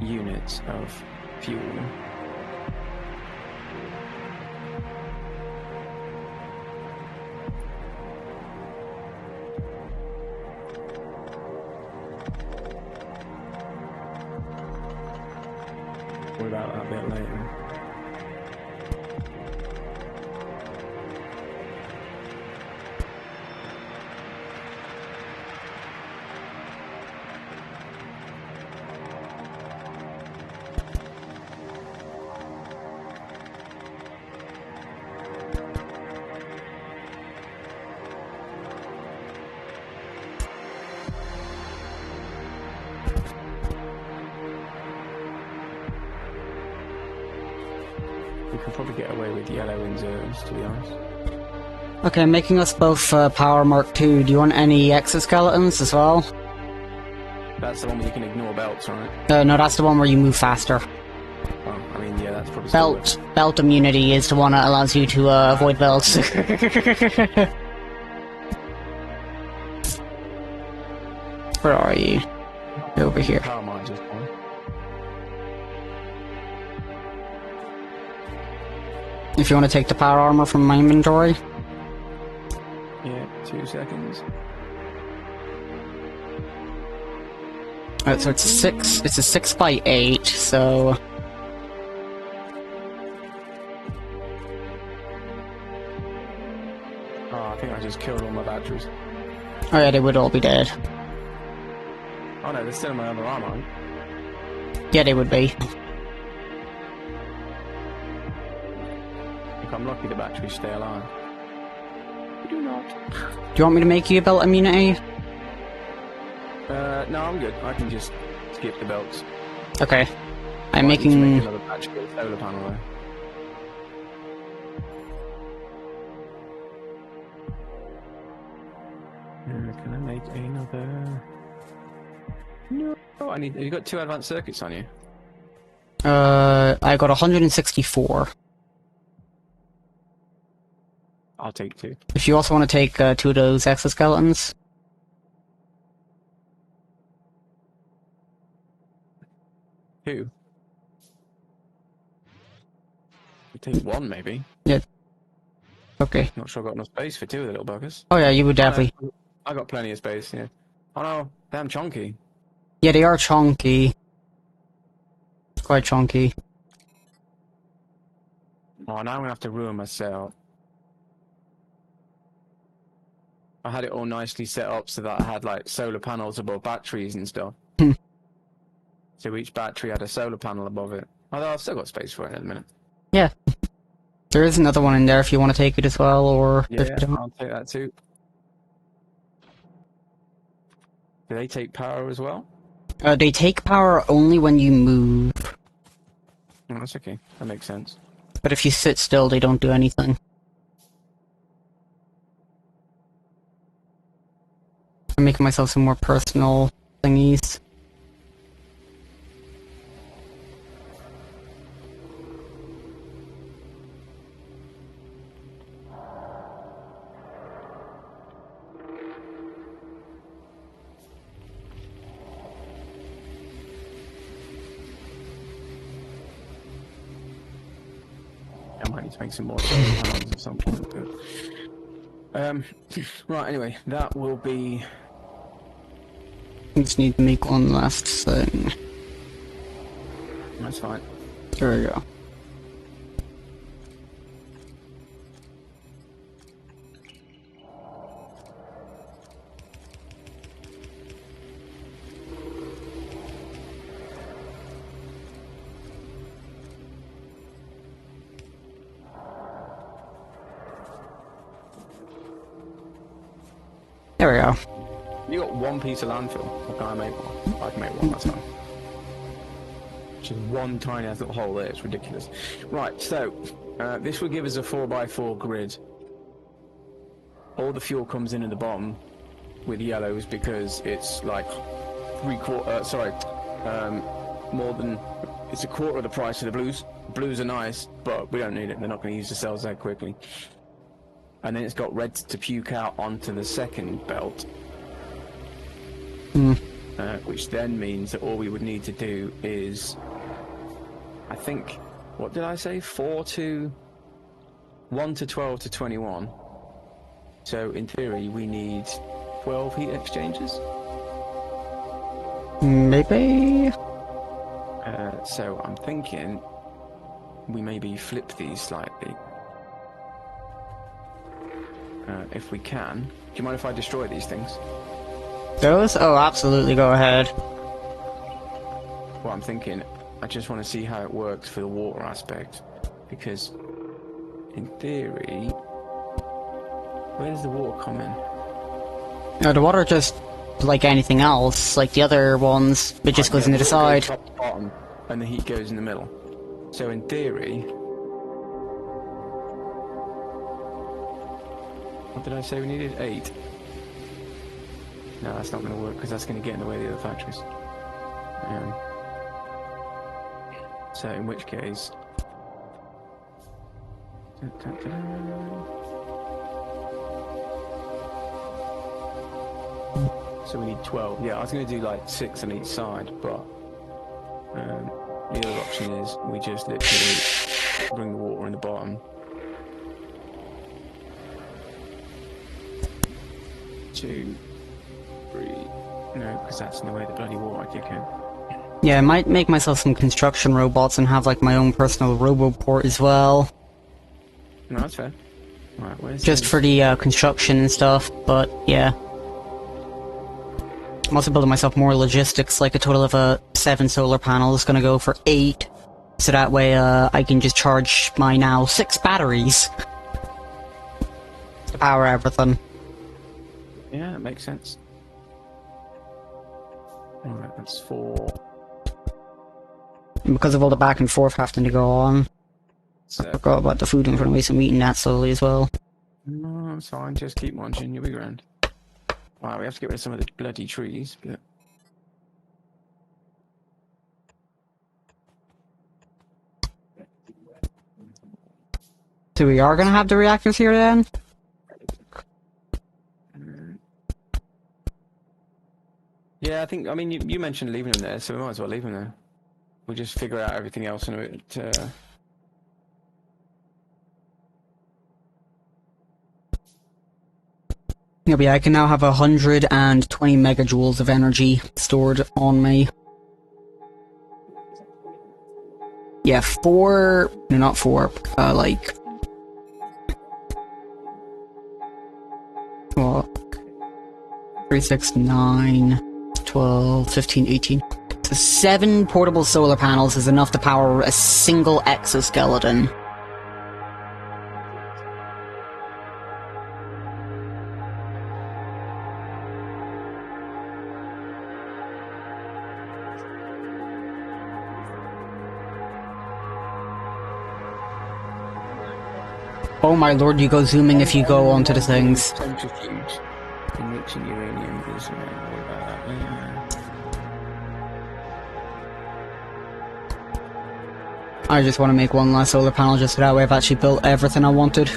units of fuel. Worry about that a bit later. We could probably get away with yellow inserts, to be honest. Okay, making us both Power Mark II. Do you want any exoskeletons as well? That's the one where you can ignore belts, right? No, that's the one where you move faster. Oh, I mean, yeah, that's probably still worth it. Belt immunity is the one that allows you to avoid belts. Where are you? You're over here. Power mines is fine. If you want to take the power armor from my inventory. Yeah, 2 seconds. Alright, so it's a 6x8, so... Oh, I think I just killed all my batteries. Oh yeah, they would all be dead. Oh no, they're still in my other armor. Yeah, they would be. If I'm lucky, the batteries stay alive. Do not. Do you want me to make you a belt immunity? No, I'm good. I can just skip the belts. Okay. I'm Might need to making... make another battery with solar panel though. Can I make another? No, I need. You got 2 advanced circuits on you. I got 164. I'll take 2. If you also want to take 2 of those exoskeletons. Who? Take 1 maybe. Yeah. Okay. Not sure I've got enough space for 2 of the little buggers. Oh yeah, you would definitely... I got plenty of space, yeah. Oh no, damn chunky. Yeah, they are chunky. Quite chunky. Oh, now I'm gonna have to ruin myself. I had it all nicely set up so that I had like solar panels above batteries and stuff. So each battery had a solar panel above it. Although I've still got space for it in a minute. Yeah. There is another one in there if you want to take it as well, or... if you Yeah, don't. I'll take that too. Do they take power as well? They take power only when you move. Oh, that's okay. That makes sense. But if you sit still, they don't do anything. I'm making myself some more personal thingies. I might need to make some more solar panels at some point. But... right, anyway, that will be... I just need to make one last thing. That's fine. There we go. There we go. You got 1 piece of landfill. Or can I make one? I can make one, that's fine. Just 1 tiny little hole there, it's ridiculous. Right, so, this will give us a 4x4 grid. All the fuel comes in at the bottom with yellows because it's like more than it's a quarter of the price of the blues. Blues are nice, but we don't need it. They're not going to use the cells that quickly. And then it's got red to puke out onto the second belt. Which then means that all we would need to do is, I think, what did I say? 1 to 12 to 21. So in theory, we need 12 heat exchangers. Maybe. So I'm thinking we maybe flip these slightly. If we can. Do you mind if I destroy these things? Those? Oh, absolutely, go ahead. Well, I'm thinking, I just want to see how it works for the water aspect. Because, in theory, where does the water come in? No, the water just, like anything else, like the other ones, it just goes into the side. Top to bottom, and the heat goes in the middle. So in theory... What did I say we needed? 8. No, that's not going to work, because that's going to get in the way of the other factories. So in which case... So we need 12. Yeah, I was going to do like 6 on each side, but the other option is we just literally bring the water in the bottom. 2, 3. No, because that's in the way the bloody water kick in. Yeah, I might make myself some construction robots and have like my own personal roboport as well. No, that's fair. Right, where's Just for the construction and stuff, but yeah. I'm also building myself more logistics, like a total of 7 solar panels, gonna go for 8. So that way I can just charge my now 6 batteries to power everything. Yeah, that makes sense. Alright, that's 4. And because of all the back and forth having to go on, So, I forgot about the food in front of me, so I'm eating that slowly as well. no, it's fine. Just keep munching. You'll be grand. Wow, we have to get rid of some of the bloody trees, but... So we are gonna have the reactors here then? Yeah, I think, I mean, you mentioned leaving them there, so we might as well leave them there. We'll just figure out everything else in a bit. Yeah, but yeah, I can now have 120 megajoules of energy stored on me. Yeah, 4... No, not 4. Like... What? 3, 6, 9, 12, 15, 18. So 7 portable solar panels is enough to power a single exoskeleton. Oh my lord, you go zooming if you go onto the things. Centrifuge. Enriching uranium is what about that later. I just want to make one last solar panel just so that way I've actually built everything I wanted.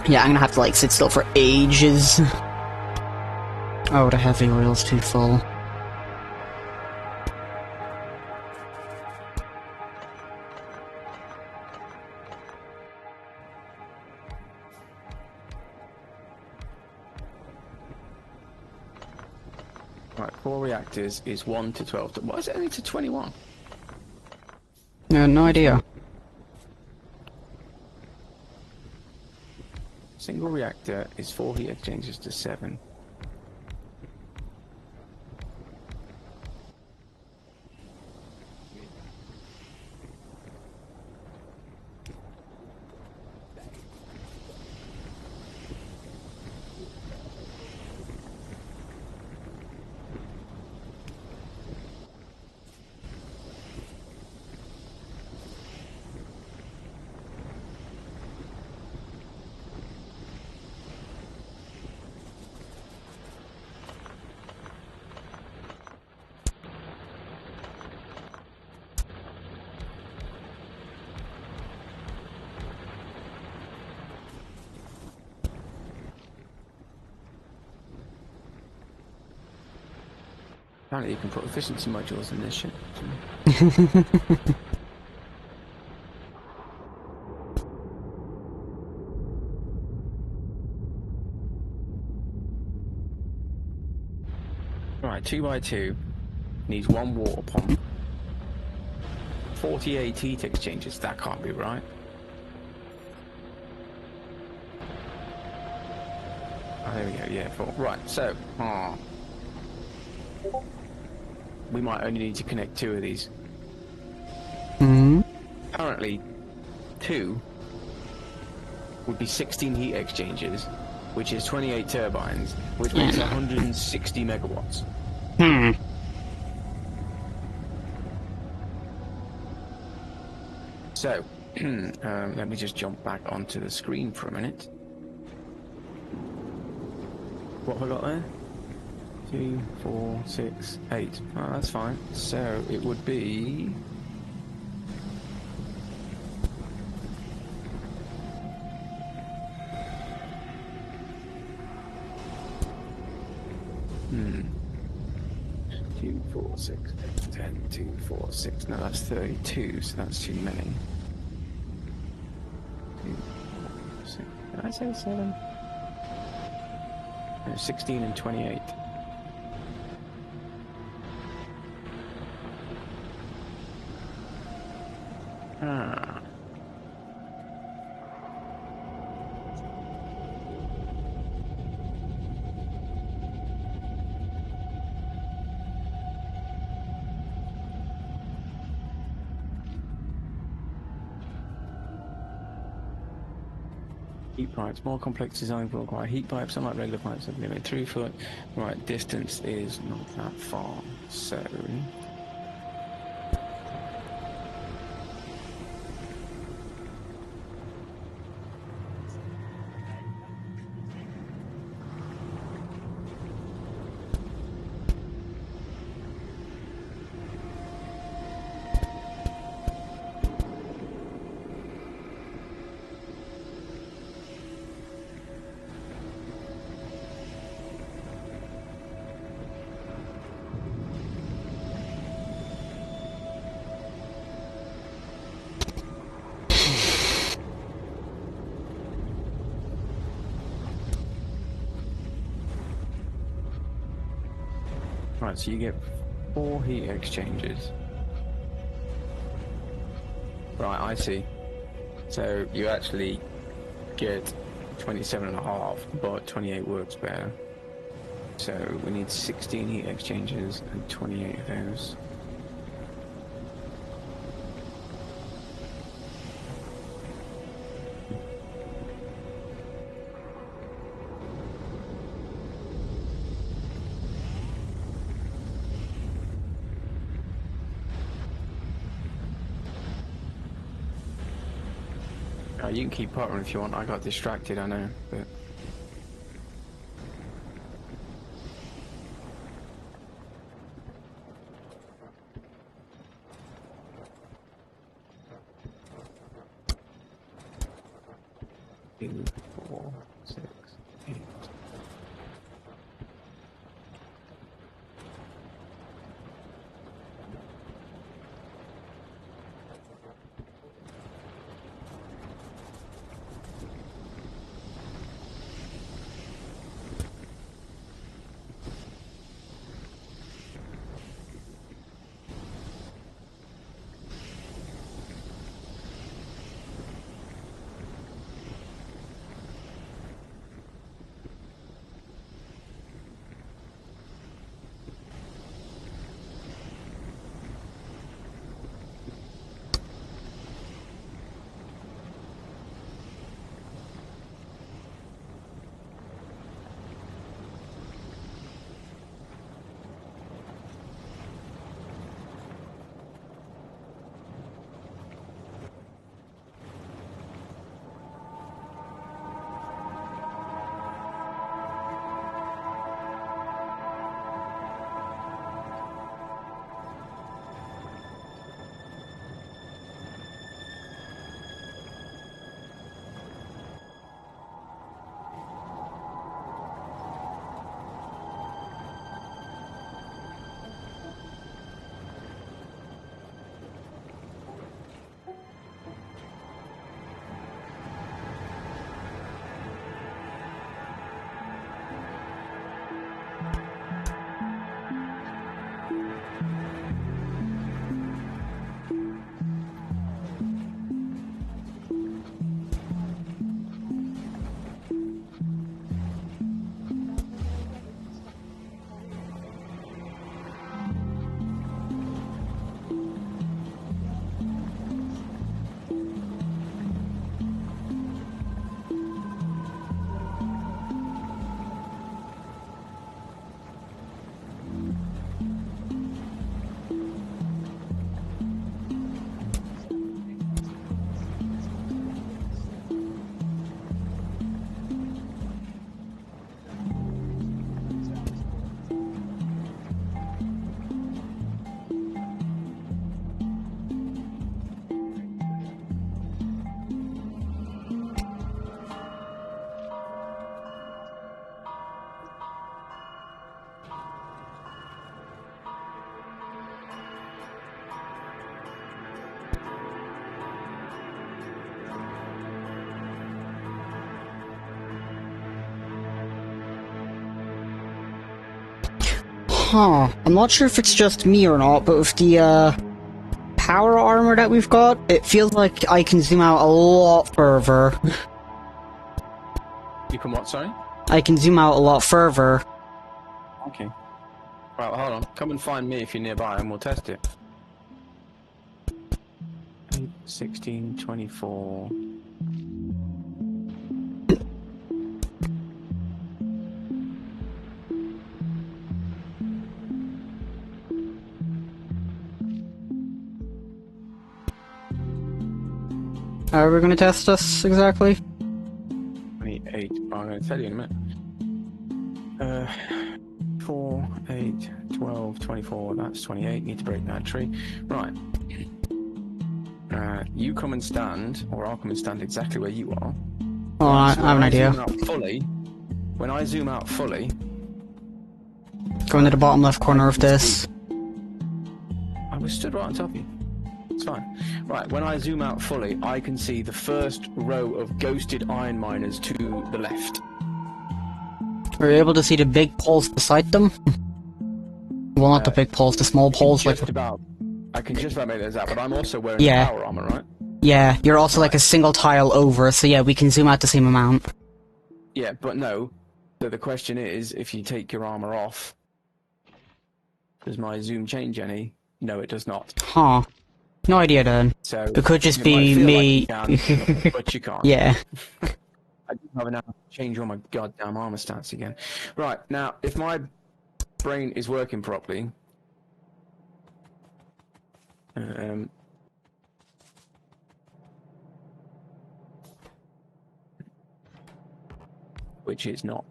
Yeah, I'm gonna have to like sit still for ages. Oh, the heavy oil's too full. Right, 4 reactors is 1 to 12. Why is it only to 21? No idea. Single reactor is 4 heat exchangers to 7. Apparently you can put efficiency modules in this shit. Right, 2x2 needs 1 water pump, 48 heat exchangers. That can't be right. Oh, there we go. Yeah, 4. Right, so we might only need to connect 2 of these. Hmm. Currently, 2 would be 16 heat exchangers, which is 28 turbines, which makes 160 megawatts. Hmm. So, let me just jump back onto the screen for a minute. What have I got there? 2, 4, 6, 8. Oh, that's fine. So, it would be... Hmm. 2, 4, 6, 8, 10, 2, 4, 6. No, that's 32, so that's too many. 2, 4, 6. Did I say 7? No, 16 and 28. Ah. Heat pipes. More complex design will require heat pipes, unlike regular pipes have limited throughput. Right, distance is not that far, so... Right, so you get 4 heat exchangers. Right, I see. So you actually get 27.5, but 28 works better. So we need 16 heat exchangers and 28 of those. You can keep puttering if you want. I got distracted, I know, but... Two, 4, 6, 8. Huh. I'm not sure if it's just me or not, but with the, power armor that we've got, it feels like I can zoom out a lot further. You can what, sorry? I can zoom out a lot further. Okay. Right, well, hold on. Come and find me if you're nearby and we'll test it. 8, 16, 24... How are we gonna test this exactly? 28. Oh, I'm going to tell you in a minute. 4, 8, 12, 24. That's 28. Need to break that tree. Right. You come and stand, or I'll come and stand exactly where you are. Oh, I have an idea. When I zoom out fully... Go into the bottom left corner of this. I was stood right on top of you. It's fine. Right, when I zoom out fully, I can see the first row of ghosted iron miners to the left. Are you able to see the big poles beside them? Well, not the big poles, the small poles, like... I can just about make those out, but I'm also wearing power armor, right? Yeah, you're also like a single tile over, so yeah, we can zoom out the same amount. Yeah, but no. So the question is, if you take your armor off, does my zoom change any? No, it does not. Huh. No idea then. So it could just be me. Like you can, but you can't. Yeah. I do have enough to change all my goddamn armor stats again. Right, now, if my brain is working properly... which is not.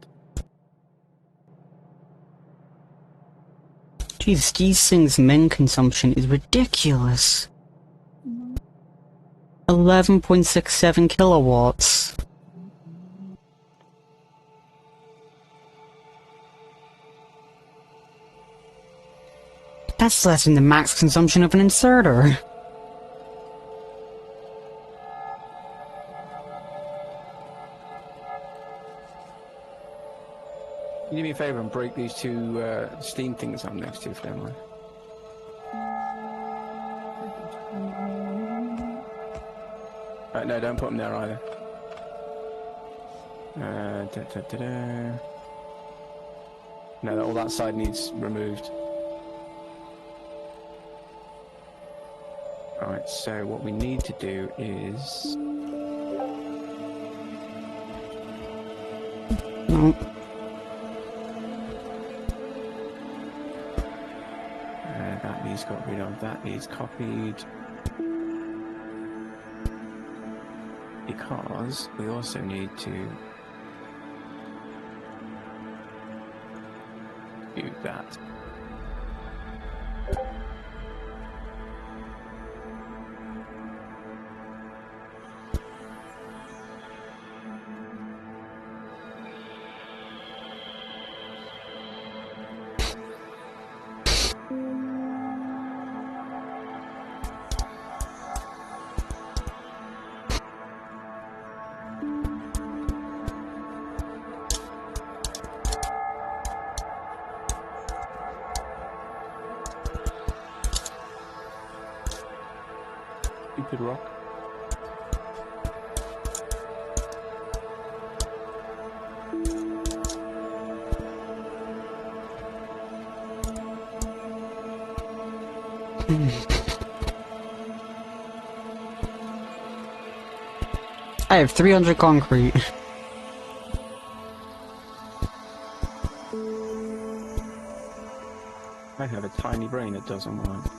Jeez, these things' min consumption is ridiculous. 11.67 kilowatts. That's less than the max consumption of an inserter. Can you do me a favour and break these two steam things I'm next to, if you don't mind? No, don't put them there either. No, all that side needs removed. Alright, so what we need to do is... No. That needs got rid of, that needs copied. Because we also need to do that. Stupid rock. I have 300 concrete. I have a tiny brain that doesn't work.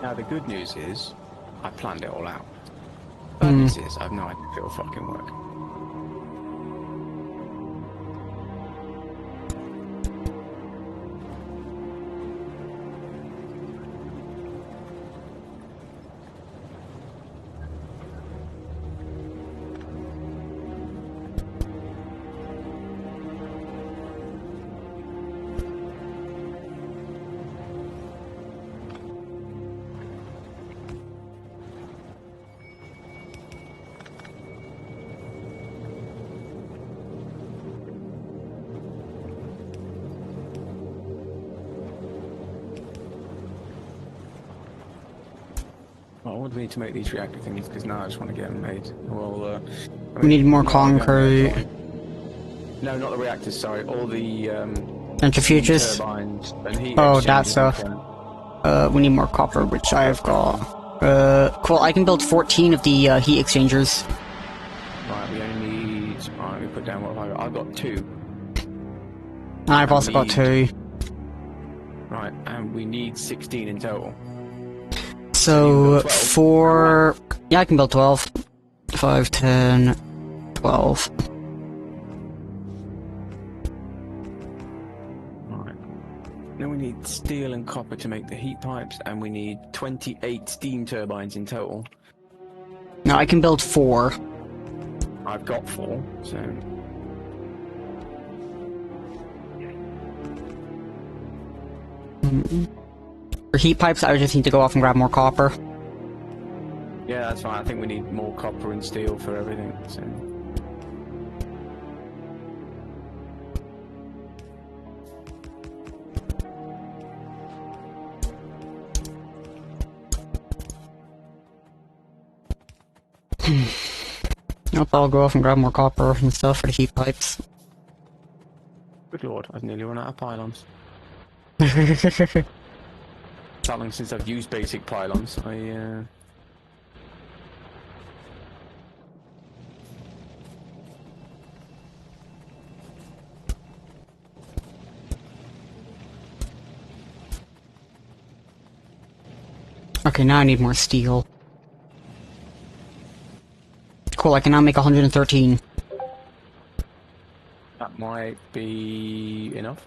Now the good news is, I planned it all out. Bad news is, I have no idea if it'll fucking work. Well, what do we need to make these reactor thingies? Because now I just want to get them made. Well, We need more no, concrete. No, not the reactors. Sorry, all the Centrifuges. turbines and heat. Oh, that exchangers stuff. and so We need more copper, which I have got. Cool, I can build 14 of the heat exchangers. on. Right, we only need. Right, let me put down what have I got. I've got 2. And I've also got 2. Right, and we need 16 in total. So, build 12? 4... Yeah, I can build 12. 5, 10, 12. Right. Then we need steel and copper to make the heat pipes, and we need 28 steam turbines in total. No, I can build 4. I've got 4, so. For heat pipes, I just need to go off and grab more copper. Yeah, that's fine. I think we need more copper and steel for everything, so. Nope, I'll go off and grab more copper and stuff for the heat pipes. Good lord, I've nearly run out of pylons. That long since I've used basic pylons, Okay, now I need more steel. Cool, I can now make 113. that might be enough.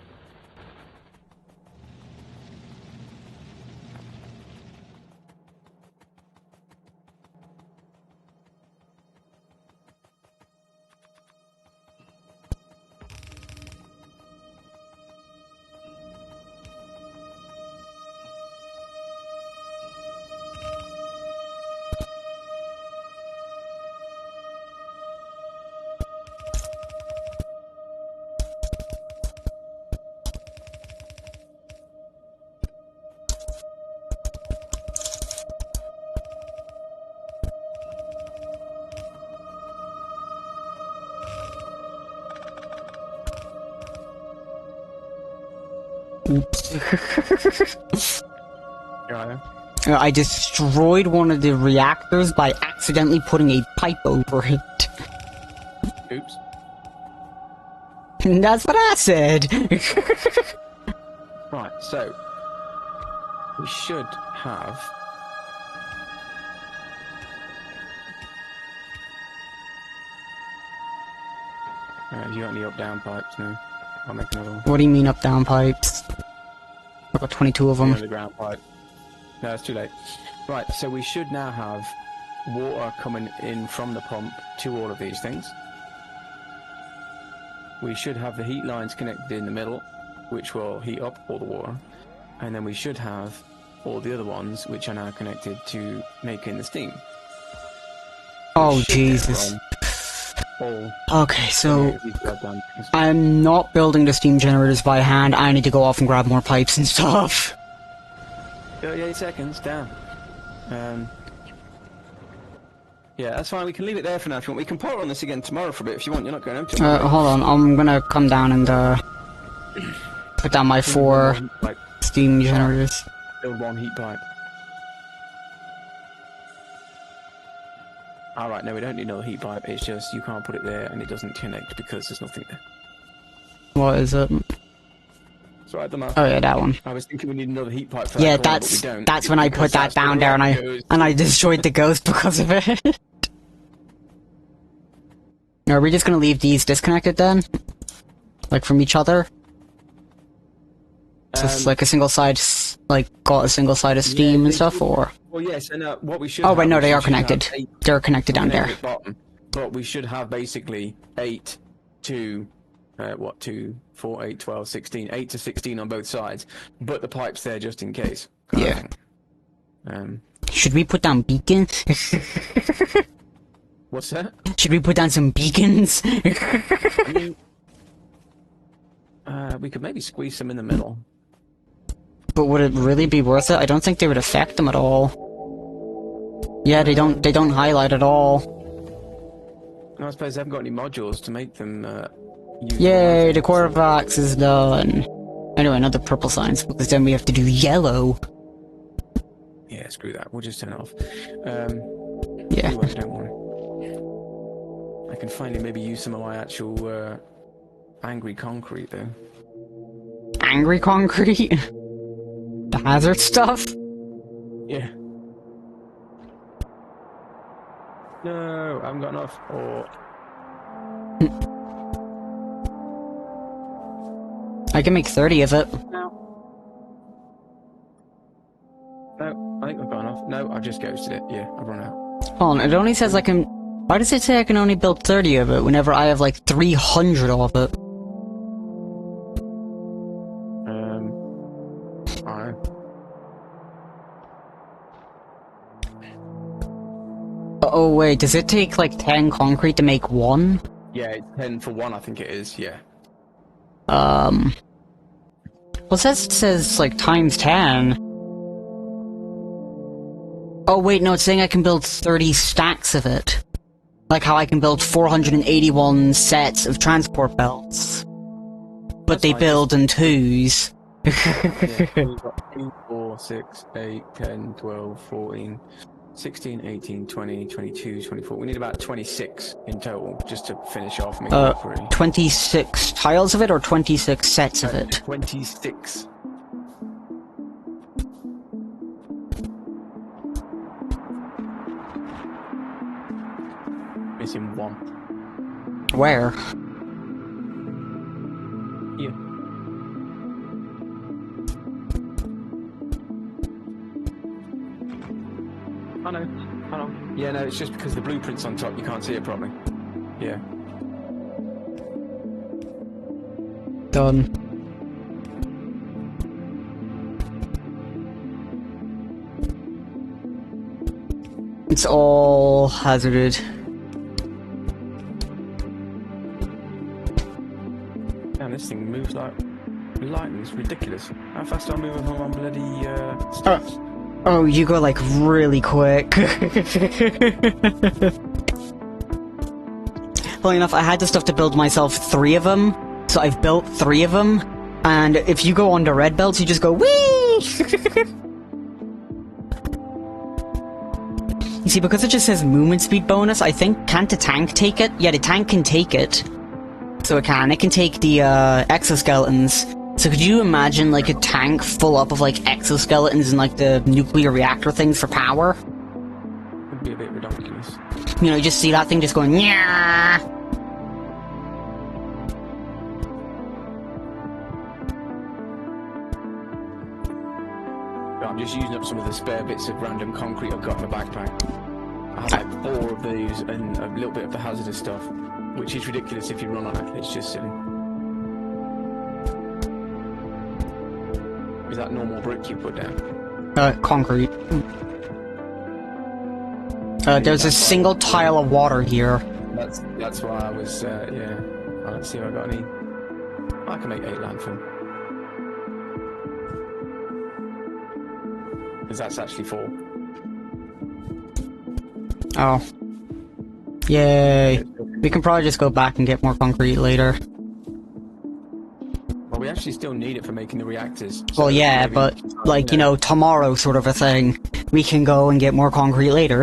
Oops. Yeah. I destroyed one of the reactors by accidentally putting a pipe over it. Oops. That's what I said. Right, so we should have have you got any up down pipes now? I'll make another one. What do you mean up down pipes? I've got 22 of them. Underground pipe. No, it's too late. Right, so we should now have water coming in from the pump to all of these things. We should have the heat lines connected in the middle, which will heat up all the water. And then we should have all the other ones, which are now connected to making the steam. Oh, We should Jesus. get all Okay, so these goddamn things. I'm not building the steam generators by hand. I need to go off and grab more pipes and stuff. 38 seconds, damn. Yeah, that's fine. We can leave it there for now if you want. We can power on this again tomorrow for a bit if you want. You're not going home tomorrow. Hold on, I'm gonna come down and put down my 4 Like, steam generators. build one heat pipe. Alright, no, we don't need another heat pipe. It's just you can't put it there and it doesn't connect because there's nothing there. What is it? right, the map. Oh yeah, that one. I was thinking we need another heat pipe for Yeah, that corner, but we don't. that's when I Because put that that's where down the there, and rock goes. I destroyed the ghost because of it. Are we just gonna leave these disconnected then? Like from each other? Just like a single side, like got a single side of Steam and stuff, or? Well, yes, and what we should. Oh wait, have no, is they we are should have connected. 8 They're connected down there. at the bottom, but we should have basically 8 to 2, 4, 8, 12, 16, 8 to 16 on both sides, but the pipe's there just in case. kind of Yeah. thing. Should we put down beacons? What's that? Should we put down some beacons? I mean, we could maybe squeeze some in the middle. But would it really be worth it? I don't think they would affect them at all. Yeah, they don't highlight at all. No, I suppose they haven't got any modules to make them. Use Yay, the Corvax is done. Anyway, another purple signs, because then we have to do yellow. Yeah, screw that. We'll just turn it off. Yeah. Anyway, don't worry. I can finally maybe use some of my actual angry concrete though. Angry concrete? The hazard stuff? Yeah. No, I haven't got enough. Or I can make 30 of it. no, I think I've got enough. No, I've just ghosted it. Yeah, I've run out. Hold on, it only says I can... Why does it say I can only build 30 of it whenever I have like 300 of it? Alright. Oh wait, does it take like 10 concrete to make one? Yeah, it's 10 for 1, I think it is. Yeah. Well, it says like times 10. Oh wait, no, it's saying I can build 30 stacks of it. Like how I can build 481 sets of transport belts. But That's they fine. build in twos. Yeah, we've got 2, 4, 6, 8, 10, 12, 14, 16, 18, 20, 22, 24. We need about 26 in total just to finish off. Make it pretty. 26 tiles of it or 26 sets of it? 26. Missing 1. Where? Here. Oh no, hold on. Yeah, no, it's just because the blueprint's on top, you can't see it properly. Yeah. Done. It's all hazarded. Damn, this thing moves like lightning, it's ridiculous. How fast am I moving from one bloody, Oh, you go like really quick. Funny enough, I had the stuff to build myself 3 of them, so I've built 3 of them, and if you go on the red belts, you just go whee! You see, because it just says movement speed bonus, I think, can't the tank take it? Yeah, the tank can take it. So it can take the exoskeletons. So could you imagine like a tank full up of like exoskeletons and like the nuclear reactor things for power? would be a bit ridiculous. You know, you just see that thing just going yeah. I'm just using up some of the spare bits of random concrete I've got in my backpack. I have like 4 of these and a little bit of the hazardous stuff, which is ridiculous if you run on it. It's just silly. Is that normal brick you put down? Concrete. There's a single tile of water here. That's why I was yeah. Let's see if I got any. I can make 8 landfill. Because that's actually 4. Oh. Yay. We can probably just go back and get more concrete later. Well, we actually still need it for making the reactors. Well, so yeah, maybe- but, like, you know, tomorrow sort of a thing. We can go and get more concrete later.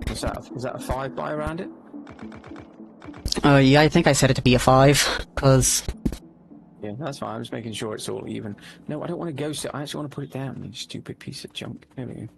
What's that? Is that a 5 by around it? Yeah, I think I set it to be a 5, because... Yeah, that's fine. I'm just making sure it's all even. No, I don't want to ghost it. I actually want to put it down. You stupid piece of junk. There we go.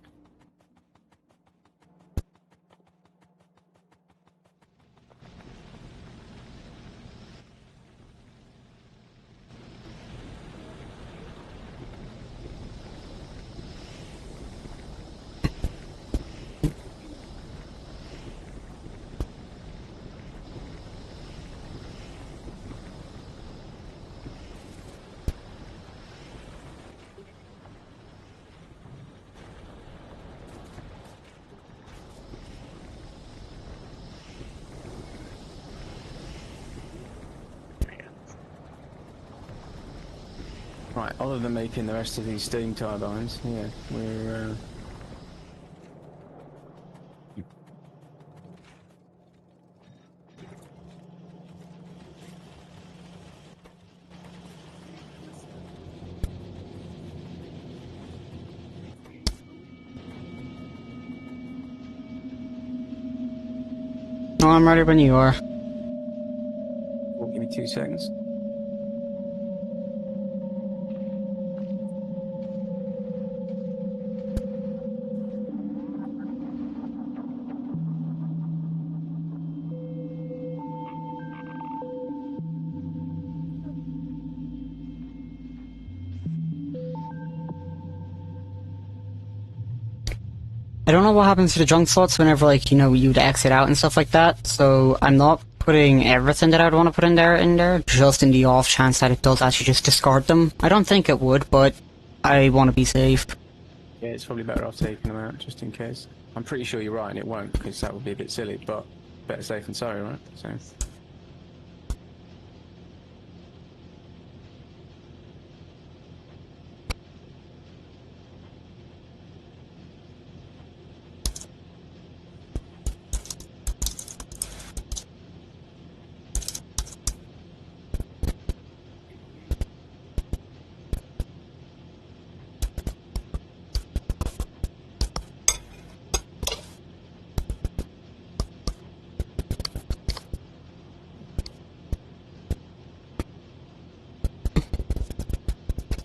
Right, other than making the rest of these steam turbines, yeah, we're No, I'm ready when you are. well, give me 2 seconds. I don't know what happens to the junk slots whenever, like, you know, you'd exit out and stuff like that, so I'm not putting everything that I'd want to put in there, just in the off chance that it does actually just discard them. I don't think it would, but I want to be safe. Yeah, it's probably better off taking them out, just in case. I'm pretty sure you're right, and it won't, because that would be a bit silly, but better safe than sorry, right? So...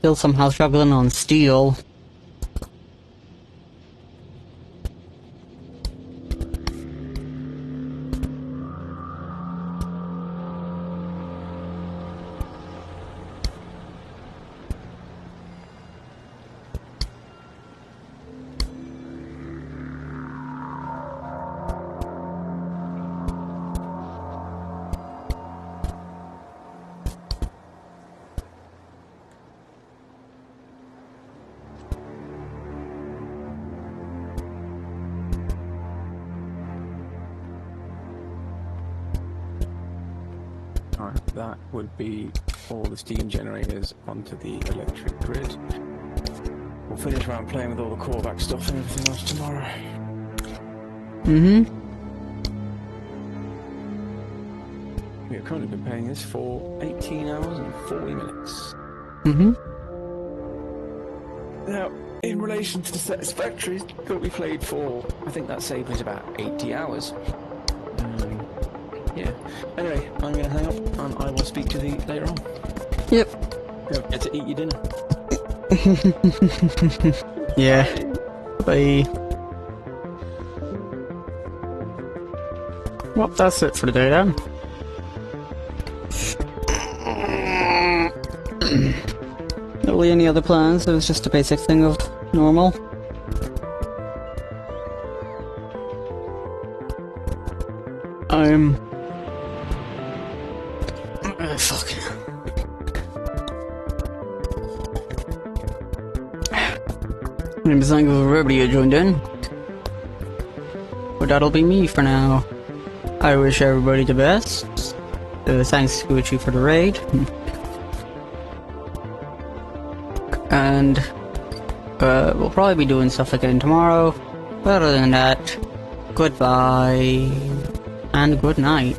Still somehow struggling on steel. Alright, that would be all the steam generators onto the electric grid. We'll finish around playing with all the callback stuff and everything else tomorrow. Mm-hmm. We have currently been playing this for 18 hours and 40 minutes. Mm-hmm. Now, in relation to the Satisfactory that we played for, I think that saved us about 80 hours. Yeah. Anyway, I'm going to hang up and I will speak to you later on. Yep. Don't forget to eat your dinner. Yeah. Bye. Well, that's it for the day then. Not really any other plans, it was just a basic thing of normal. Fuck. I'm thankful for everybody who joined in. But that'll be me for now. I wish everybody the best. Thanks Gucci for the raid. And we'll probably be doing stuff again tomorrow. But other than that, goodbye and good night.